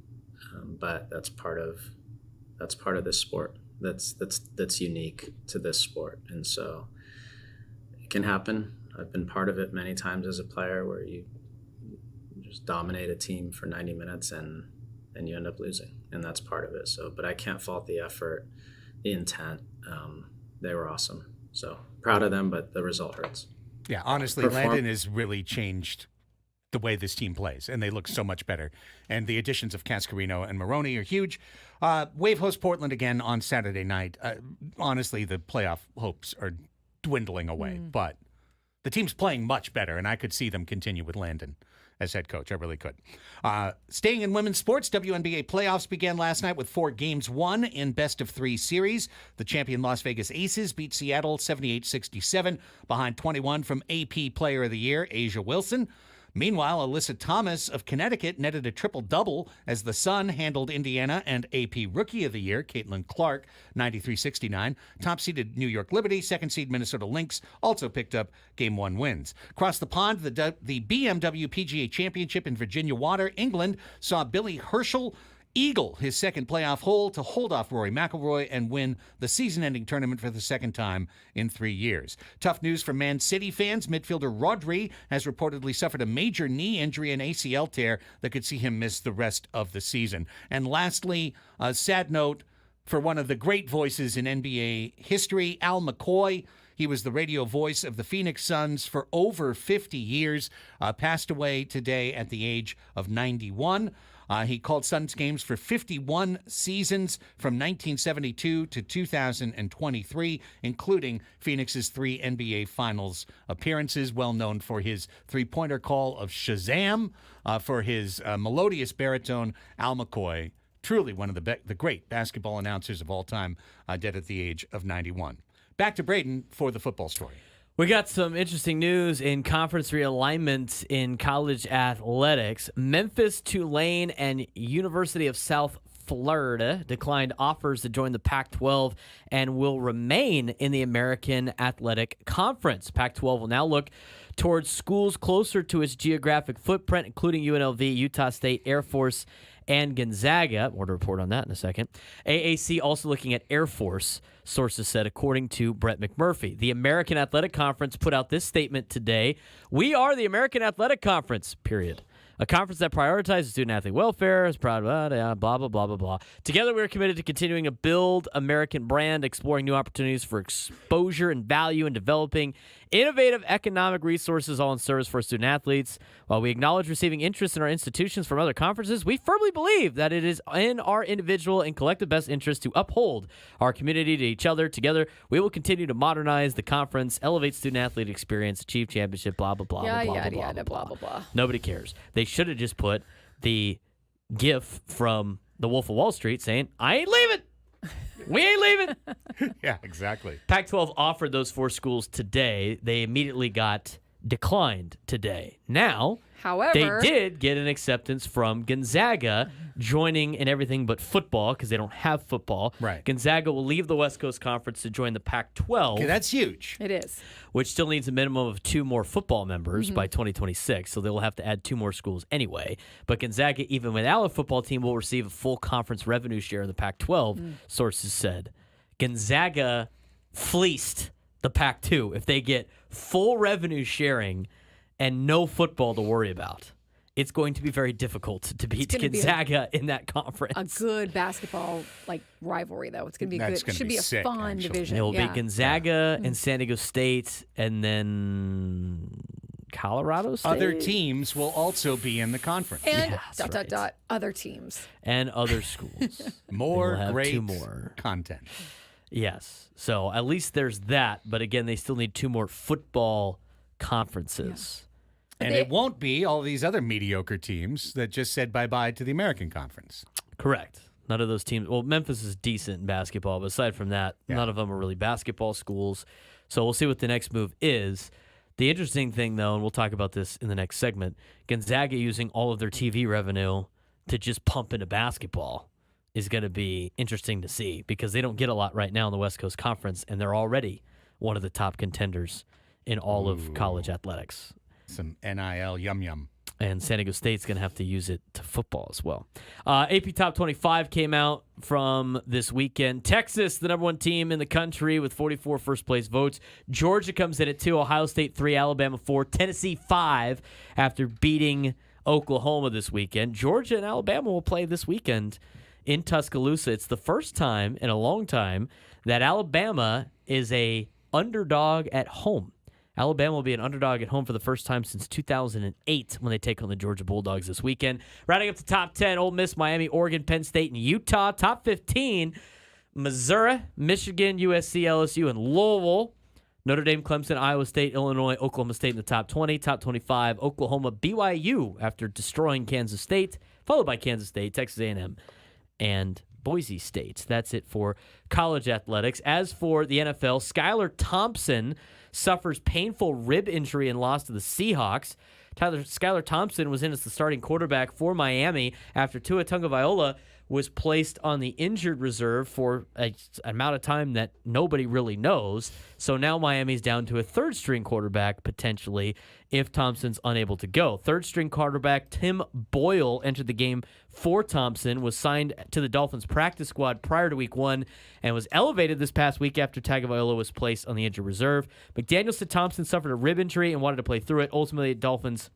but that's part of this sport. That's unique to this sport, and so it can happen. I've been part of it many times as a player, where you just dominate a team for 90 minutes and you end up losing, and that's part of it. So, but I can't fault the effort, the intent. They were awesome. So proud of them, but the result hurts. Yeah, honestly, Landon has really changed the way this team plays, and they look so much better. And the additions of Cascarino and Maroney are huge. Wave hosts Portland again on Saturday night. Honestly, the playoff hopes are dwindling away, but the team's playing much better, and I could see them continue with Landon as head coach. I really could. Staying in women's sports, WNBA playoffs began last night with 4 games won in best-of-3 series. The champion Las Vegas Aces beat Seattle 78-67 behind 21 from AP Player of the Year, Asia Wilson. Meanwhile, Alyssa Thomas of Connecticut netted a triple-double as the Sun handled Indiana, and AP Rookie of the Year, Caitlin Clark, 93-69. Top-seeded New York Liberty, second-seed Minnesota Lynx also picked up Game 1 wins. Across the pond, the BMW PGA Championship in Virginia Water, England, saw Billy Herschel eagle his second playoff hole to hold off Rory McIlroy and win the season-ending tournament for the second time in 3 years. Tough news for Man City fans. Midfielder Rodri has reportedly suffered a major knee injury and ACL tear that could see him miss the rest of the season. And lastly, a sad note for one of the great voices in NBA history, Al McCoy. He was the radio voice of the Phoenix Suns for over 50 years, passed away today at the age of 91. He called Suns games for 51 seasons from 1972 to 2023, including Phoenix's 3 NBA Finals appearances, well known for his three-pointer call of Shazam, for his melodious baritone, Al McCoy, truly one of the great basketball announcers of all time, dead at the age of 91. Back to Braden for the football story. We got some interesting news in conference realignment in college athletics. Memphis, Tulane, and University of South Florida declined offers to join the Pac-12 and will remain in the American Athletic Conference. Pac-12 will now look towards schools closer to its geographic footprint, including UNLV, Utah State, Air Force, and Gonzaga. More to report on that in a second. AAC also looking at Air Force, sources said, according to Brett McMurphy. The American Athletic Conference put out this statement today. We are the American Athletic Conference, period. A conference that prioritizes student-athlete welfare, is proud of blah, blah, blah, blah, blah. Together, we are committed to continuing to build American brand, exploring new opportunities for exposure and value, and developing innovative economic resources, all in service for student-athletes. While we acknowledge receiving interest in our institutions from other conferences, we firmly believe that it is in our individual and collective best interest to uphold our community to each other. Together, we will continue to modernize the conference, elevate student-athlete experience, achieve championship, blah, blah, blah, blah, blah, blah, blah, blah, blah. Nobody cares. They should have just put the gif from The Wolf of Wall Street saying, I ain't leaving. We ain't leaving. Yeah, exactly. Pac-12 offered those 4 schools today. They immediately got declined today. Now, however, they did get an acceptance from Gonzaga joining in everything but football because they don't have football. Right. Gonzaga will leave the West Coast Conference to join the Pac-12. Okay, that's huge. it is. Which still needs a minimum of 2 more football members by 2026, so they will have to add 2 more schools anyway. But Gonzaga, even without a football team, will receive a full conference revenue share in the Pac-12, sources said. Gonzaga fleeced the Pac-2 if they get full revenue sharing and no football to worry about. It's going to be very difficult to beat Gonzaga in that conference. A good basketball rivalry, though. It's going to be good. It should be a sick, fun actually. division. It will be Gonzaga and San Diego State, and then Colorado State. Other teams will also be in the conference. And right. other teams. And other schools. More We'll have great 2 more. content. Yes. So at least there's that. But again, they still need 2 more football conferences. And it won't be all these other mediocre teams that just said bye-bye to the American Conference. Correct. None of those teams. Well, Memphis is decent in basketball, but aside from that, none of them are really basketball schools. So we'll see what the next move is. The interesting thing, though, and we'll talk about this in the next segment, Gonzaga using all of their TV revenue to just pump into basketball is going to be interesting to see because they don't get a lot right now in the West Coast Conference, and they're already one of the top contenders in all of college athletics. Some NIL yum-yum. And San Diego State's going to have to use it to football as well. AP Top 25 came out from this weekend. Texas, the number 1 team in the country with 44 first-place votes. Georgia comes in at 2, Ohio State 3, Alabama 4, Tennessee 5 after beating Oklahoma this weekend. Georgia and Alabama will play this weekend in Tuscaloosa. It's the first time in a long time that Alabama is a underdog at home. Alabama will be an underdog at home for the first time since 2008 when they take on the Georgia Bulldogs this weekend. Rounding up the top 10, Ole Miss, Miami, Oregon, Penn State, and Utah. Top 15, Missouri, Michigan, USC, LSU, and Louisville. Notre Dame, Clemson, Iowa State, Illinois, Oklahoma State in the top 20. Top 25, Oklahoma, BYU after destroying Kansas State, followed by Kansas State, Texas A&M, and Boise State. That's it for college athletics. As for the NFL, Skylar Thompson suffers painful rib injury and loss to the Seahawks. Skylar Thompson was in as the starting quarterback for Miami after Tua Tagovailoa was placed on the injured reserve for an amount of time that nobody really knows. So now Miami's down to a third-string quarterback, potentially, if Thompson's unable to go. Third-string quarterback Tim Boyle entered the game for Thompson, was signed to the Dolphins practice squad prior to Week 1, and was elevated this past week after Tagovailoa was placed on the injured reserve. McDaniel said Thompson suffered a rib injury and wanted to play through it. Ultimately, the Dolphins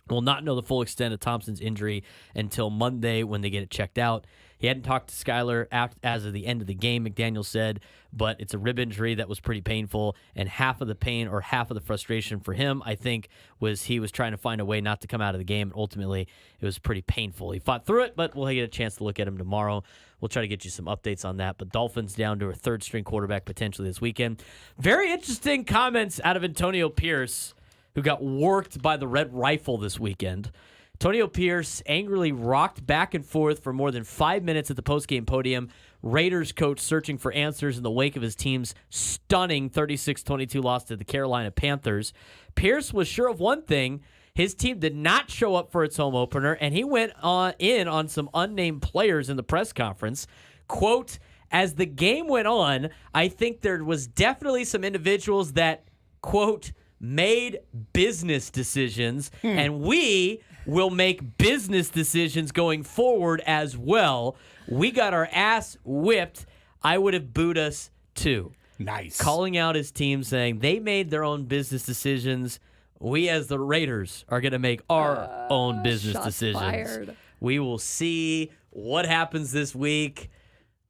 will not know the full extent of Thompson's injury until Monday when they get it checked out. He hadn't talked to Skylar as of the end of the game, McDaniel said, but it's a rib injury that was pretty painful, and half of the pain or half of the frustration for him, I think, was he was trying to find a way not to come out of the game, and ultimately it was pretty painful. He fought through it, but we'll get a chance to look at him tomorrow. We'll try to get you some updates on that, but Dolphins down to a third-string quarterback potentially this weekend. Very interesting comments out of Antonio Pierce, who got worked by the Red Rifle this weekend. Antonio Pierce angrily rocked back and forth for more than 5 minutes at the postgame podium. Raiders coach searching for answers in the wake of his team's stunning 36-22 loss to the Carolina Panthers. Pierce was sure of one thing. His team did not show up for its home opener, and he went on some unnamed players in the press conference. Quote, as the game went on, I think there was definitely some individuals that, quote, made business decisions, and we will make business decisions going forward as well. We got our ass whipped. I would have booed us too. Nice. Calling out his team, saying they made their own business decisions. We as the Raiders are going to make our own business decisions. Fired. We will see what happens this week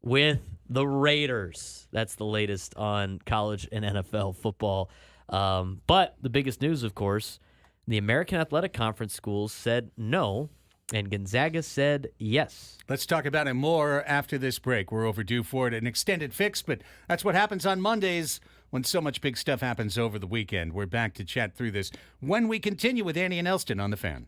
with the Raiders. That's the latest on college and NFL football. But the biggest news, of course, the American Athletic Conference schools said no, and Gonzaga said yes. Let's talk about it more after this break. We're overdue for it, an extended fix, but that's what happens on Mondays when so much big stuff happens over the weekend. We're back to chat through this when we continue with Andy and Elsten on The Fan.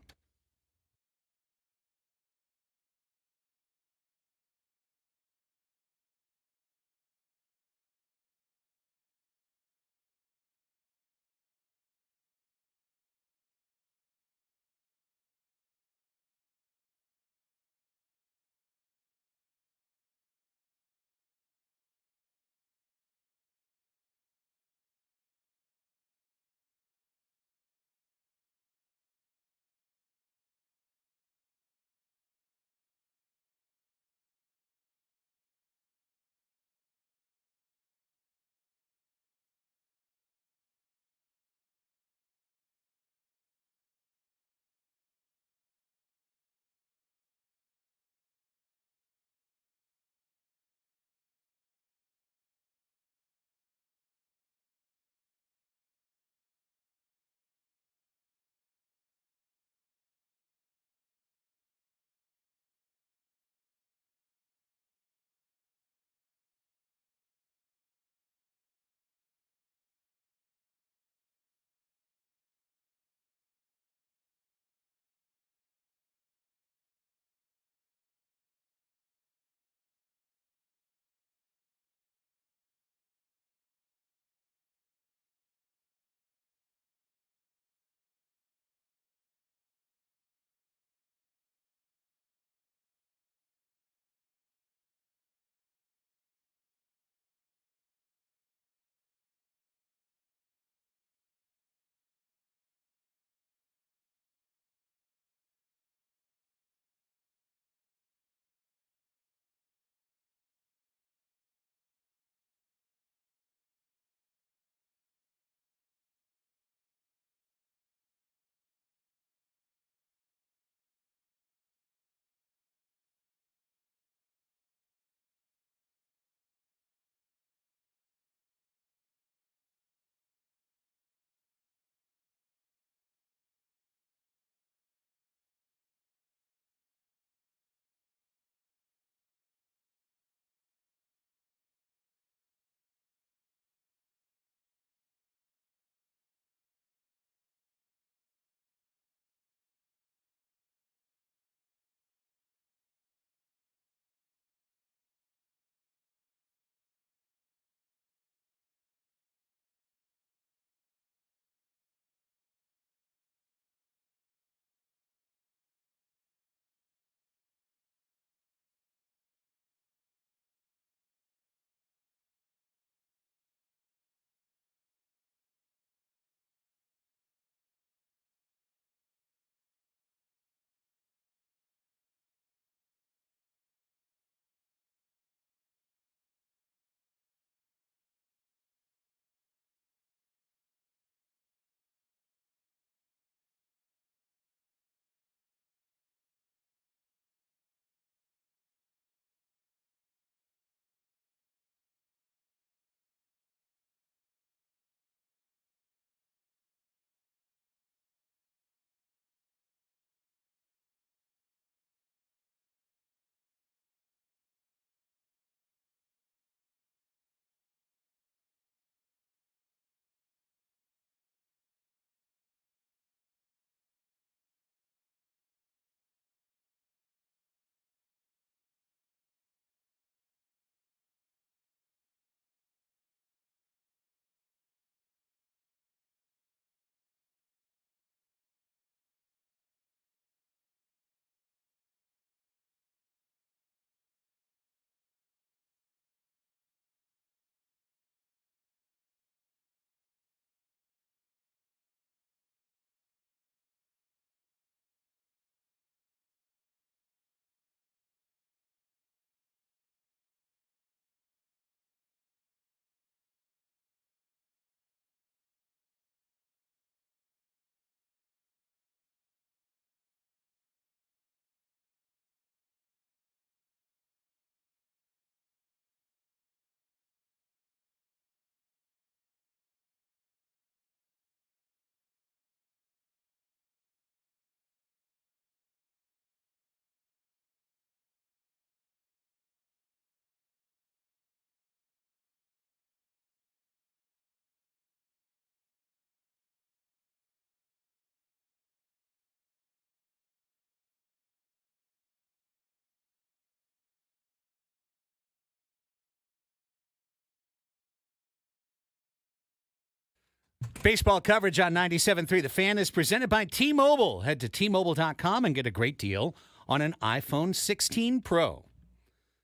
Baseball coverage on 97.3 The Fan is presented by T-Mobile. Head to T-Mobile.com and get a great deal on an iPhone 16 Pro.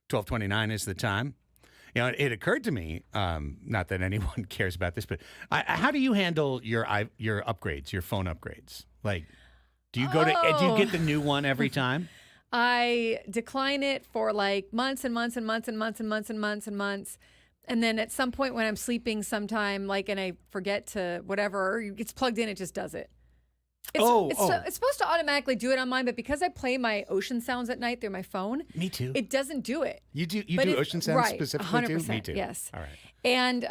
12:29 is the time. You know, it occurred to me, not that anyone cares about this, but how do you handle your upgrades, your phone upgrades? Like, do you do you get the new one every time? I decline it for like months and months and months and months and months and months and months. And then at some point when I'm sleeping sometime, like, and I forget to whatever, or it's plugged in, it just does it. It's supposed to automatically do it on mine, but because I play my ocean sounds at night through my phone, me too. It doesn't do it. You do ocean sounds specifically 100%, too? Me too. Yes. All right. And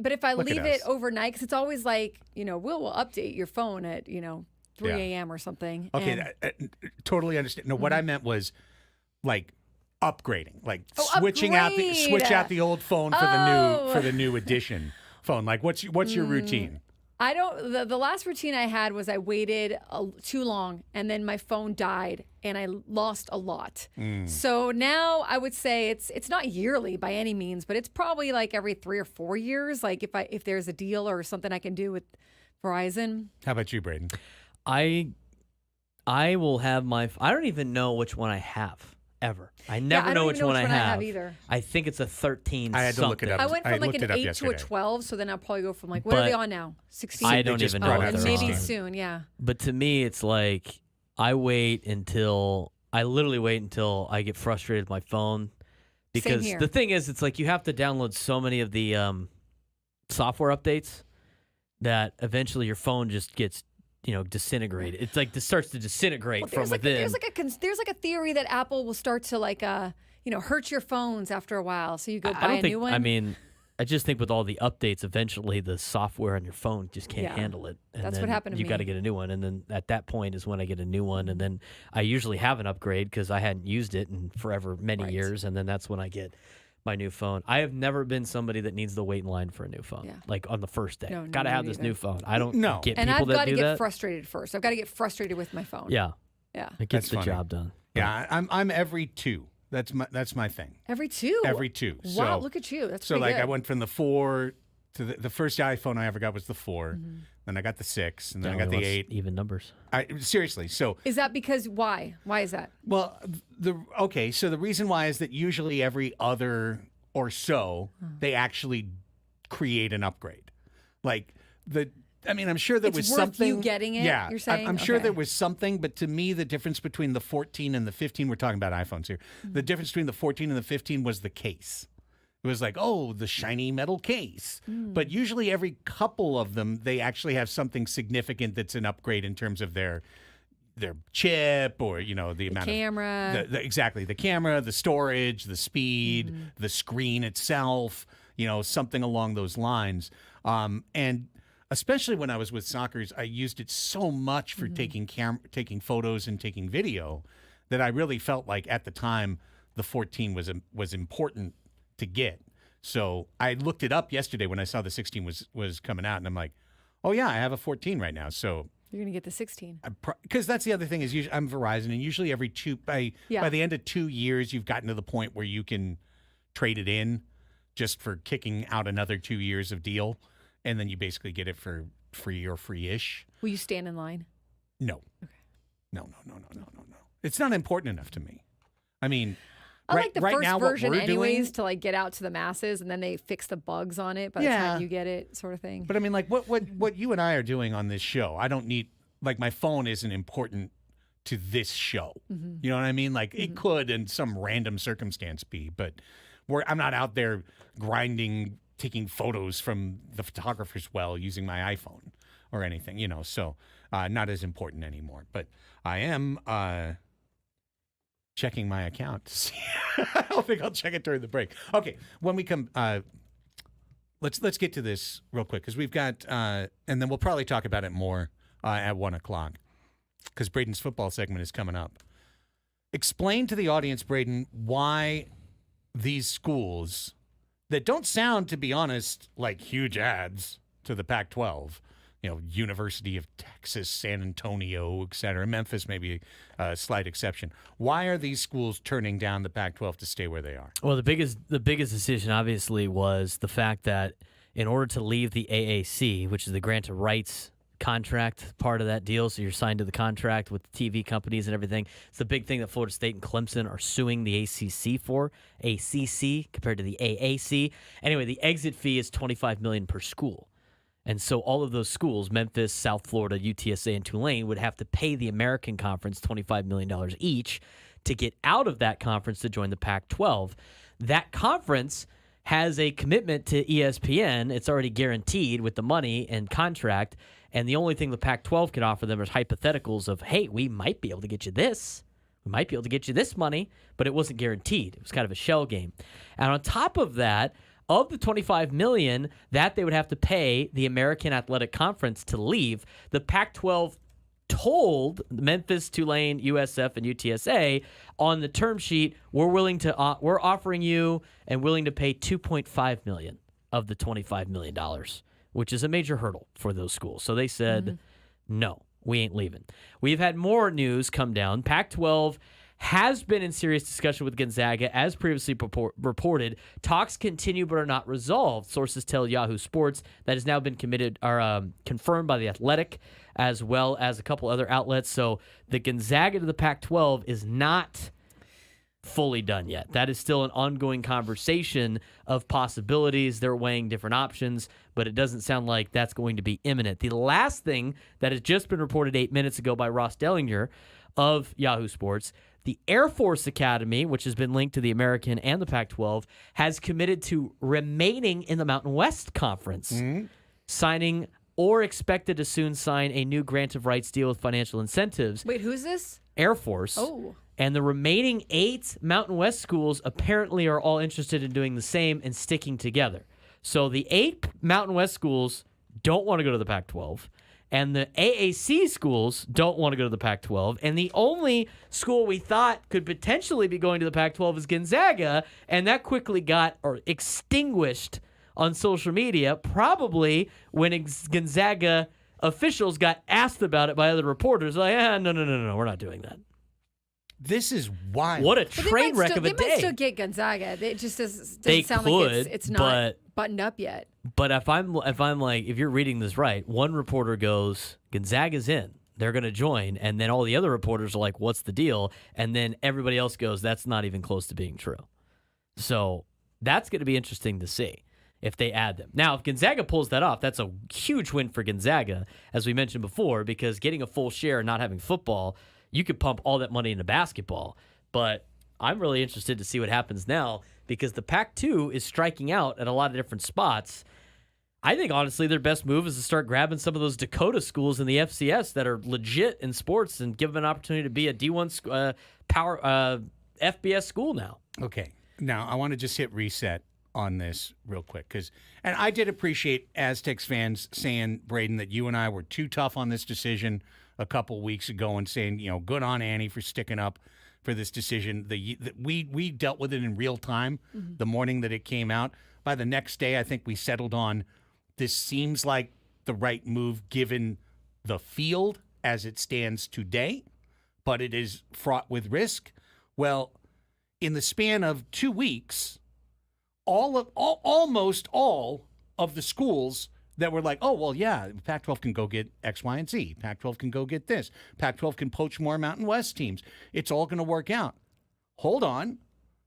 but if I leave it overnight, because it's always like, we'll update your phone at 3 a.m. or something. Okay, totally understand. No, what I meant was like upgrading, like switch out the old phone for the new edition phone. Like, what's your routine? I don't. The last routine I had was I waited too long, and then my phone died, and I lost a lot. So now I would say it's not yearly by any means, but it's probably like every 3 or 4 years. Like if there's a deal or something I can do with Verizon. How about you, Braden? I will have my. I don't even know which one I have. Ever. I never know which one I have either. I think it's a 13 I had to look it up. I went from like an 8 yesterday. to a 12, so then I'll probably go from like, what are they on now? 16? I don't even know. And maybe soon, yeah. But to me, it's like I literally wait until I get frustrated with my phone. Because the thing is, it's like you have to download so many of the software updates that eventually your phone just gets disintegrated. It's like it starts to disintegrate from within. There's like a theory that Apple will start to hurt your phones after a while. So you go buy a new one. I mean, I just think with all the updates, eventually the software on your phone just can't handle it. And that's what happened to me. You got to get a new one, and then at that point is when I get a new one, and then I usually have an upgrade because I hadn't used it in forever many years, and then that's when I get my new phone. I have never been somebody that needs to wait in line for a new phone. Yeah. Like on the first day. Got to have this new phone. I don't get people that do that. And I've got to get frustrated first. I've got to get frustrated with my phone. Yeah. Yeah. It gets the job done. Yeah, I'm every 2. That's my thing. Every 2? Every 2. Wow, look at you. That's so like good. I went from the 4 to the first iPhone I ever got was the 4. Mm-hmm. Then I got the 6, and then I got the 8. Even numbers. Seriously. So is that because why? Why is that? Well, so the reason why is that usually every other or so they actually create an upgrade. Like I'm sure there was something. You getting it? Yeah, you're saying? I'm sure there was something, but to me, the difference between the 14 and the 15, we're talking about iPhones here. Mm-hmm. The difference between the 14 and the 15 was the case. It was like, the shiny metal case. But usually every couple of them, they actually have something significant that's an upgrade in terms of their chip or, the amount camera. Of exactly. The camera, the storage, the speed, the screen itself, something along those lines. And especially when I was with Sockers, I used it so much for taking photos and taking video that I really felt like at the time the 14 was important to get. So I looked it up yesterday when I saw the 16 was coming out, and I'm like, oh yeah, I have a 14 right now. So you're gonna get the 16 because that's the other thing is usually I'm Verizon, and usually every by the end of 2 years you've gotten to the point where you can trade it in just for kicking out another 2 years of deal, and then you basically get it for free or free-ish. Will you stand in line? No. Okay. No. It's not important enough to me. I mean, I like the first now, version anyways to like get out to the masses, and then they fix the bugs on it by the time you get it, sort of thing. But I mean, like what you and I are doing on this show, I don't need, like, my phone isn't important to this show. Mm-hmm. You know what I mean? Like it could in some random circumstance be, but I'm not out there grinding, taking photos from the photographer's well using my iPhone or anything, so not as important anymore. But I am checking my account to see. I don't think I'll check it during the break. Okay, when we come, let's get to this real quick because we've got, and then we'll probably talk about it more at 1:00 because Braden's football segment is coming up. Explain to the audience, Braden, why these schools that don't sound, to be honest, like huge ads to the Pac-12. University of Texas, San Antonio, et cetera. Memphis may be a slight exception. Why are these schools turning down the Pac-12 to stay where they are? Well, the biggest decision, obviously, was the fact that in order to leave the AAC, which is the grant of rights contract part of that deal, so you're signed to the contract with the TV companies and everything. It's the big thing that Florida State and Clemson are suing the ACC for, ACC compared to the AAC. Anyway, the exit fee is $25 million per school. And so all of those schools, Memphis, South Florida, UTSA, and Tulane, would have to pay the American Conference $25 million each to get out of that conference to join the Pac-12. That conference has a commitment to ESPN. It's already guaranteed with the money and contract. And the only thing the Pac-12 can offer them is hypotheticals of, hey, we might be able to get you this. We might be able to get you this money, but it wasn't guaranteed. It was kind of a shell game. And on top of that, of the $25 million that they would have to pay the American Athletic Conference to leave, the Pac-12 told Memphis, Tulane, USF, and UTSA on the term sheet, we're offering you and willing to pay $2.5 million of the $25 million, which is a major hurdle for those schools. So they said, no, we ain't leaving. We've had more news come down. Pac-12 has been in serious discussion with Gonzaga, as previously reported. Talks continue but are not resolved. Sources tell Yahoo Sports that has now been confirmed by The Athletic, as well as a couple other outlets. So the Gonzaga to the Pac-12 is not fully done yet. That is still an ongoing conversation of possibilities. They're weighing different options, but it doesn't sound like that's going to be imminent. The last thing that has just been reported 8 minutes ago by Ross Dellinger of Yahoo Sports, the Air Force Academy, which has been linked to the American and the Pac-12, has committed to remaining in the Mountain West Conference, signing or expected to soon sign a new grant of rights deal with financial incentives. Wait, who's this? Air Force. Oh. And the remaining 8 Mountain West schools apparently are all interested in doing the same and sticking together. So the 8 Mountain West schools don't want to go to the Pac-12, and the AAC schools don't want to go to the Pac-12, and the only school we thought could potentially be going to the Pac-12 is Gonzaga, and that quickly got extinguished on social media, probably when Gonzaga officials got asked about it by other reporters. Like, no, we're not doing that. This is wild. What a train wreck of a day. They might still get Gonzaga. It just doesn't sound like it's not buttoned up yet. But if you're reading this right, one reporter goes, Gonzaga's in. They're going to join. And then all the other reporters are like, what's the deal? And then everybody else goes, that's not even close to being true. So that's going to be interesting to see if they add them. Now, if Gonzaga pulls that off, that's a huge win for Gonzaga, as we mentioned before, because getting a full share and not having football, you could pump all that money into basketball. But I'm really interested to see what happens now, because the Pac-2 is striking out at a lot of different spots. I think, honestly, their best move is to start grabbing some of those Dakota schools in the FCS that are legit in sports and give them an opportunity to be a D1 power FBS school now. Okay. Now, I want to just hit reset on this real quick, and I did appreciate Aztecs fans saying, Braden, that you and I were too tough on this decision a couple weeks ago and saying, good on Annie for sticking up for this decision. We dealt with it in real time the morning that it came out. By the next day, I think we settled on this seems like the right move given the field as it stands today, but it is fraught with risk. Well, in the span of 2 weeks, almost all of the schools that were like, oh, well, yeah, Pac-12 can go get X, Y, and Z. Pac-12 can go get this. Pac-12 can poach more Mountain West teams. It's all going to work out. Hold on.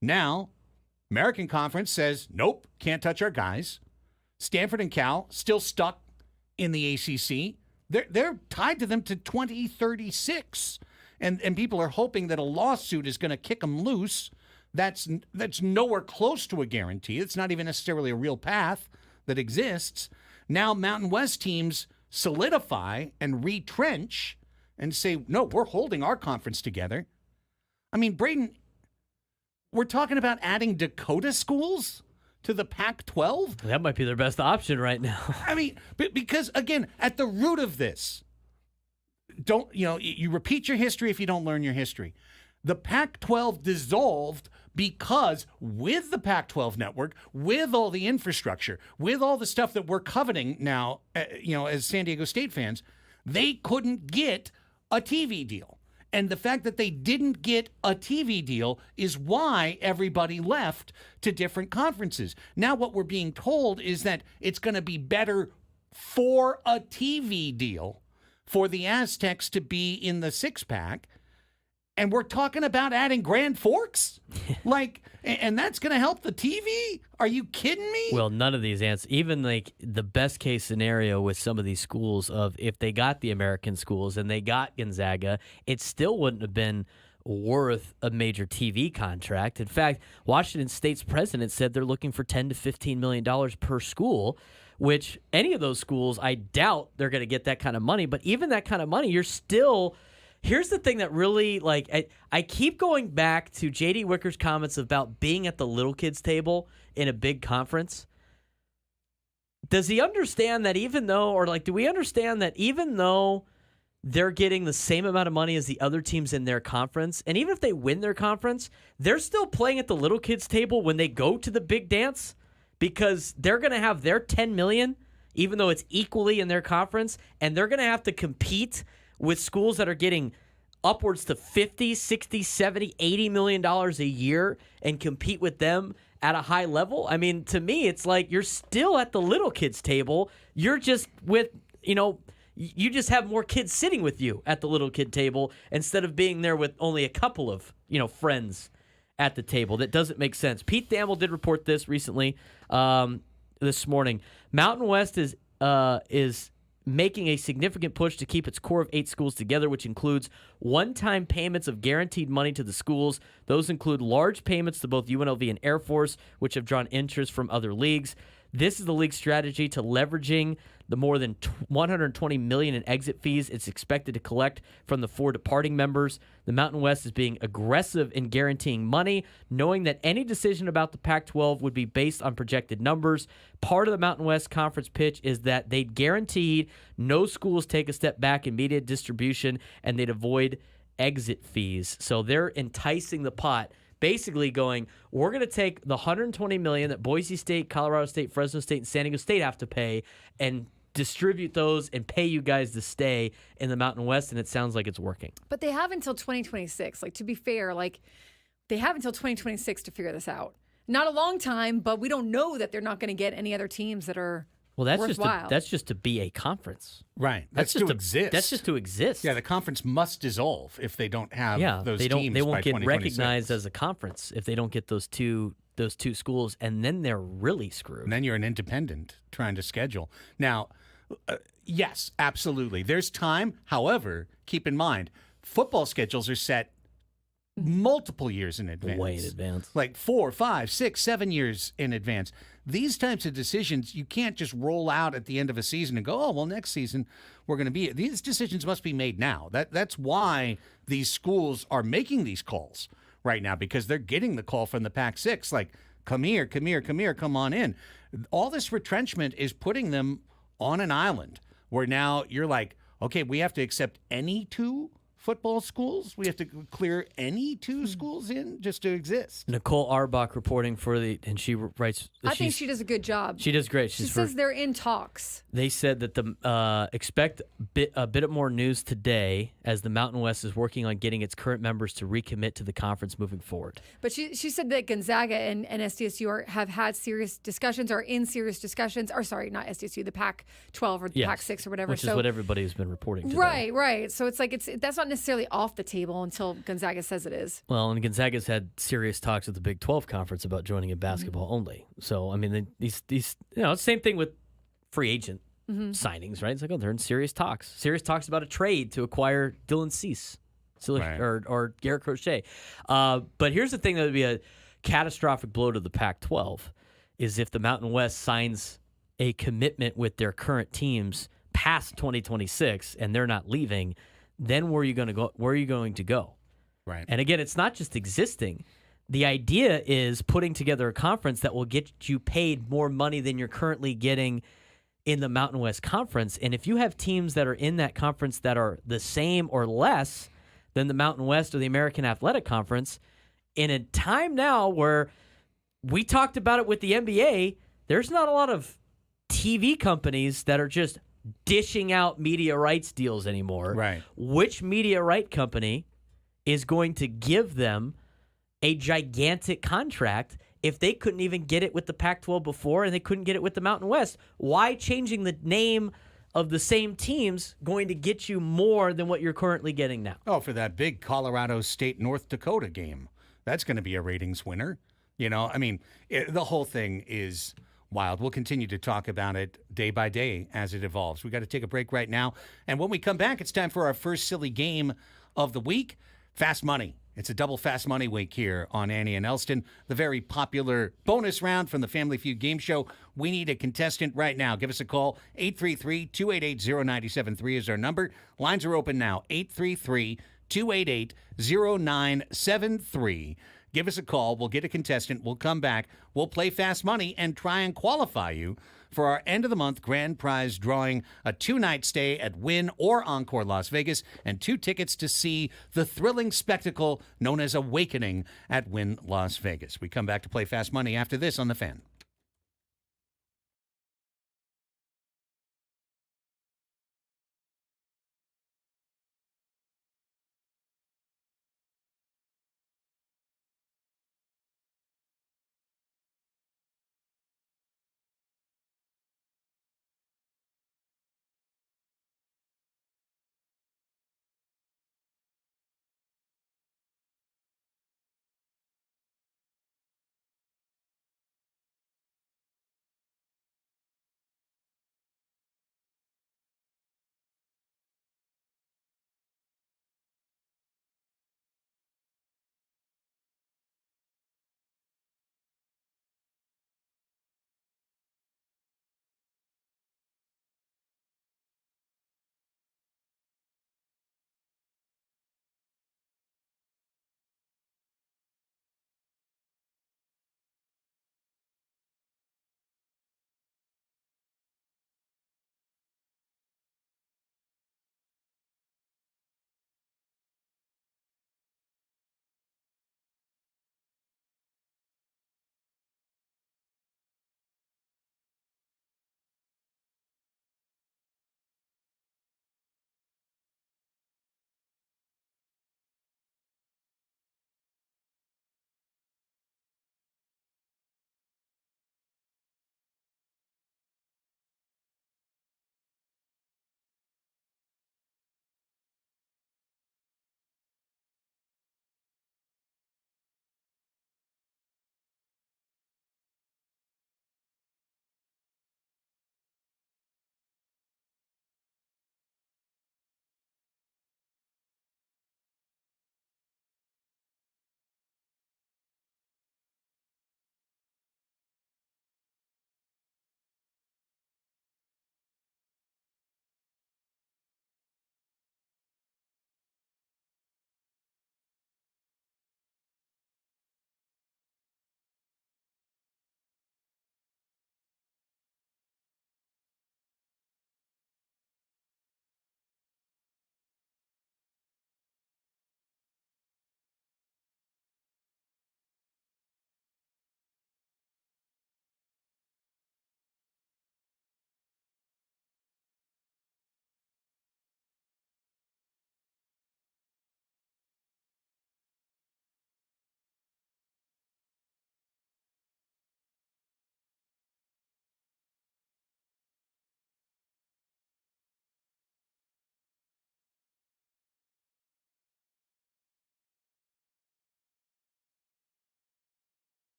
Now, American Conference says, nope, can't touch our guys. Stanford and Cal still stuck in the ACC. They're tied to them to 2036. And people are hoping that a lawsuit is going to kick them loose. That's nowhere close to a guarantee. It's not even necessarily a real path that exists. Now Mountain West teams solidify and retrench and say, no, we're holding our conference together. I mean, Braden, we're talking about adding Dakota schools to the Pac-12? That might be their best option right now. I mean, because, again, at the root of this, you repeat your history if you don't learn your history. The Pac-12 dissolved because with the Pac-12 network, with all the infrastructure, with all the stuff that we're coveting now, as San Diego State fans, they couldn't get a TV deal. And the fact that they didn't get a TV deal is why everybody left to different conferences. Now what we're being told is that it's going to be better for a TV deal for the Aztecs to be in the six-pack. And we're talking about adding Grand Forks? And that's going to help the TV? Are you kidding me? Well, none of these answers, even like the best case scenario with some of these schools of if they got the American schools and they got Gonzaga, it still wouldn't have been worth a major TV contract. In fact, Washington State's president said they're looking for $10 to $15 million per school, which any of those schools, I doubt they're going to get that kind of money. But even that kind of money, you're still... Here's the thing that really, I keep going back to J.D. Wicker's comments about being at the little kids table in a big conference. Does he understand that do we understand that even though they're getting the same amount of money as the other teams in their conference, and even if they win their conference, they're still playing at the little kids table when they go to the big dance because they're going to have their $10 million, even though it's equally in their conference, and they're going to have to compete with schools that are getting upwards to $50, $60, $70, $80 million a year and compete with them at a high level. I mean, to me, it's like you're still at the little kids table. You're just with, you just have more kids sitting with you at the little kid table instead of being there with only a couple of, friends at the table. That doesn't make sense. Pete Thamel did report this recently, this morning. Mountain West is making a significant push to keep its core of 8 schools together, which includes one-time payments of guaranteed money to the schools. Those include large payments to both UNLV and Air Force, which have drawn interest from other leagues. This is the league's strategy to leveraging the more than $120 million in exit fees it's expected to collect from the 4 departing members. The Mountain West is being aggressive in guaranteeing money, knowing that any decision about the Pac-12 would be based on projected numbers. Part of the Mountain West Conference pitch is that they'd guaranteed no schools take a step back in media distribution and they'd avoid exit fees. So they're enticing the pot, basically going, we're going to take the $120 million that Boise State, Colorado State, Fresno State, and San Diego State have to pay and distribute those and pay you guys to stay in the Mountain West, and it sounds like it's working. But they have until 2026. To be fair, they have until 2026 to figure this out. Not a long time, but we don't know that they're not going to get any other teams that are worthwhile. That's just to be a conference. Right. That's just to exist. That's just to exist. Yeah, the conference must dissolve if they don't have those teams. They won't by get recognized as a conference if they don't get those two schools, and then they're really screwed. And then you're an independent trying to schedule. Now, yes, absolutely. There's time. However, keep in mind, football schedules are set multiple years in advance. Way in advance. Like 4, 5, 6, 7 years in advance. These types of decisions, you can't just roll out at the end of a season and go, oh, well, next season we're going to be... These decisions must be made now. That's why these schools are making these calls right now, because they're getting the call from the Pac-6, like, come here, come on in. All this retrenchment is putting them on an island where now you're like, okay, we have to accept any 2 football schools? We have to clear any 2 schools in just to exist? Nicole Arbach reporting and she writes... I think she does a good job. She does great. She says they're in talks. They said that expect a bit more news today as the Mountain West is working on getting its current members to recommit to the conference moving forward. But she said that Gonzaga and SDSU have had serious discussions, or in serious discussions, or sorry, not SDSU, the Pac-12 or the Pac-6 or whatever. Which is what everybody has been reporting today. Right. So it's like that's not necessarily off the table until Gonzaga says it is. Well, and Gonzaga's had serious talks with the Big 12 conference about joining in basketball only. So, I mean, these same thing with free agent signings, right? It's like, they're in serious talks. Serious talks about a trade to acquire Dylan Cease or Garrett Crochet. But here's the thing that would be a catastrophic blow to the Pac-12 is if the Mountain West signs a commitment with their current teams past 2026 and they're not leaving, then where are you going to go? Where are you going to go? Right. And again, it's not just existing. The idea is putting together a conference that will get you paid more money than you're currently getting in the Mountain West Conference. And if you have teams that are in that conference that are the same or less than the Mountain West or the American Athletic Conference, in a time now where we talked about it with the NBA, there's not a lot of TV companies that are just dishing out media rights deals anymore. Right. Which media right company is going to give them a gigantic contract if they couldn't even get it with the Pac-12 before and they couldn't get it with the Mountain West. Why changing the name of the same teams going to get you more than what you're currently getting now? Oh, for that big Colorado State North Dakota game. That's going to be a ratings winner. I mean, the whole thing is wild. We'll continue to talk about it day by day as it evolves. We got to take a break right now. And when we come back, it's time for our first silly game of the week, Fast Money. It's a double Fast Money week here on Annie and Elsten, the very popular bonus round from the Family Feud game show. We need a contestant right now. Give us a call. 833-288-0973 is our number. Lines are open now. 833-288-0973. Give us a call. We'll get a contestant. We'll come back. We'll play Fast Money and try and qualify you for our end-of-the-month grand prize drawing, a 2-night stay at Wynn or Encore Las Vegas, and 2 tickets to see the thrilling spectacle known as Awakening at Wynn Las Vegas. We come back to play Fast Money after this on The Fan.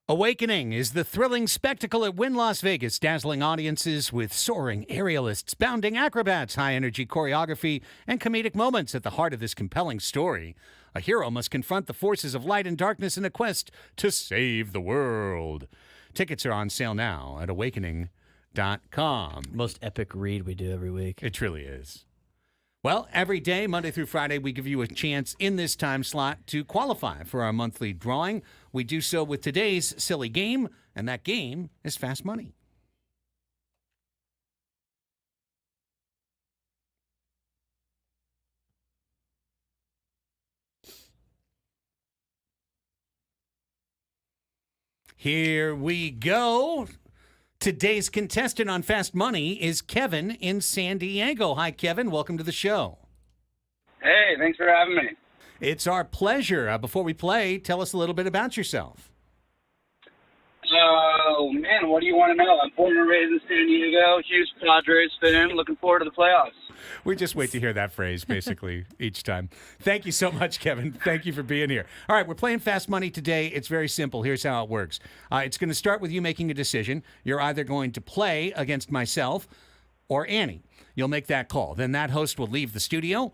Awakening is the thrilling spectacle at Wynn Las Vegas, dazzling audiences with soaring aerialists, bounding acrobats, high-energy choreography, and comedic moments at the heart of this compelling story. A hero must confront the forces of light and darkness in a quest to save the world. Tickets are on sale now at awakening.com. Most epic read we do every week. It truly is. Well, every day, Monday through Friday, we give you a chance in this time slot to qualify for our monthly drawing. We do so with today's silly game, and that game is Fast Money. Here we go. Today's contestant on Fast Money is Kevin in San Diego. Hi, Kevin. Welcome to the show. Hey, thanks for having me. It's our pleasure. Before we play, tell us a little bit about yourself. Oh, man, what do you want to know? I'm born and raised in San Diego, huge Padres fan, looking forward to the playoffs. We just wait to hear that phrase, basically, each time. Thank you so much, Kevin. Thank you for being here. All right, we're playing Fast Money today. It's very simple. Here's how it works. It's going to start with you making a decision. You're either going to play against myself or Annie. You'll make that call. Then that host will leave the studio.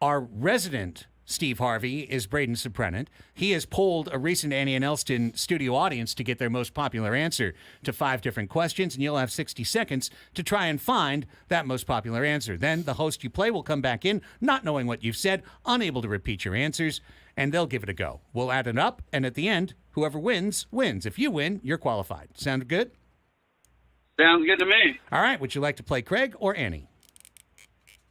Our resident Steve Harvey is Braden Soprennant. He has polled a recent Annie and Elsten studio audience to get their most popular answer to 5 different questions, and you'll have 60 seconds to try and find that most popular answer. Then the host you play will come back in, not knowing what you've said, unable to repeat your answers, and they'll give it a go. We'll add it up, and at the end, whoever wins, wins. If you win, you're qualified. Sound good? Sounds good to me. All right. Would you like to play Craig or Annie?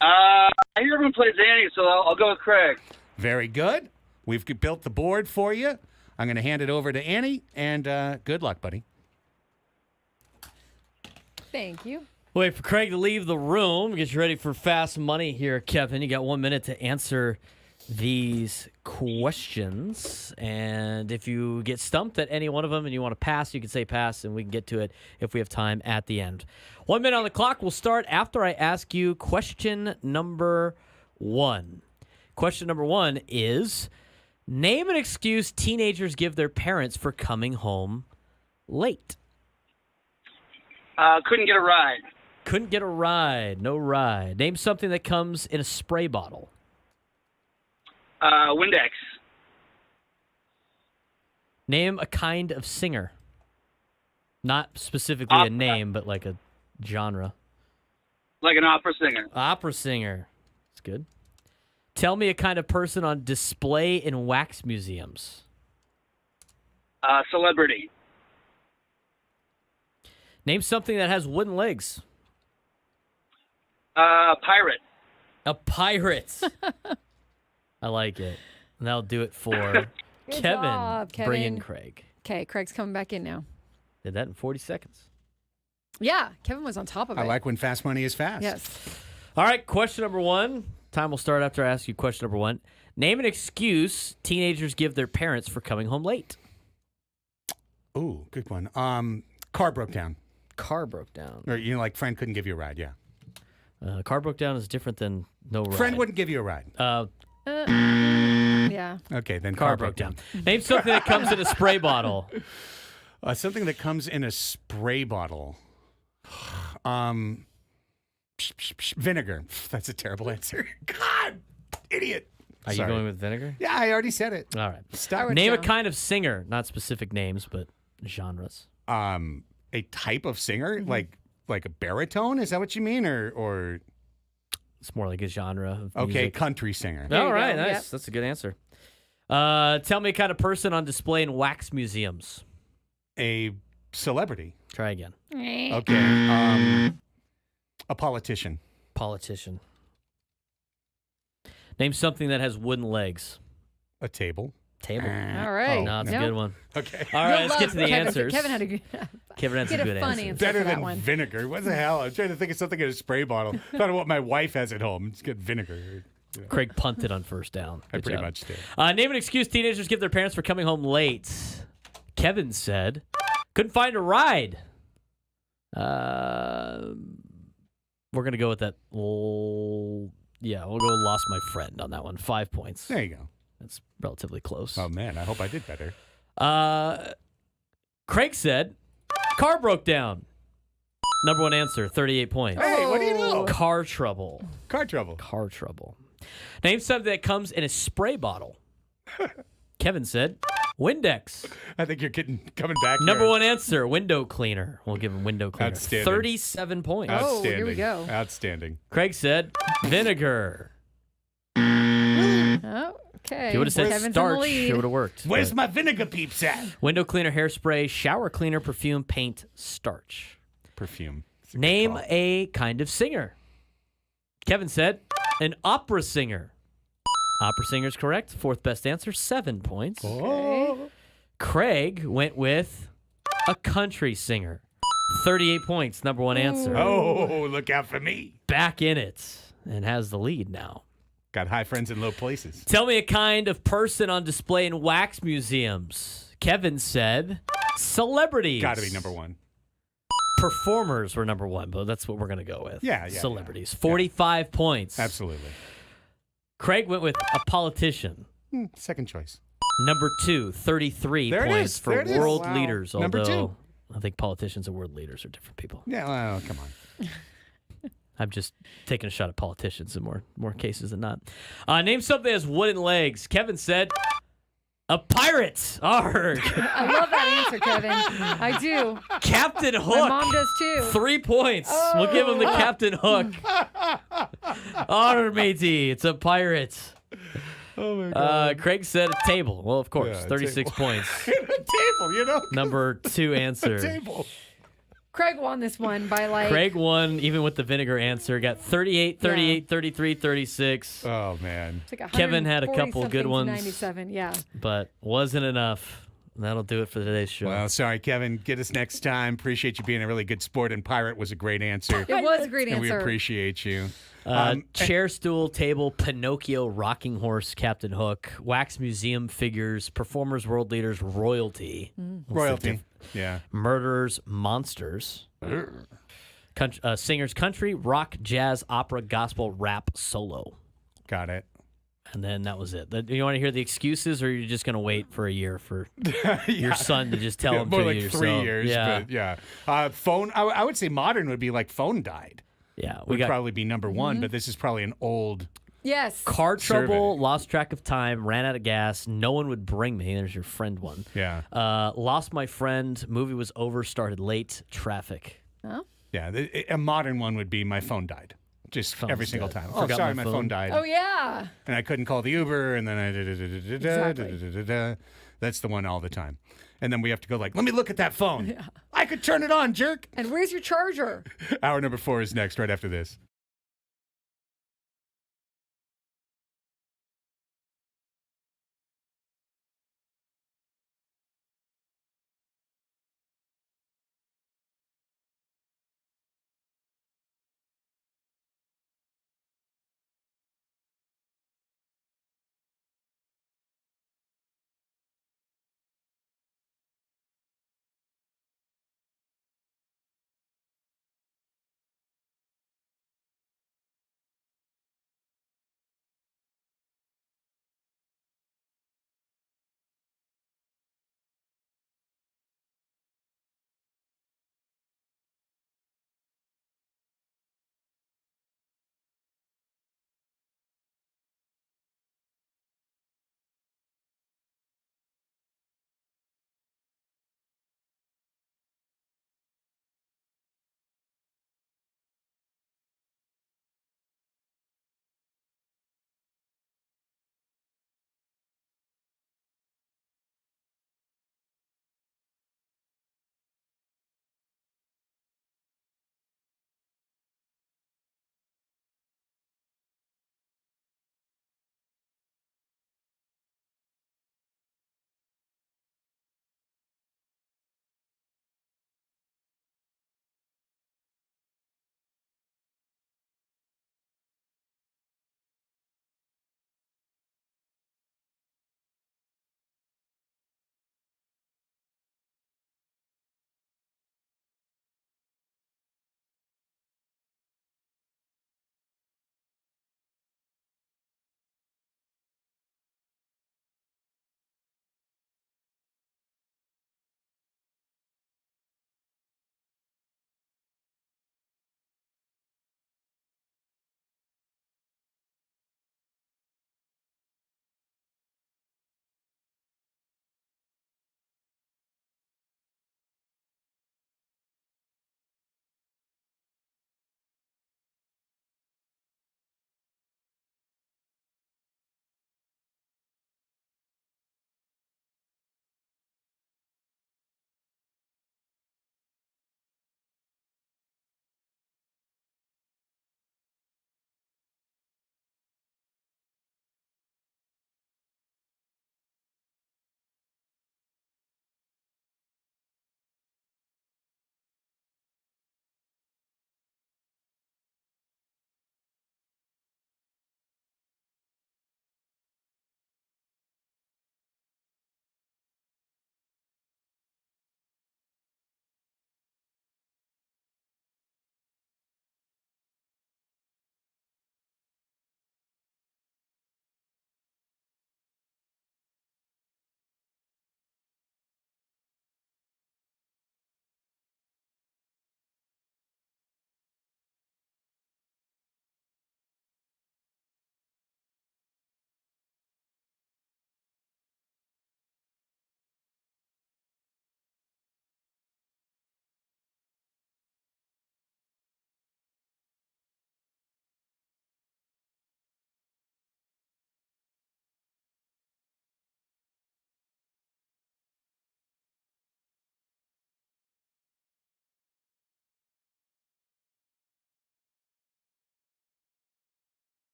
I hear everyone plays Annie, so I'll go with Craig. Very good. We've built the board for you. I'm going to hand it over to Annie, and good luck, buddy. Thank you. Wait for Craig to leave the room. Get you ready for Fast Money here, Kevin. You got 1 minute to answer these questions. And if you get stumped at any one of them and you want to pass, you can say pass, and we can get to it if we have time at the end. 1 minute on the clock. We'll start after I ask you question number 1. Question number 1 is, name an excuse teenagers give their parents for coming home late. Couldn't get a ride. Couldn't get a ride. No ride. Name something that comes in a spray bottle. Windex. Name a kind of singer. Not specifically Opera. a name, but like a genre. Like an opera singer. Opera singer. That's good. Tell me a kind of person on display in wax museums. Celebrity. Name something that has wooden legs. Pirate. A pirate. I like it. And that'll do it for Good Kevin. job, Kevin. Bring in Craig. Okay, Craig's coming back in now. Did that in 40 seconds. Yeah, Kevin was on top of it. I like when Fast Money is fast. Yes. All right, question number 1. Time will start after I ask you question number 1. Name an excuse teenagers give their parents for coming home late. Ooh, good one. Car broke down. Car broke down. Or, like, friend couldn't give you a ride, yeah. Car broke down is different than no ride. Friend wouldn't give you a ride. Yeah. Okay, then Car broke down. Name something that comes in a spray bottle. Something that comes in a spray bottle. Vinegar. That's a terrible answer. God, idiot. Are you going with vinegar? Yeah, I already said it. All right. Stop. Name a down. kind of singer, not specific names, but genres. A type of singer, like a baritone. Is that what you mean, or It's more like a genre of okay, music. country singer? There All you right, go. nice. Yep. That's a good answer. Tell me a kind of person on display in wax museums. A celebrity. Try again. Okay. A politician. Politician. Name something that has wooden legs. A table. Table. All right. No, it's a Yep. good one. Okay. All right, let's get to the Kevin, answers. Kevin had a good. Kevin has Get some a good fun answers. answer. Better for that than one. vinegar. What the hell? I'm trying to think of something in a spray bottle. Thought of what my wife has at home. It's good vinegar. Craig punted on first down. I Good pretty job. much did. Name an excuse teenagers give their parents for coming home late. Kevin said, couldn't find a ride. We're going to go with that. Yeah, we'll go lost my friend on that one. 5 points. There you go. That's relatively close. Oh, man, I hope I did better. Craig said, car broke down. Number one answer, 38 points. Hey, what do you know? Car trouble. Car trouble. Car trouble. Name something that comes in a spray bottle. Kevin said, Windex. I think you're coming back Number here. one answer, window cleaner. We'll give him window cleaner. Outstanding. 37 points. Oh, here we go. Outstanding. Craig said, vinegar. Oh, okay. If you would have said Kevin's in the starch, lead. it would have worked. Where's my vinegar peeps at? Window cleaner, hairspray, shower cleaner, perfume, paint, starch. Perfume. It's a good Name call. a kind of singer. Kevin said, an opera singer. Opera singer's correct. Fourth best answer, 7 points. Oh. Craig went with a country singer. 38 points, number one answer. Oh, look out for me. Back in it and has the lead now. Got high friends in low places. Tell me a kind of person on display in wax museums. Kevin said celebrities. Got to be number one. Performers were number one, but that's what we're going to go with. Yeah. Celebrities. 45 points. Absolutely. Craig went with a politician. Second choice. Number two, 33 There it points is. for There it is. world Wow. leaders. Number Although two. I think politicians and world leaders are different people. Yeah, well, come on. I'm just taking a shot at politicians in more cases than not. Name something that has wooden legs. Kevin said, a pirate. Arg. I love that answer, Kevin. I do. Captain Hook. My mom does too. 3 points. We'll give him the Captain Hook. Arr, matey. It's a pirate. Oh, my God. Craig said a table. Well, of course, Yeah, a 36 table. points. A table, you know? Number two answer. Table. Craig won this one by like. Craig won even with the vinegar answer. Got 38, 38, 33, 36. Oh, man. It's like Kevin had a couple 140 good something to ones. 97, yeah. But wasn't enough. That'll do it for today's show. Well, sorry, Kevin. Get us next time. Appreciate you being a really good sport, and pirate was a great answer. It was a great And we answer. appreciate you. Chair, stool, table, Pinocchio, rocking horse, Captain Hook, wax museum figures, performers, world leaders, royalty. What's the Royalty. Yeah. Murderers, monsters. Singers, country, rock, jazz, opera, gospel, rap, solo. Got it. And then that was it. You want to hear the excuses, or are you just going to wait for a year for your son to just tell him More to like you yourself? 3 years. Yeah. But yeah. Phone. I would say modern would be like phone died. Yeah. We Would got probably be number one, but this is probably an old. Yes. car trouble, survey. lost track of time, ran out of gas, no one would bring me. There's your friend one. Yeah. Lost my friend, movie was over, started late, traffic. Oh. Yeah. A modern one would be my phone died. Just Phone's every single dead. time. Oh, Forgot sorry, my my phone. phone died. Oh, yeah. And I couldn't call the Uber, and then I Exactly. That's the one all the time. And then we have to go like, let me look at that phone. I could turn it on, jerk. And where's your charger? Hour number 4 is next, right after this.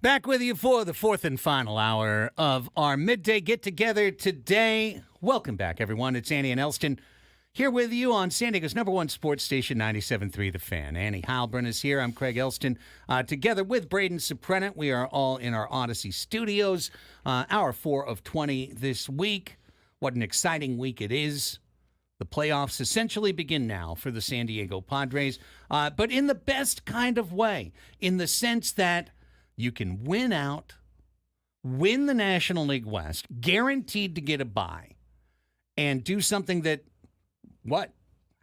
Back with you for the fourth and final hour of our midday get-together today. Welcome back, everyone. It's Annie and Elsten here with you on San Diego's #1 sports station, 97.3 The Fan. Annie Heilbrunn is here. I'm Craig Elsten. Together with Braden Suprenant, we are all in our Odyssey studios. Hour 4 of 20 this week. What an exciting week it is. The playoffs essentially begin now for the San Diego Padres, but in the best kind of way, in the sense that you can win out, win the National League West, guaranteed to get a bye, and do something that,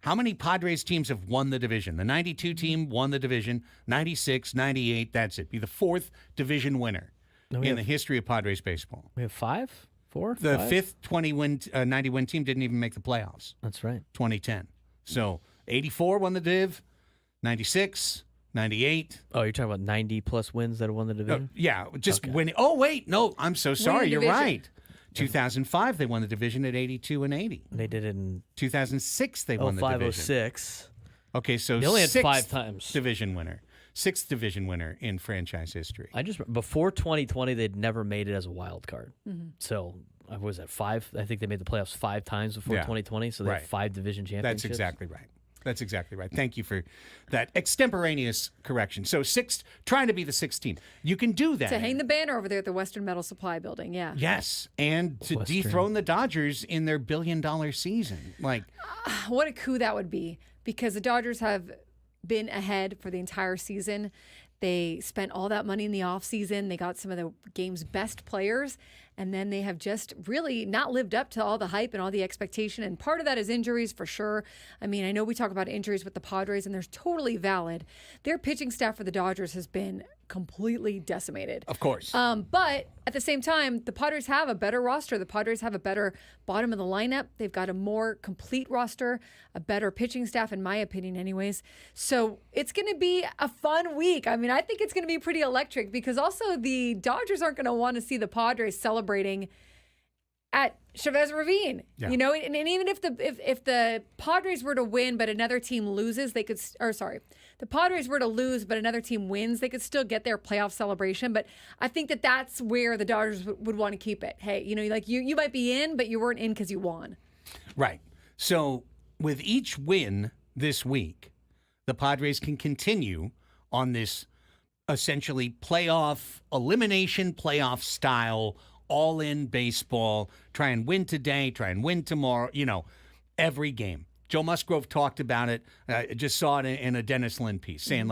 how many Padres teams have won the division? The 92 team won the division, 96, 98, that's it. Be the fourth division winner in the history of Padres baseball. We have 5? 4? The 5? fifth 90-win team didn't even make the playoffs. That's right. 2010. So 84 won the div, 96, 98. Oh, you're talking about 90-plus wins that have won the division? Yeah, just winning. Oh, wait, no, I'm so sorry. You're division. right. 2005, they won the division at 82 and 80. They did it in 2006, they won the 05, division. 06. Okay, so They only had sixth 5 times. division winner. Sixth division winner in franchise history. Before 2020, they'd never made it as a wild card. So, I was at 5. I think they made the playoffs 5 times before 2020, so they have 5 division championships. That's exactly right. That's exactly right. Thank you for that extemporaneous correction. So trying to be the 6th team. You can do that. To hang the banner over there at the Western Metal Supply Building, yeah. Yes, and to dethrone the Dodgers in their billion-dollar season. What a coup that would be, because the Dodgers have been ahead for the entire season. They spent all that money in the offseason. They got some of the game's best players, and then they have just really not lived up to all the hype and all the expectation. And part of that is injuries, for sure. I mean, I know we talk about injuries with the Padres, and they're totally valid. Their pitching staff for the Dodgers has been completely decimated. Of course. But at the same time, the Padres have a better roster. The Padres have a better bottom of the lineup. They've got a more complete roster, a better pitching staff, in my opinion, anyways. So it's going to be a fun week. I mean, I think it's going to be pretty electric, because also the Dodgers aren't going to want to see the Padres celebrating at Chavez Ravine, you know, and even if the Padres were to win but another team loses, they could, the Padres were to lose but another team wins, they could still get their playoff celebration. But I think that's where the Dodgers would want to keep it. Hey, you know, like you might be in, but you weren't in because you won. Right. So with each win this week, the Padres can continue on this essentially elimination playoff style, all-in baseball, try and win today, try and win tomorrow, every game. Joe Musgrove talked about it. I just saw it in a Dennis Lin piece, saying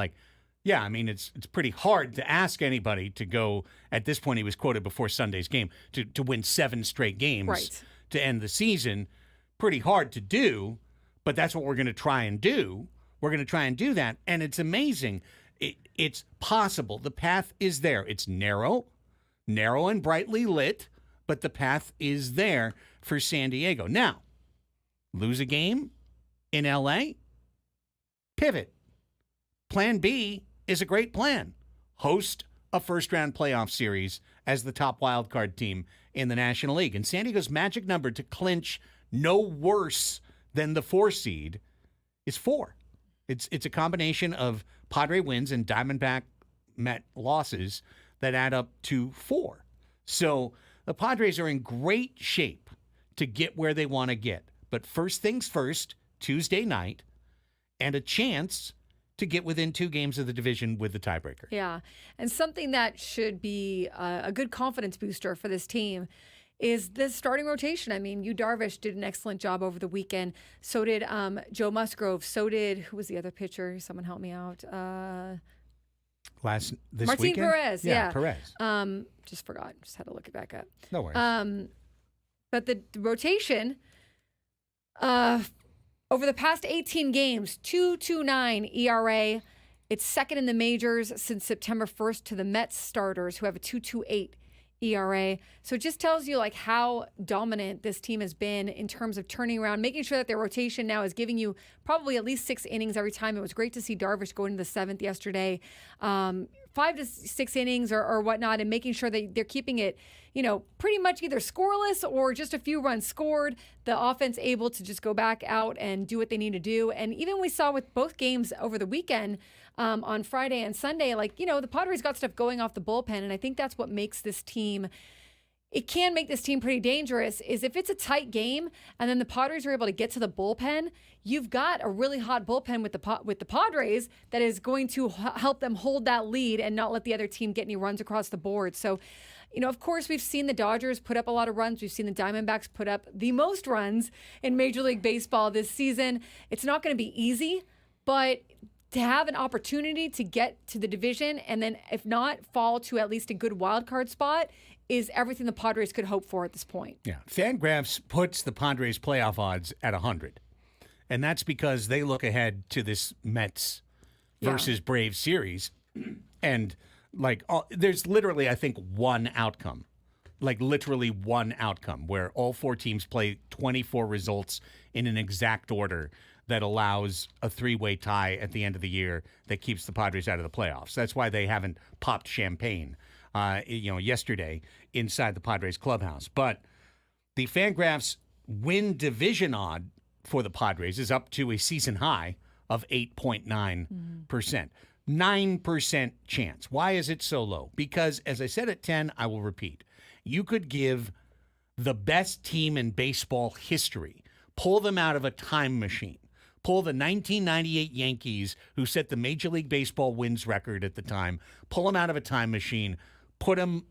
it's pretty hard to ask anybody to go, at this point he was quoted before Sunday's game, to win 7 straight games to end the season. Pretty hard to do, but that's what we're going to try and do. We're going to try and do that, and it's amazing. It's possible. The path is there. It's narrow and brightly lit, but the path is there for San Diego. Now, lose a game in L.A., pivot. Plan B is a great plan. Host a first-round playoff series as the top wildcard team in the National League. And San Diego's magic number to clinch no worse than the 4 seed is 4. It's a combination of Padre wins and Diamondback Met losses that add up to 4. So the Padres are in great shape to get where they want to get. But first things first, Tuesday night, and a chance to get within 2 games of the division with the tiebreaker. Yeah, and something that should be a good confidence booster for this team is the starting rotation. I mean, Yu Darvish did an excellent job over the weekend. So did Joe Musgrove. So did, who was the other pitcher? Someone help me out. This Martin weekend? Perez, yeah. Perez. Just forgot. Just had to look it back up. No worries. But the rotation, over the past 18 games, 2.29 ERA. It's second in the majors since September 1st to the Mets starters, who have a 2.28 ERA. So it just tells you how dominant this team has been in terms of turning around, making sure that their rotation now is giving you probably at least 6 innings every time. It was great to see Darvish go into the 7th yesterday. 5 to 6 innings or whatnot, and making sure that they're keeping it, pretty much either scoreless or just a few runs scored. The offense able to just go back out and do what they need to do. And even we saw with both games over the weekend, on Friday and Sunday, the Padres got stuff going off the bullpen, and I think that's what makes this team. It can make this team pretty dangerous is if it's a tight game and then the Padres are able to get to the bullpen, you've got a really hot bullpen with the Padres that is going to help them hold that lead and not let the other team get any runs across the board. So, of course, we've seen the Dodgers put up a lot of runs. We've seen the Diamondbacks put up the most runs in Major League Baseball this season. It's not going to be easy, but to have an opportunity to get to the division and then, if not, fall to at least a good wild card spot is everything the Padres could hope for at this point. Yeah. Fangraphs puts the Padres playoff odds at 100. And that's because they look ahead to this Mets versus Braves series. And, there's literally, I think, one outcome. Literally one outcome where all 4 teams play 24 results in an exact order that allows a 3-way tie at the end of the year that keeps the Padres out of the playoffs. That's why they haven't popped champagne, yesterday inside the Padres clubhouse. But the Fangraphs win division odd for the Padres is up to a season high of 8.9%. 9% chance. Why is it so low? Because, as I said at 10, I will repeat, you could give the best team in baseball history, pull them out of a time machine, pull the 1998 Yankees, who set the Major League Baseball wins record at the time, pull them out of a time machine, put them,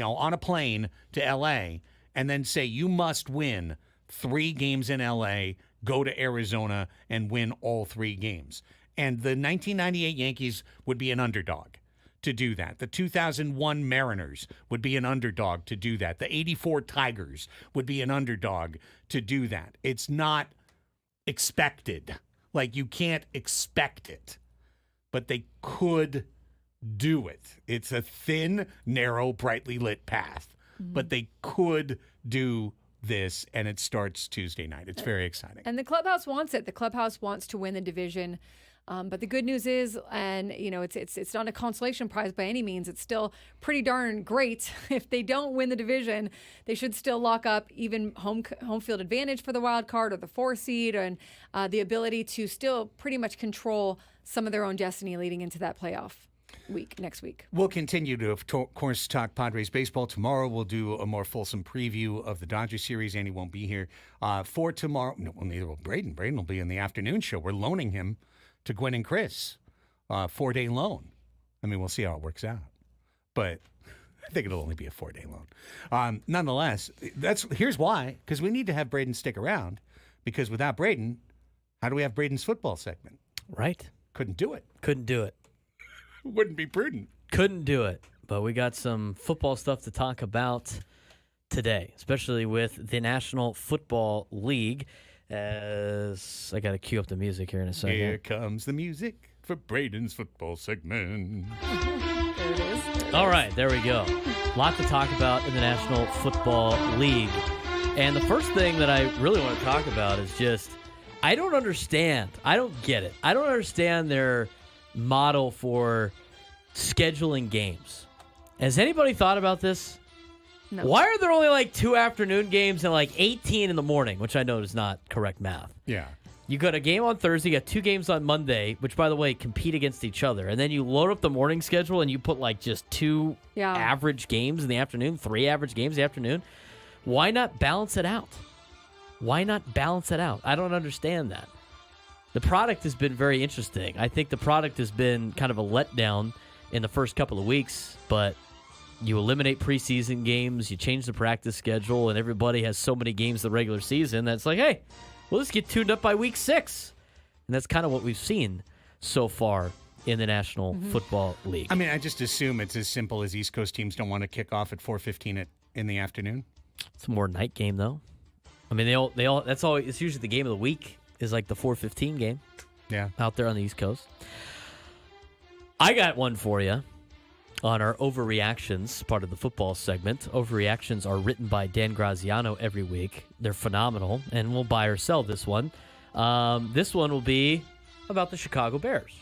on a plane to L.A., and then say you must win 3 games in L.A., go to Arizona, and win all 3 games. And the 1998 Yankees would be an underdog to do that. The 2001 Mariners would be an underdog to do that. The 84 Tigers would be an underdog to do that. It's not expected. You can't expect it. But they could do it. It's a thin, narrow, brightly lit path. But they could do this, and it starts Tuesday night. It's very exciting. And the clubhouse wants it. The clubhouse wants to win the division. But the good news is, and it's not a consolation prize by any means. It's still pretty darn great. If they don't win the division, they should still lock up even home field advantage for the wild card or the 4 seed, and the ability to still pretty much control some of their own destiny leading into that playoff week next week. We'll continue to, of course, talk Padres baseball. Tomorrow we'll do a more fulsome preview of the Dodgers series. Andy won't be here for tomorrow. No, well, neither will Braden. Braden will be in the afternoon show. We're loaning him to Gwen and Chris, 4-day loan. I mean, we'll see how it works out. But I think it'll only be a 4-day loan. Nonetheless, here's why. Because we need to have Braden stick around. Because without Braden, how do we have Braden's football segment? Right. Couldn't do it. Couldn't do it. Wouldn't be prudent. Couldn't do it. But we got some football stuff to talk about today, especially with the National Football League. As I got to cue up the music here in a second. Here comes the music for Braden's football segment. There it is. All right, there we go. A lot to talk about in the National Football League. And the first thing that I really want to talk about is just, I don't understand. I don't get it. I don't understand their model for scheduling games. Has anybody thought about this? No. Why are there only 2 afternoon games and 18 in the morning, which I know is not correct math? Yeah. You got a game on Thursday, you got 2 games on Monday, which, by the way, compete against each other. And then you load up the morning schedule and you put just 2 average games in the afternoon, 3 average games in the afternoon. Why not balance it out? Why not balance it out? I don't understand that. The product has been very interesting. I think the product has been kind of a letdown in the first couple of weeks, but you eliminate preseason games, you change the practice schedule, and everybody has so many games the regular season that's hey, well, let's get tuned up by week 6. And that's kind of what we've seen so far in the National Football League. I mean, I just assume it's as simple as East Coast teams don't want to kick off at 4:15 in the afternoon. It's a more night game, though. I mean, they all. That's all. It's usually the game of the week is the 4:15 game. Yeah, out there on the East Coast. I got one for you on our overreactions part of the football segment. Overreactions are written by Dan Graziano every week. They're phenomenal, and we'll buy or sell this one. This one will be about the Chicago Bears.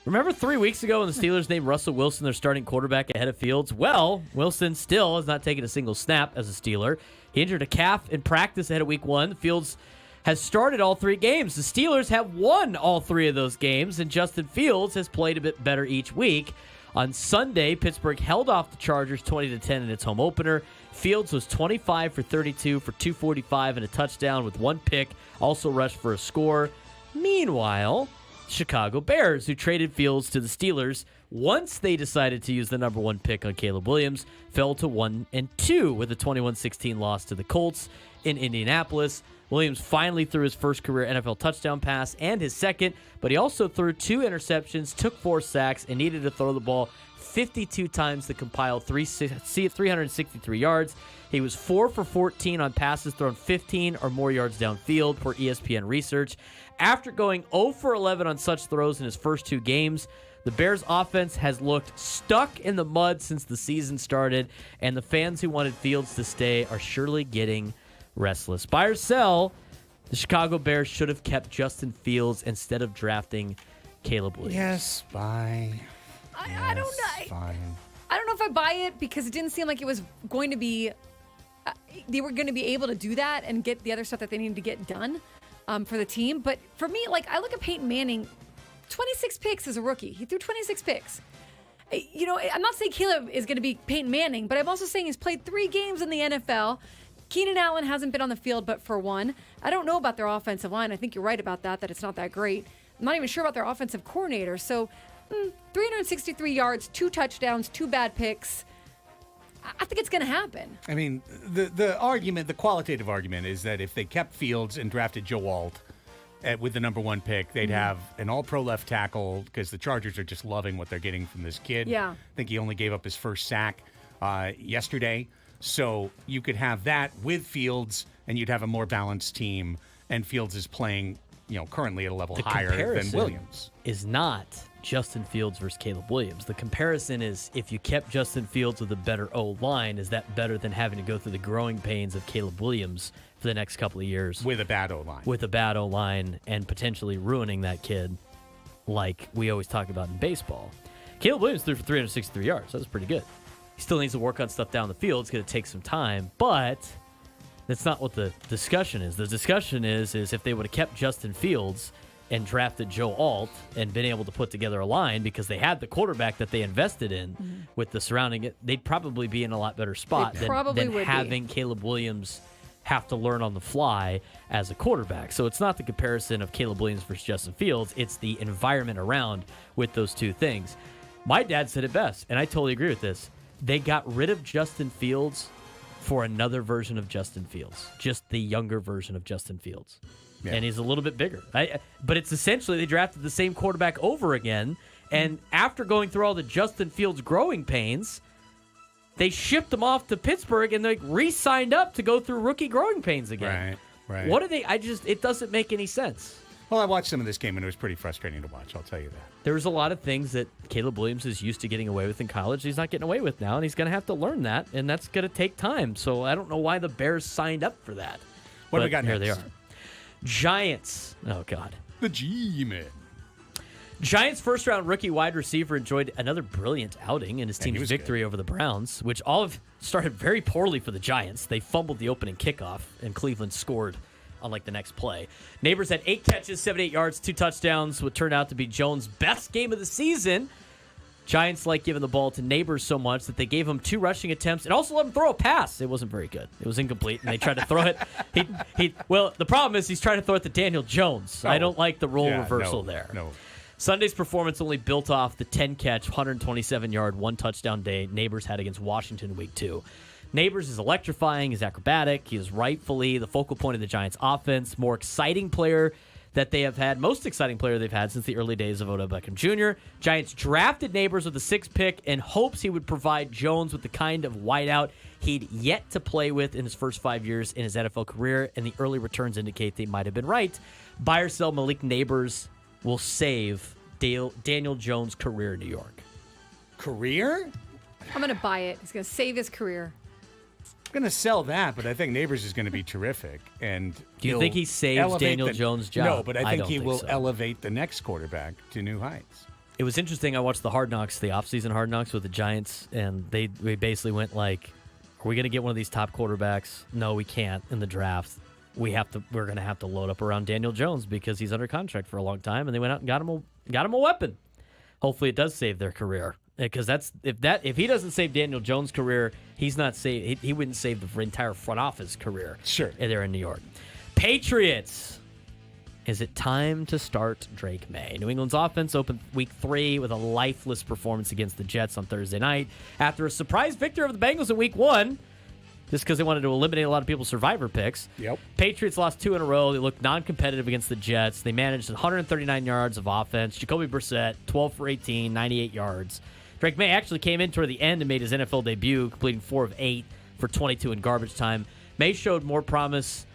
Remember 3 weeks ago when the Steelers named Russell Wilson their starting quarterback ahead of Fields? Well, Wilson still has not taken a single snap as a Steeler. He injured a calf in practice ahead of week 1. Fields has started all 3 games. The Steelers have won all 3 of those games, and Justin Fields has played a bit better each week. On Sunday, Pittsburgh held off the Chargers 20-10 in its home opener. Fields was 25 for 32 for 245 and a touchdown with 1 pick, also rushed for a score. Meanwhile, Chicago Bears, who traded Fields to the Steelers once they decided to use the number 1 pick on Caleb Williams, fell to 1-2 with a 21-16 loss to the Colts in Indianapolis. Williams finally threw his first career NFL touchdown pass and his second, but he also threw 2 interceptions, took 4 sacks, and needed to throw the ball 52 times to compile 363 yards. He was 4 for 14 on passes thrown 15 or more yards downfield per ESPN research. After going 0 for 11 on such throws in his first 2 games, the Bears' offense has looked stuck in the mud since the season started, and the fans who wanted Fields to stay are surely getting restless. Buy or sell, the Chicago Bears should have kept Justin Fields instead of drafting Caleb Williams. Yes, buy. I don't know. Fine. I don't know if I buy it because it didn't seem like it was going to be. They were going to be able to do that and get the other stuff that they needed to get done for the team. But for me, like I look at Peyton Manning, 26 picks as a rookie. He threw 26 picks. You know, I'm not saying Caleb is going to be Peyton Manning, but I'm also saying he's played 3 games in the NFL. Keenan Allen hasn't been on the field but for 1. I don't know about their offensive line. I think you're right about that it's not that great. I'm not even sure about their offensive coordinator. So 363 yards, 2 touchdowns, 2 bad picks. I think it's going to happen. I mean, the argument, the qualitative argument is that if they kept Fields and drafted Joe Alt with the number 1 pick, they'd have an all-pro left tackle because the Chargers are just loving what they're getting from this kid. Yeah. I think he only gave up his first sack yesterday. So you could have that with Fields, and you'd have a more balanced team. And Fields is playing, currently at a level higher than Williams. Is not Justin Fields versus Caleb Williams. The comparison is if you kept Justin Fields with a better O-line, is that better than having to go through the growing pains of Caleb Williams for the next couple of years? With a bad O-line. With a bad O-line and potentially ruining that kid like we always talk about in baseball. Caleb Williams threw for 363 yards. That was pretty good. He still needs to work on stuff down the field. It's going to take some time, but that's not what the discussion is. The discussion is if they would have kept Justin Fields and drafted Joe Alt and been able to put together a line because they had the quarterback that they invested in with the surrounding it, they'd probably be in a lot better spot than having Caleb Williams have to learn on the fly as a quarterback. So it's not the comparison of Caleb Williams versus Justin Fields. It's the environment around with those 2 things. My dad said it best, and I totally agree with this. They got rid of Justin Fields for another version of Justin Fields, just the younger version of Justin Fields. Yeah. And he's a little bit bigger. But it's essentially they drafted the same quarterback over again, and after going through all the Justin Fields growing pains, they shipped him off to Pittsburgh and they re-signed up to go through rookie growing pains again. Right. What are they? It doesn't make any sense. Well, I watched some of this game, and it was pretty frustrating to watch, I'll tell you that. There's a lot of things that Caleb Williams is used to getting away with in college he's not getting away with now, and he's going to have to learn that, and that's going to take time. So I don't know why the Bears signed up for that. What do we got here next? They are. Giants. Oh, God. The G-Men. Giants' first-round rookie wide receiver enjoyed another brilliant outing in his team's victory over the Browns, which all of started very poorly for the Giants. They fumbled the opening kickoff, and Cleveland scored on the next play. Neighbors had 8 catches, 78 yards, 2 touchdowns, what turned out to be Jones' best game of the season. Giants like giving the ball to Neighbors so much that they gave him 2 rushing attempts and also let him throw a pass. It wasn't very good. It was incomplete, and they tried to throw it. Well, the problem is he's trying to throw it to Daniel Jones. I don't like the role reversal there. No. Sunday's performance only built off the 10-catch, 127-yard, 1-touchdown day Neighbors had against Washington Week 2. Neighbors is electrifying, he's acrobatic, he is rightfully the focal point of the Giants' offense, more exciting player that they have had, most exciting player they've had since the early days of Odell Beckham Jr. Giants drafted Neighbors with a 6th pick in hopes he would provide Jones with the kind of wideout he'd yet to play with in his first 5 years in his NFL career, and the early returns indicate they might have been right. Buy or sell, Malik Neighbors will save Daniel Jones' career in New York. Career? I'm going to buy it. He's going to save his career. I'm going to sell that, but I think Neighbors is going to be terrific. And do you think he saves Daniel Jones' job? No, but I think he will so. elevate the next quarterback to new heights. It was interesting. I watched the offseason Hard Knocks with the Giants, and we basically went like, are we going to get one of these top quarterbacks? No, we can't in the draft. We're going to have to load up around Daniel Jones because he's under contract for a long time, and they went out and got him a weapon. Hopefully it does save their career, because if he doesn't save Daniel Jones' career, he wouldn't save the entire front office career. Sure. There in New York. Patriots. Is it time to start Drake May? New England's offense opened week 3 with a lifeless performance against the Jets on Thursday night after a surprise victory over the Bengals in week 1, just because they wanted to eliminate a lot of people's survivor picks. Yep. Patriots lost 2 in a row. They looked non-competitive against the Jets. They managed 139 yards of offense. Jacoby Brissett, 12 for 18, 98 yards. Drake May actually came in toward the end and made his NFL debut, completing 4 of 8 for 22 in garbage time. May showed more promise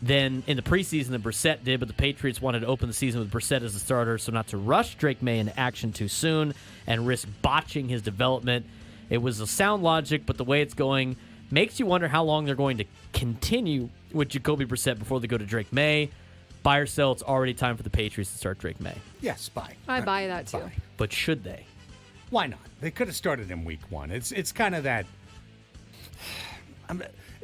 than in the preseason than Brissett did, but the Patriots wanted to open the season with Brissett as the starter, so not to rush Drake May into action too soon and risk botching his development. It was a sound logic, but the way it's going makes you wonder how long they're going to continue with Jacoby Brissett before they go to Drake May. Buy or sell, it's already time for the Patriots to start Drake May. Yes, buy. I buy that too. Buy. But should they? Why not? They could have started in week 1. It's kind of that.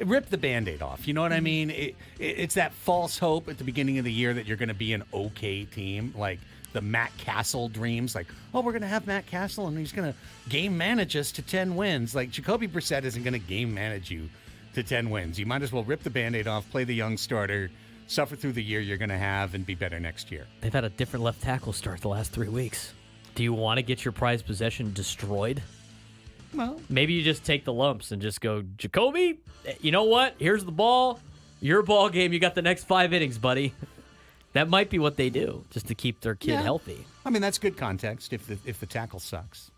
Rip the Band-Aid off. You know what I mean? It's that false hope at the beginning of the year that you're going to be an okay team, like the Matt Castle dreams. Like, oh, we're going to have Matt Castle, and he's going to game manage us to 10 wins. Like, Jacoby Brissett isn't going to game manage you to 10 wins. You might as well rip the Band-Aid off, play the young starter, suffer through the year you're going to have, and be better next year. They've had a different left tackle start the last 3 weeks. Do you want to get your prized possession destroyed? Well, maybe you just take the lumps and just go, Jacoby, you know what? Here's the ball. Your ball game. You got the next 5 innings, buddy. That might be what they do just to keep their kid healthy. I mean, that's good context if the tackle sucks.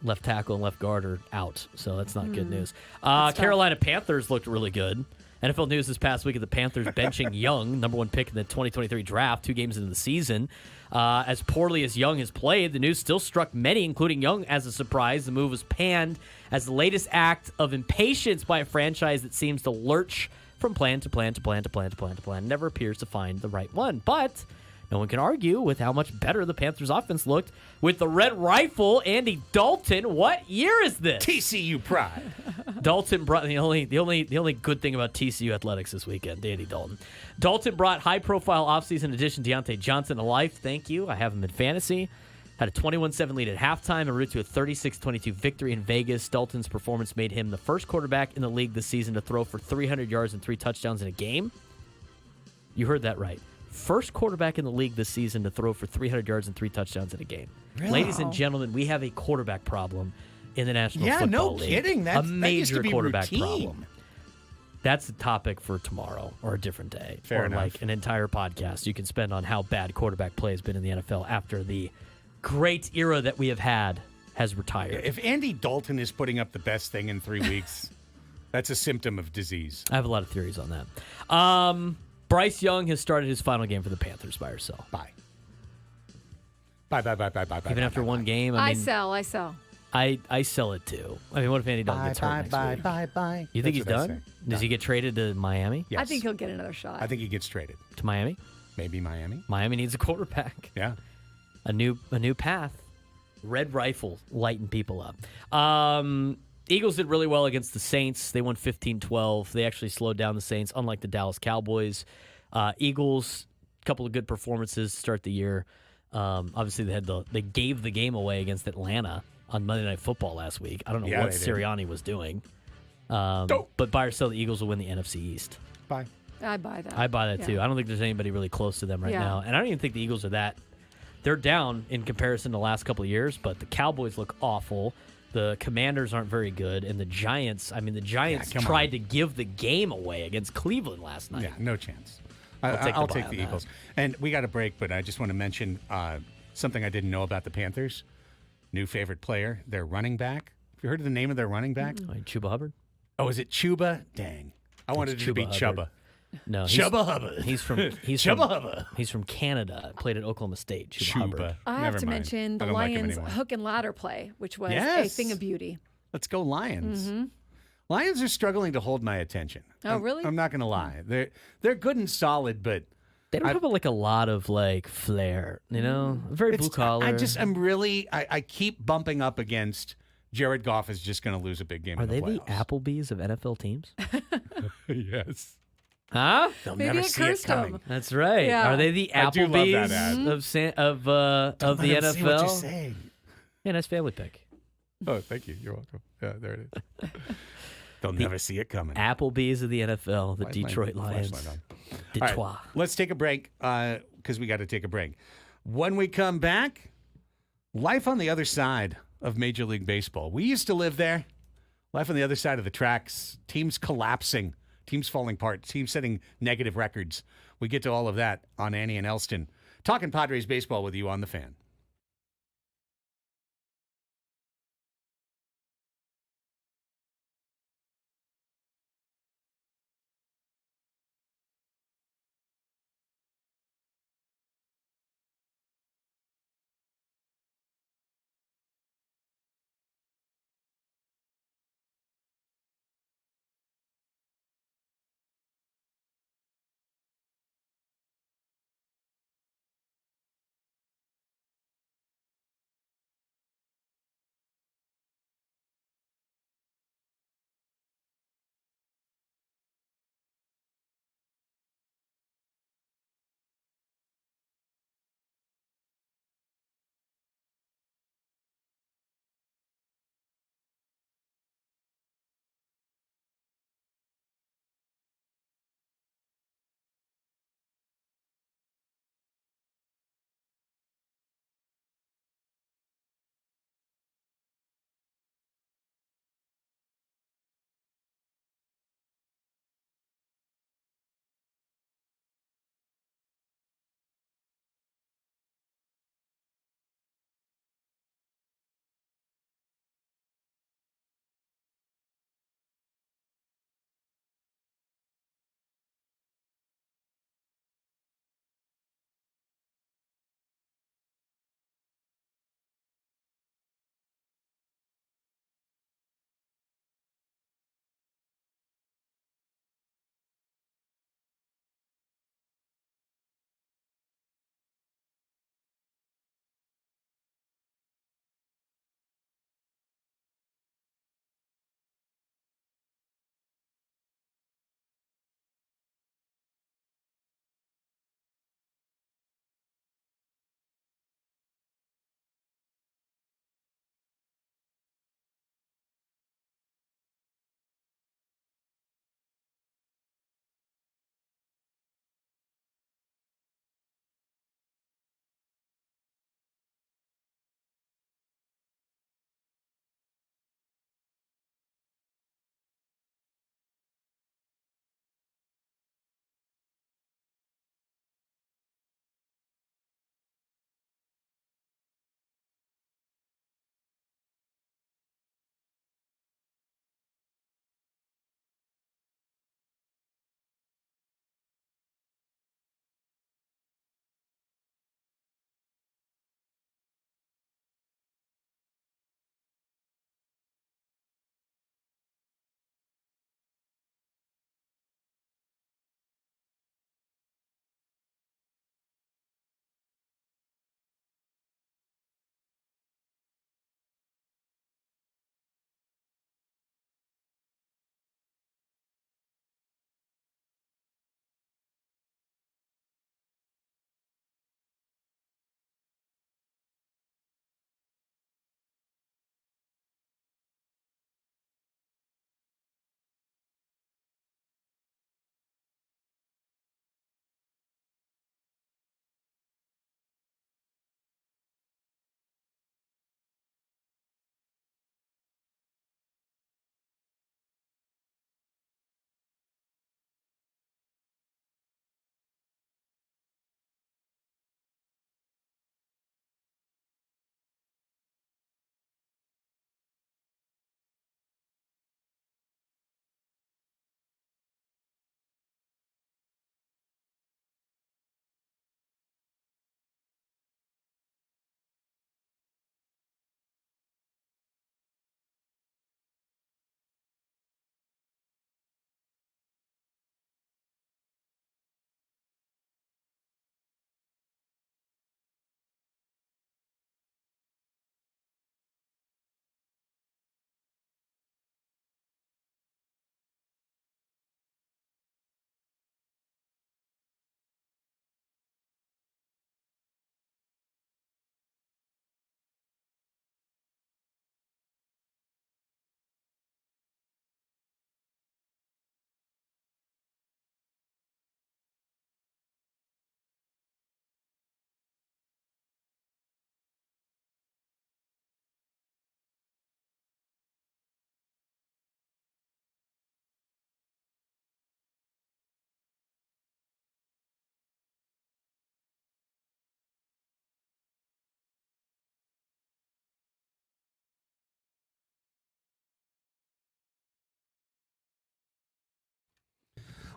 Left tackle and left guard are out, so that's not good news. Carolina Panthers looked really good. NFL news this past week of the Panthers benching Young, number 1 pick in the 2023 draft, 2 games into the season. As poorly as Young has played, the news still struck many, including Young, as a surprise. The move was panned as the latest act of impatience by a franchise that seems to lurch from plan to plan to plan to plan to plan to plan. Never appears to find the right one. But no one can argue with how much better the Panthers' offense looked with the Red Rifle, Andy Dalton. What year is this? TCU pride. Dalton brought the only good thing about TCU athletics this weekend, Andy Dalton. Dalton brought high-profile offseason addition Deontay Johnson to life. Thank you. I have him in fantasy. Had a 21-7 lead at halftime and route to a 36-22 victory in Vegas. Dalton's performance made him the first quarterback in the league this season to throw for 300 yards and 3 touchdowns in a game. You heard that right. First quarterback in the league this season to throw for 300 yards and 3 touchdowns in a game. Really? Ladies and gentlemen, we have a quarterback problem in the National Football League. Yeah, no kidding. A major that used to be quarterback routine. problem. That's a topic for tomorrow or a different day. Fair or enough. like an entire podcast you can spend on how bad quarterback play has been in the NFL after the great era that we have had has retired. If Andy Dalton is putting up the best thing in 3 weeks, that's a symptom of disease. I have a lot of theories on that. Bryce Young has started his final game for the Panthers by herself. Bye. Bye. Even after one game, I mean, sell. I sell it too. I mean, what if Andy Dalton gets hurt next week? Bye. You think he's That's what I done? say. Does he get traded to Miami? Yes. I think he'll get another shot. I think he gets traded. To Miami? Maybe Miami. Miami needs a quarterback. Yeah. A new path. Red Rifle lighting people up. Eagles did really well against the Saints. They won 15-12. They actually slowed down the Saints, unlike the Dallas Cowboys. Eagles, a couple of good performances to start the year. Obviously, they gave the game away against Atlanta on Monday Night Football last week. I don't know what Sirianni was doing. But buy or sell, the Eagles will win the NFC East. Bye. I buy that. I buy that too. I don't think there's anybody really close to them right now. And I don't even think the Eagles are that. They're down in comparison to the last couple of years, but the Cowboys look awful. The Commanders aren't very good. And the Giants, tried to give the game away against Cleveland last night. Yeah, no chance. I'll take the Eagles. And we got a break, but I just want to mention something I didn't know about the Panthers. New favorite player, their running back. Have you heard of the name of their running back? Chuba Hubbard? Oh, is it Chuba? Dang. I wanted it to be Chubba. No, Chubba Hubbard. He's from Canada. Played at Oklahoma State. Chuba Hubbard. I have Never to mind. mention the I don't like him Lions' anymore. hook and ladder play, which was a Yes. thing of beauty. Let's go Lions. Mm-hmm. Lions are struggling to hold my attention. Oh, really? I'm not going to lie. They're good and solid, but They don't have a lot of flair, very blue collar. I keep bumping up against Jared Goff is just going to lose a big game. Are in the they playoffs. the Applebee's of NFL teams? Yes. Huh? They'll Maybe never it see it cursed 'em. coming. That's right. Yeah. Are they the I do love that Applebee's ad. of the Let 'em NFL? see what you're saying. Yeah, nice family pick. Oh, thank you. You're welcome. Yeah, there it is. They'll never see it coming. Applebee's of the NFL, the Why is my Detroit Lions. flashlight on? Detroit. All right, let's take a break because we got to take a break. When we come back, life on the other side of Major League Baseball. We used to live there. Life on the other side of the tracks. Teams collapsing. Teams falling apart. Teams setting negative records. We get to all of that on Annie and Elsten. Talking Padres baseball with you on The Fan.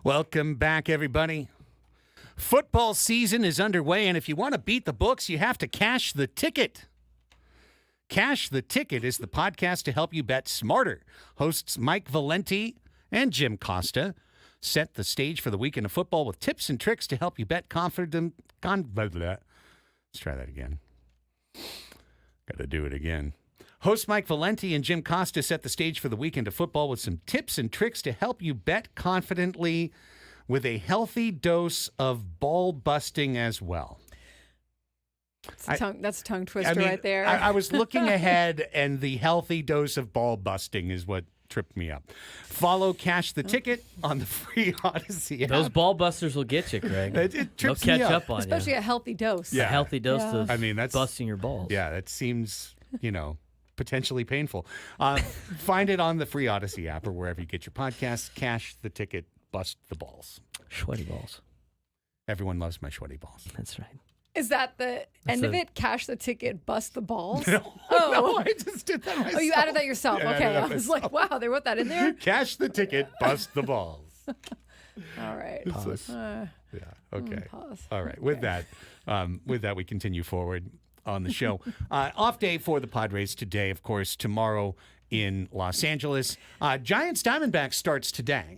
Welcome back, everybody. Football season is underway, and if you want to beat the books, you have to cash the ticket. Cash the Ticket is the podcast to help you bet smarter. Hosts Mike Valenti and Jim Costa set the stage for the weekend of football with tips and tricks to help you bet confident. Let's try that again. Got to do it again. Host Mike Valenti and Jim Costa set the stage for the weekend of football with some tips and tricks to help you bet confidently with a healthy dose of ball busting as well. That's a tongue twister right there. I was looking ahead, and the healthy dose of ball busting is what tripped me up. Follow Cash the Ticket on the free Odyssey app. Those ball busters will get you, Greg. It trips They'll catch me up on you. Especially a healthy dose. A healthy dose of that's busting your balls. Yeah, that seems, potentially painful. Find it on the free Odyssey app or wherever you get your podcasts. Cash the Ticket, bust the balls. Sweaty balls. Everyone loves my sweaty balls. That's right. Is that the end of it? Cash the ticket, bust the balls? No, I just did that myself. Oh, you added that yourself. Yeah, Okay. I was myself. like, wow, they wrote that in there? Cash the ticket, bust the balls. All right. Pause. Okay. Pause. All right. With that, we continue forward on the show. Off day for the Padres today, of course. Tomorrow in Los Angeles. Giants Diamondbacks starts today.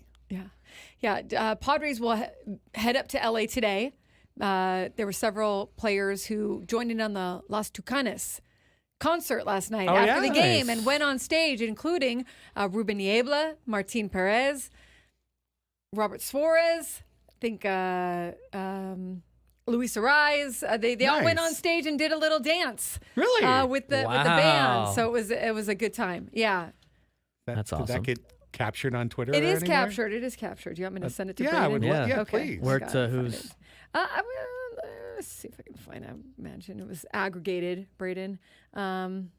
Yeah. Padres will head up to LA today. There were several players who joined in on the Las Tucanes concert last night after the game and went on stage, including Ruben Niebla, Martin Perez, Robert Suarez, I think Luis Suarez. They all went on stage and did a little dance. Really? With the band. So it was a good time. Yeah. That's awesome. Did that get captured on Twitter? It or is anywhere? captured. It is captured. Do you want me to send it to Yeah, Braden? I would love. Yeah, Okay. please. Where Got to it. who's? Let's see if I can find it. I imagine it was aggregated, Braden. Send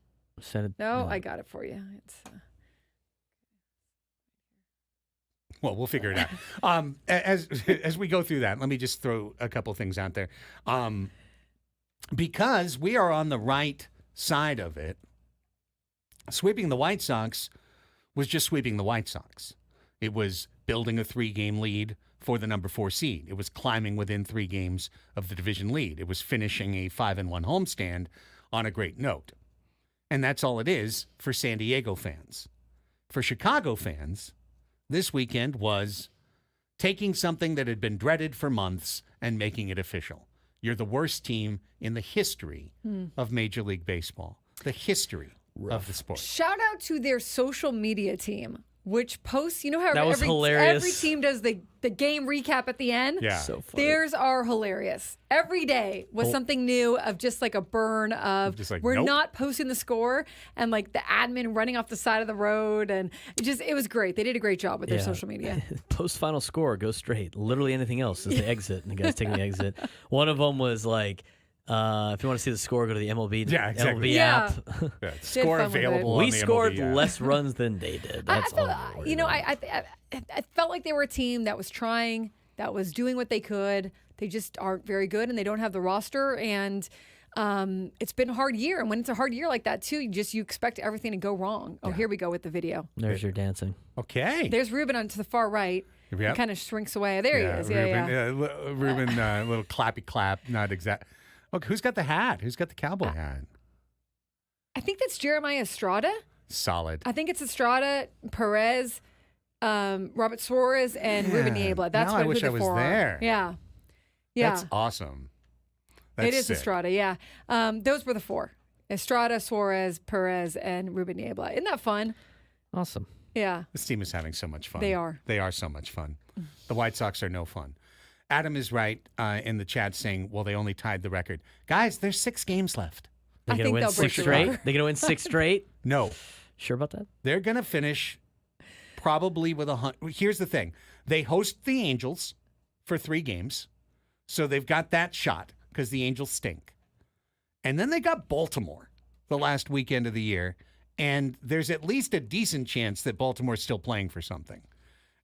it. No, I got it for you. It's Well, we'll figure it out. As we go through that, let me just throw a couple things out there. Because we are on the right side of it, sweeping the White Sox was just sweeping the White Sox. It was building a 3-game lead for the number 4 seed. It was climbing within 3 games of the division lead. It was finishing a 5-1 homestand on a great note. And that's all it is for San Diego fans. For Chicago fans, this weekend was taking something that had been dreaded for months and making it official. You're the worst team in the history of Major League Baseball. The history of the sport. shout out to their social media team, which posts, you know how That was hilarious. every team does the game recap at the end? Yeah. So funny. Theirs are hilarious. Every day was something new of just like a burn of Just like, we're nope. not posting the score and like the admin running off the side of the road, and it was great. They did a great job with their social media. Post final score, go straight. Literally anything else is the exit, and the guy's taking the exit. One of them was like, if you want to see the score, go to the MLB, MLB Yeah. app. Yeah, score fun with it. available on We the scored MLB app. less runs than they did. That's all. I felt like they were a team that was trying, that was doing what they could. They just aren't very good, and they don't have the roster. And it's been a hard year. And when it's a hard year like that too, you expect everything to go wrong. Oh, here we go with the video. There's your dancing. Okay. There's Ruben on to the far right. Yep. He kind of shrinks away. There he is. Ruben, Ruben, little clappy clap, not exact. Okay, who's got the hat? Who's got the cowboy hat? I think that's Jeremiah Estrada. Solid. I think it's Estrada, Perez, Robert Suarez, and Ruben Niebla. That's now I who wish the I was 4 are. there. Yeah. Yeah. That's awesome. It is sick. Estrada, yeah. Those were the 4. Estrada, Suarez, Perez, and Ruben Niebla. Isn't that fun? Awesome. Yeah. This team is having so much fun. They are. They are so much fun. The White Sox are no fun. Adam is right in the chat saying, well, they only tied the record. Guys, there's 6 games left. They're I going to think win they'll 6 break the straight? record. They're going to win 6 straight? No. Sure about that? They're going to finish probably with 100. Here's the thing. They host the Angels for 3 games. So they've got that shot because the Angels stink. And then they got Baltimore the last weekend of the year. And there's at least a decent chance that Baltimore's still playing for something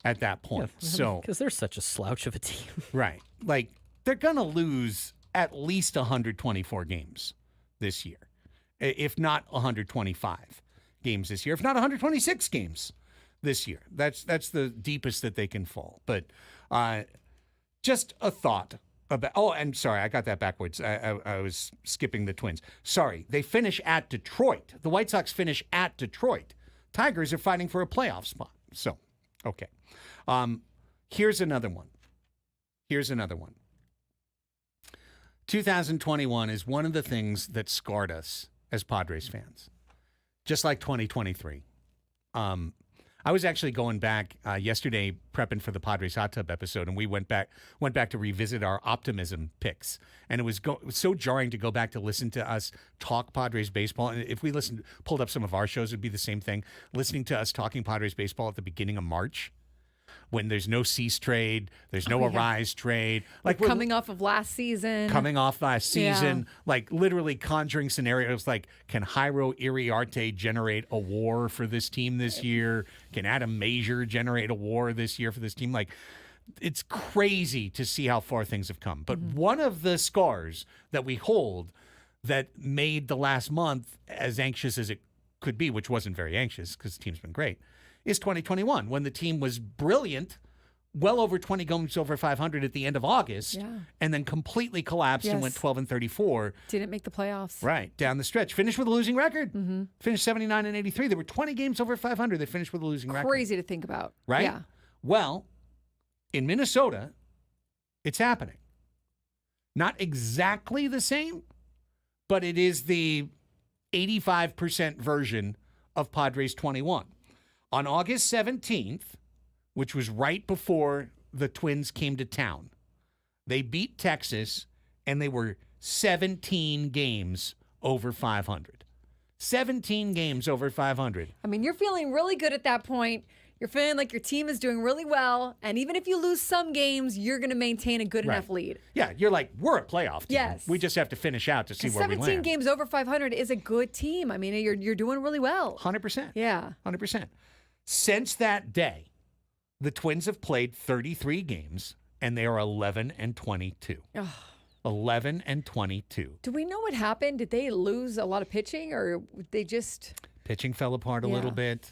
at that point. Because they're such a slouch of a team. Right. Like, they're going to lose at least 124 games this year, if not 125 games this year, if not 126 games this year. That's the deepest that they can fall. But Just a thought about. Oh, and sorry, I got that backwards. I was skipping the Twins. Sorry, they finish at Detroit. The White Sox finish at Detroit. Tigers are fighting for a playoff spot. So, okay. Here's another one. 2021 is one of the things that scarred us as Padres fans, just like 2023. I was actually going back yesterday prepping for the Padres Hot Tub episode, and we went back to revisit our optimism picks. And it was so jarring to go back to listen to us talk Padres baseball. And if we pulled up some of our shows, it would be the same thing. Listening to us talking Padres baseball at the beginning of March, when there's no Cease trade, there's no Arise trade. Like we're coming off of last season. Like literally conjuring scenarios like, can Jairo Iriarte generate a WAR for this team this year? Can Adam Major generate a WAR this year for this team? Like, it's crazy to see how far things have come. But one of the scars that we hold that made the last month as anxious as it could be, which wasn't very anxious because the team's been great, is 2021, when the team was brilliant, well over 20 games over 500 at the end of August, and then completely collapsed and went 12-34. Didn't make the playoffs. Right, down the stretch. Finished with a losing record. Finished 79-83. There were 20 games over 500 that finished with a losing record. Crazy to think about. Right? Yeah. Well, in Minnesota, it's happening. Not exactly the same, but it is the 85% version of Padres 21. On August 17th, which was right before the Twins came to town, they beat Texas, and they were 17 games over 500. 17 games over 500. I mean, you're feeling really good at that point. You're feeling like your team is doing really well, and even if you lose some games, you're going to maintain a good enough lead. Yeah, you're like, we're a playoff team. Yes. We just have to finish out to see where we land. 17 games over 500 is a good team. I mean, you're doing really well. 100%. Yeah. 100%. Since that day, the Twins have played 33 games, and they are 11-22. 11-22. Do we know what happened? Did they lose a lot of pitching, or they just... Pitching fell apart a little bit.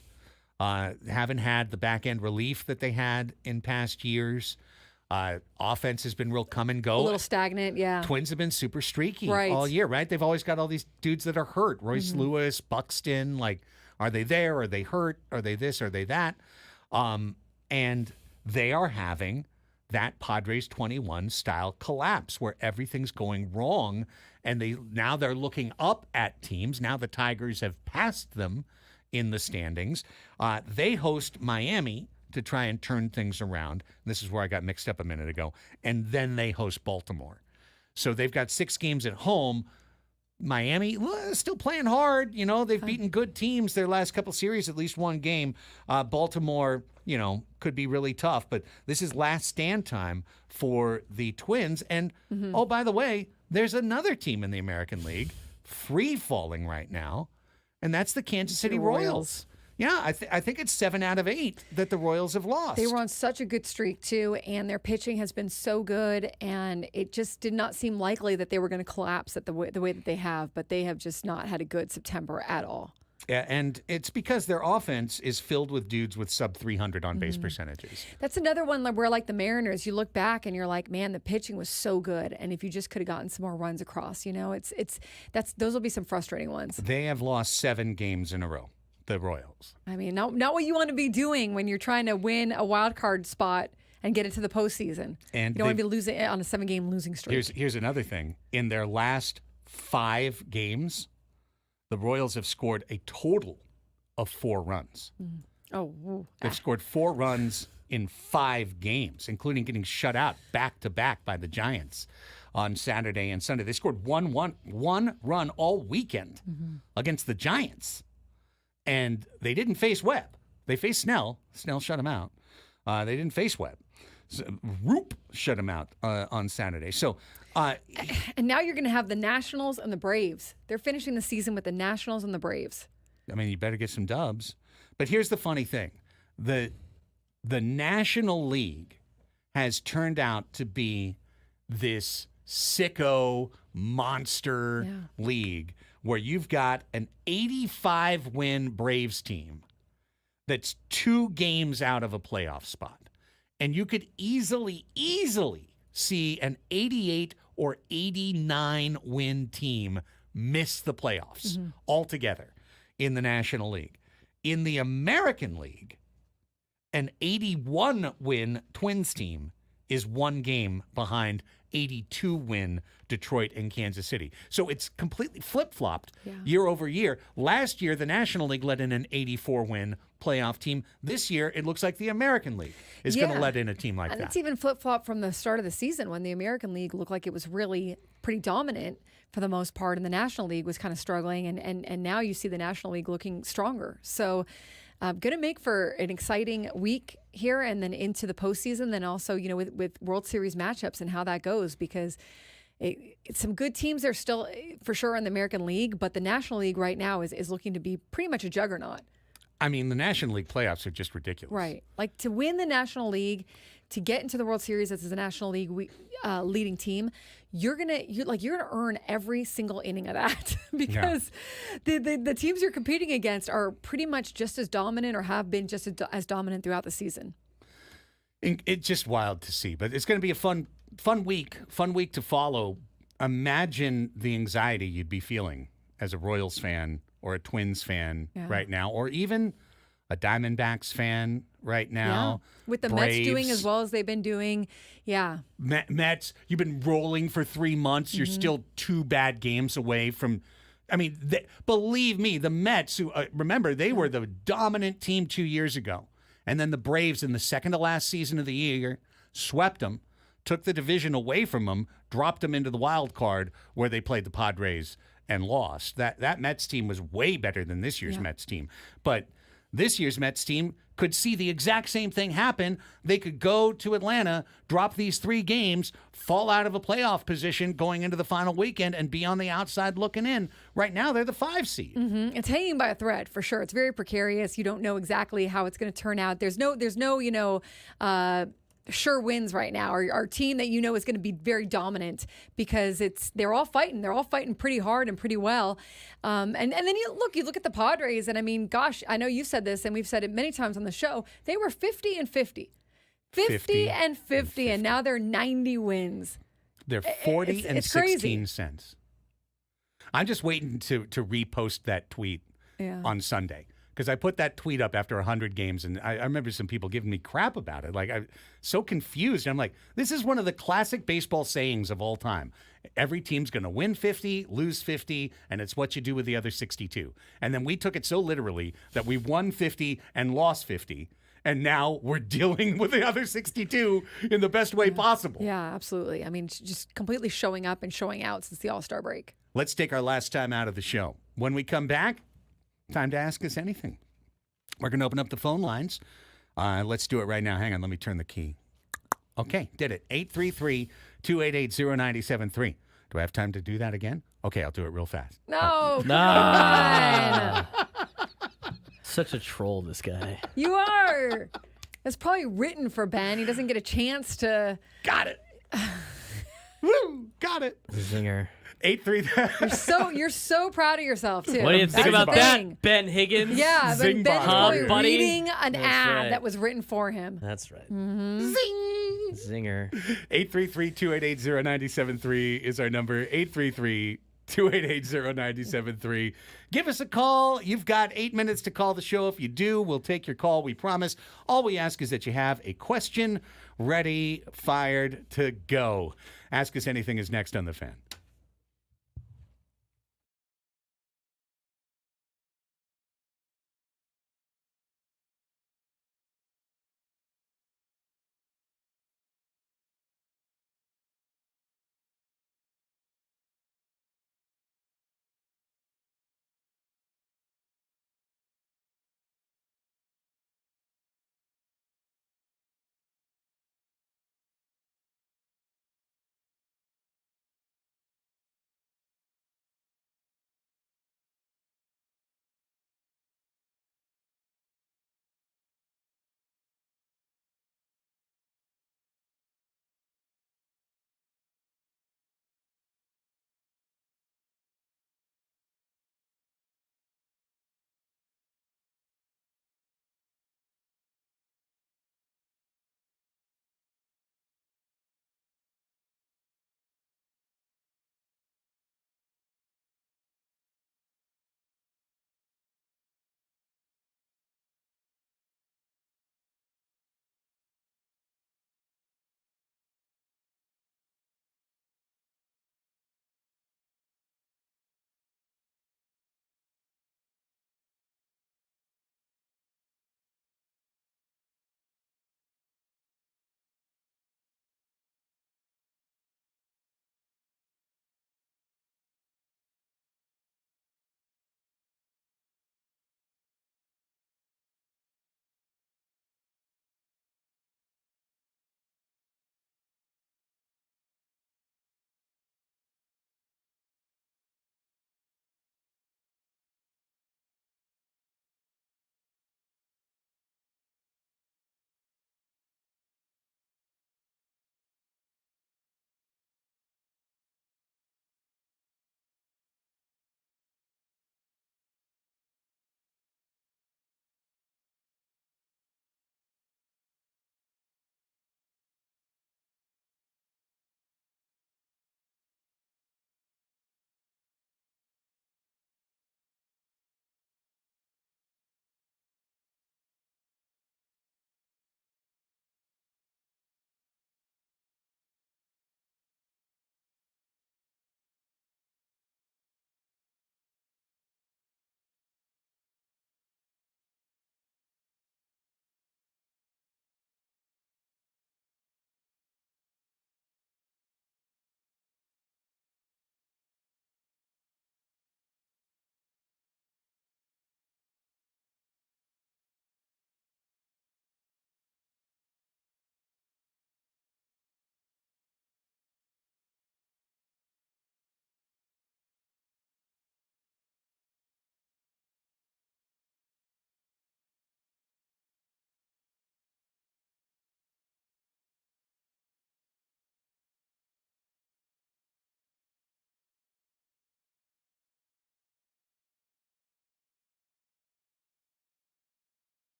Haven't had the back-end relief that they had in past years. Offense has been real come and go. A little stagnant, yeah. Twins have been super streaky all year, right? They've always got all these dudes that are hurt. Royce Lewis, Buxton, like, are they there? Are they hurt? Are they this? Are they that? And they are having that Padres 21 style collapse where everything's going wrong. And they're looking up at teams. Now the Tigers have passed them in the standings. They host Miami to try and turn things around. This is where I got mixed up a minute ago. And then they host Baltimore. So they've got 6 games at home. Miami, still playing hard. You know, they've beaten good teams their last couple series, at least one game. Baltimore, could be really tough. But this is last stand time for the Twins. And, oh, by the way, there's another team in the American League free falling right now, and that's the Kansas City Royals. Yeah, I think it's 7 out of 8 that the Royals have lost. They were on such a good streak, too, and their pitching has been so good, and it just did not seem likely that they were going to collapse at the way that they have, but they have just not had a good September at all. Yeah, and it's because their offense is filled with dudes with sub 300 on base percentages. That's another one where, like the Mariners, you look back and you're like, man, the pitching was so good, and if you just could have gotten some more runs across, those will be some frustrating ones. They have lost 7 games in a row. The Royals. I mean, not what you want to be doing when you're trying to win a wild card spot and get into the postseason. And you don't want to be losing on a 7-game losing streak. Here's another thing. In their last 5 games, the Royals have scored a total of 4 runs. They've scored 4 runs in 5 games, including getting shut out back-to-back by the Giants on Saturday and Sunday. They scored one run all weekend against the Giants. And they didn't face Webb. They faced Snell. Snell shut him out. They didn't face Webb. Roop shut him out on Saturday. So, and now you're going to have the Nationals and the Braves. They're finishing the season with the Nationals and the Braves. I mean, you better get some dubs. But here's the funny thing. The National League has turned out to be this sicko monster league where you've got an 85-win Braves team that's 2 games out of a playoff spot. And you could easily see an 88 or 89 win team miss the playoffs altogether in the National League. In the American League, an 81 win Twins team is one game behind 82 win Detroit and Kansas City. So it's completely flip-flopped year over year. Last year, the National League let in an 84 win playoff team. This year, it looks like the American League is going to let in a team like that. And it's even flip-flopped from the start of the season when the American League looked like it was really pretty dominant for the most part, and the National League was kind of struggling, and now you see the National League looking stronger. So going to make for an exciting week here and then into the postseason, then also, with World Series matchups and how that goes, because it's some good teams there still for sure in the American League, but the National League right now is looking to be pretty much a juggernaut. I mean, the National League playoffs are just ridiculous. Right. Like to win the National League, to get into the World Series as the National League leading team, you're gonna earn every single inning of that because the teams you're competing against are pretty much just as dominant or have been just as dominant throughout the season. It's just wild to see, but it's going to be a fun week to follow. Imagine the anxiety you'd be feeling as a Royals fan or a Twins fan right now, or even a Diamondbacks fan right now. Yeah. With the Braves. Mets doing as well as they've been doing. Yeah. Mets, you've been rolling for 3 months. You're still 2 bad games away from, believe me, the Mets, who remember, they were the dominant team 2 years ago. And then the Braves in the second to last season of the year swept them, took the division away from them, dropped them into the wild card where they played the Padres and lost. That Mets team was way better than this year's Mets team. But this year's Mets team could see the exact same thing happen. They could go to Atlanta, drop these 3 games, fall out of a playoff position going into the final weekend, and be on the outside looking in. Right now, they're the 5 seed. Mm-hmm. It's hanging by a thread for sure. It's very precarious. You don't know exactly how it's going to turn out. There's no sure wins right now. Our team that is going to be very dominant because they're all fighting. They're all fighting pretty hard and pretty well. And then you look at the Padres, and I mean, gosh, I know you said this, and we've said it many times on the show. They were 50 and 50, 50 and 50, and now they're 90 wins. They're 40 and it's 16 crazy. cents. I'm just waiting to repost that tweet on Sunday. Because I put that tweet up after 100 games, and I remember some people giving me crap about it. Like, I'm so confused. I'm like, this is one of the classic baseball sayings of all time. Every team's going to win 50, lose 50, and it's what you do with the other 62. And then we took it so literally that we won 50 and lost 50, and now we're dealing with the other 62 in the best way possible. Yeah, absolutely. I mean, just completely showing up and showing out since the All-Star break. Let's take our last time out of the show. When we come back, time to ask us anything. We're going to open up the phone lines. Let's do it right now. Hang on. Let me turn the key. Okay, did it. 833-288-0973. Do I have time to do that again? Okay, I'll do it real fast. No. No. Such a troll, this guy. You are. It's probably written for Ben. He doesn't get a chance to. Got it. Woo! Got it. Zinger. 833. You're so proud of yourself too. What do you think That's about the that, thing. Ben Higgins? Yeah, but Zing Ben's bong. probably Huh, buddy? reading an ad right. that was written for him. That's right. Mm-hmm. Zing! Zinger. 833-288-0973 is our number. 833-288-0973. Give us a call. You've got 8 minutes to call the show. If you do, we'll take your call. We promise. All we ask is that you have a question ready, fired to go. Ask Us Anything is next on The Fan.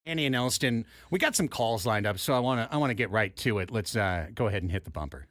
Annie and Elsten, we got some calls lined up, so I want to get right to it. Let's go ahead and hit the bumper.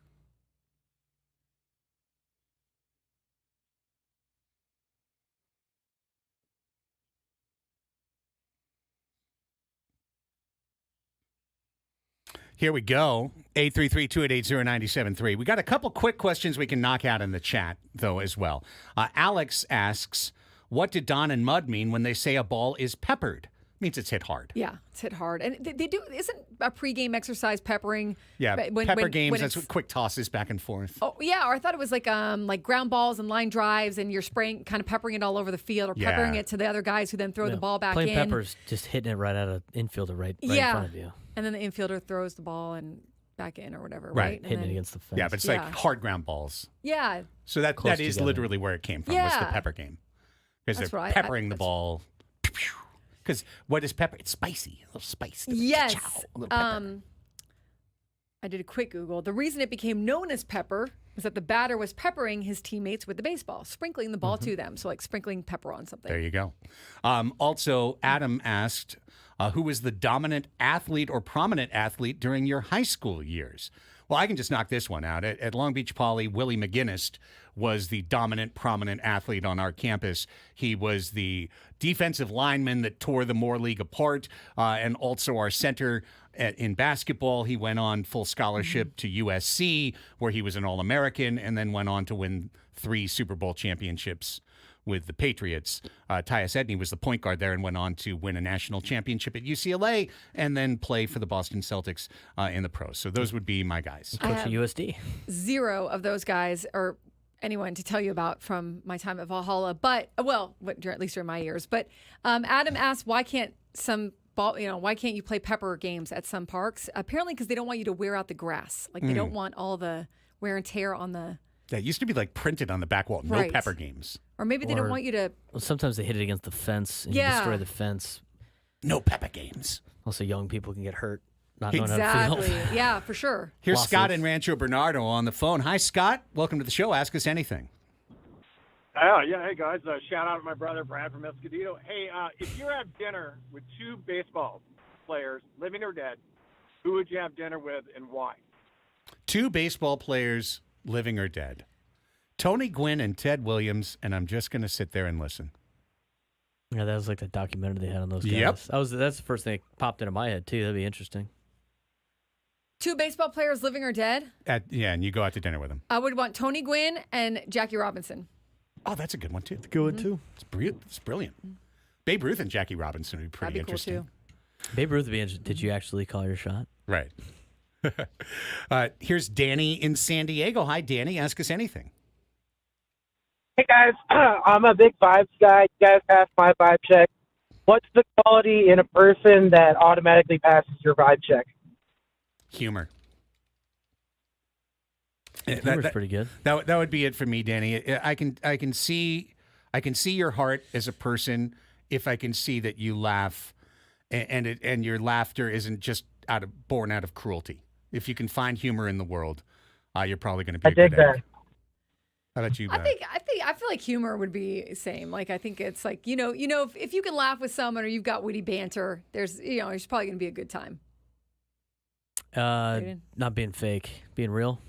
Here we go. 833-288-0973. We got a couple quick questions we can knock out in the chat, though, as well. Alex asks, what did Don and Mud mean when they say a ball is peppered? Means it's hit hard. Yeah, it's hit hard. And they do, isn't a pregame exercise peppering? Yeah, pepper games, that's what quick tosses back and forth. Oh, yeah, or I thought it was like ground balls and line drives, and you're spraying, kind of peppering it all over the field, or peppering it to the other guys who then throw the ball back in. Plain pepper's just hitting it right out of infielder right in front of you. And then the infielder throws the ball and back in or whatever, right? Hitting it against the fence. Yeah, but it's like hard ground balls. Yeah. So that is literally where it came from, was the pepper game. Because they're peppering the ball. Because what is pepper? It's spicy. A little spice. Yes. A little pepper. I did a quick Google. The reason it became known as pepper was that the batter was peppering his teammates with the baseball, sprinkling the ball to them. So like sprinkling pepper on something. There you go. Also, Adam asked, who was the dominant athlete or prominent athlete during your high school years? Well, I can just knock this one out. At Long Beach Poly, Willie McGinnis was the dominant, prominent athlete on our campus. He was the defensive lineman that tore the Moore League apart, and also our center in basketball. He went on full scholarship to USC, where he was an All-American, and then went on to win 3 Super Bowl championships with the Patriots. Tyus Edney was the point guard there and went on to win a national championship at UCLA and then play for the Boston Celtics in the pros. So those would be my guys. Coach at USD. 0 of those guys or anyone to tell you about from my time at Valhalla, but at least during my years. But Adam asked, why can't why can't you play pepper games at some parks? Apparently because they don't want you to wear out the grass. Like they don't want all the wear and tear on the... That used to be like printed on the back wall. No pepper games. Or maybe they don't want you to... Well, sometimes they hit it against the fence and you destroy the fence. No pepper games. Also, young people can get hurt not knowing how to feel. Yeah, for sure. Here's Scott in Rancho Bernardo on the phone. Hi, Scott. Welcome to the show. Ask us anything. Hey, guys. Shout out to my brother, Brad from Escondido. Hey, if you have dinner with 2 baseball players, living or dead, who would you have dinner with and why? 2 baseball players, living or dead. Tony Gwynn and Ted Williams, and I'm just going to sit there and listen. Yeah, that was like the documentary they had on those guys. Yep. That's the first thing that popped into my head, too. That'd be interesting. 2 baseball players, living or dead? And you go out to dinner with them. I would want Tony Gwynn and Jackie Robinson. Oh, that's a good one, too. It's a good one, too. It's brilliant. Babe Ruth and Jackie Robinson would be pretty interesting. Cool, too. Babe Ruth would be interesting. Did you actually call your shot? Right. Here's Danny in San Diego. Hi, Danny. Ask us anything. Hey, guys. I'm a big vibes guy. You guys pass my vibe check. What's the quality in a person that automatically passes your vibe check? Humor. Humor's pretty good. That would be it for me, Danny. I can see your heart as a person if I can see that you laugh, and your laughter isn't just born out of cruelty. If you can find humor in the world, you're probably going to be a good egg. How about you? I feel like humor would be the same. Like I think it's like if you can laugh with someone or you've got witty banter, there's probably going to be a good time. Not being fake, being real.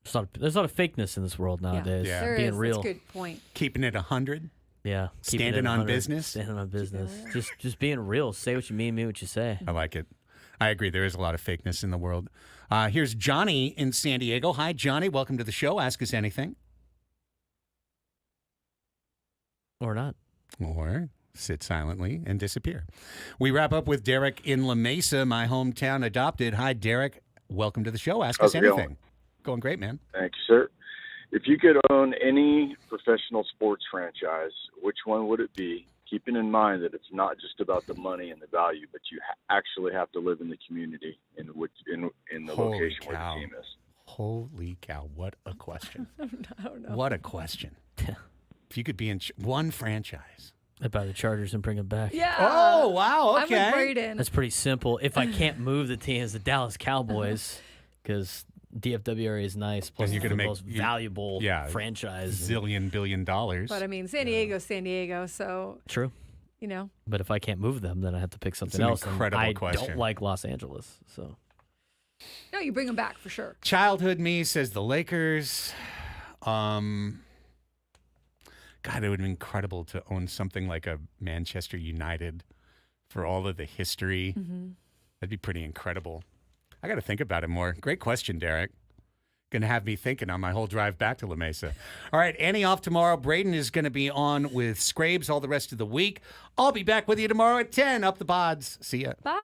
There's a lot of fakeness in this world nowadays. Yeah. There being is. real. That's a good point. Keeping it 100. Yeah. Standing on business. Standing on business. Just being real. Say what you mean what you say. I like it. I agree. There is a lot of fakeness in the world. Here's Johnny in San Diego. Hi, Johnny. Welcome to the show. Ask us anything. Or not. Or sit silently and disappear. We wrap up with Derek in La Mesa, my hometown adopted. Hi, Derek. Welcome to the show. Ask us anything. Going great, man. Thank you, sir. If you could own any professional sports franchise, which one would it be? Keeping in mind that it's not just about the money and the value, but you actually have to live in the community in the location where the team is. Holy cow! What a question! I don't know. What a question! If you could be in one franchise, I'd buy the Chargers and bring them back. Yeah. Oh wow! Okay. I'm with Braden. That's pretty simple. If I can't move the team, it's the Dallas Cowboys because DFW area is nice. Plus, you're it's going to the make most valuable franchise. $1 billion. But I mean, San Diego's San Diego, so true. You know. But if I can't move them, then I have to pick something an else. incredible and I question. don't like Los Angeles, so. No, you bring them back for sure. Childhood me says the Lakers. God, it would have been incredible to own something like a Manchester United for all of the history. That'd be pretty incredible. I got to think about it more. Great question, Derek. Going to have me thinking on my whole drive back to La Mesa. All right, Annie off tomorrow. Braden is going to be on with Scrabes all the rest of the week. I'll be back with you tomorrow at 10. Up the pods. See ya. Bye.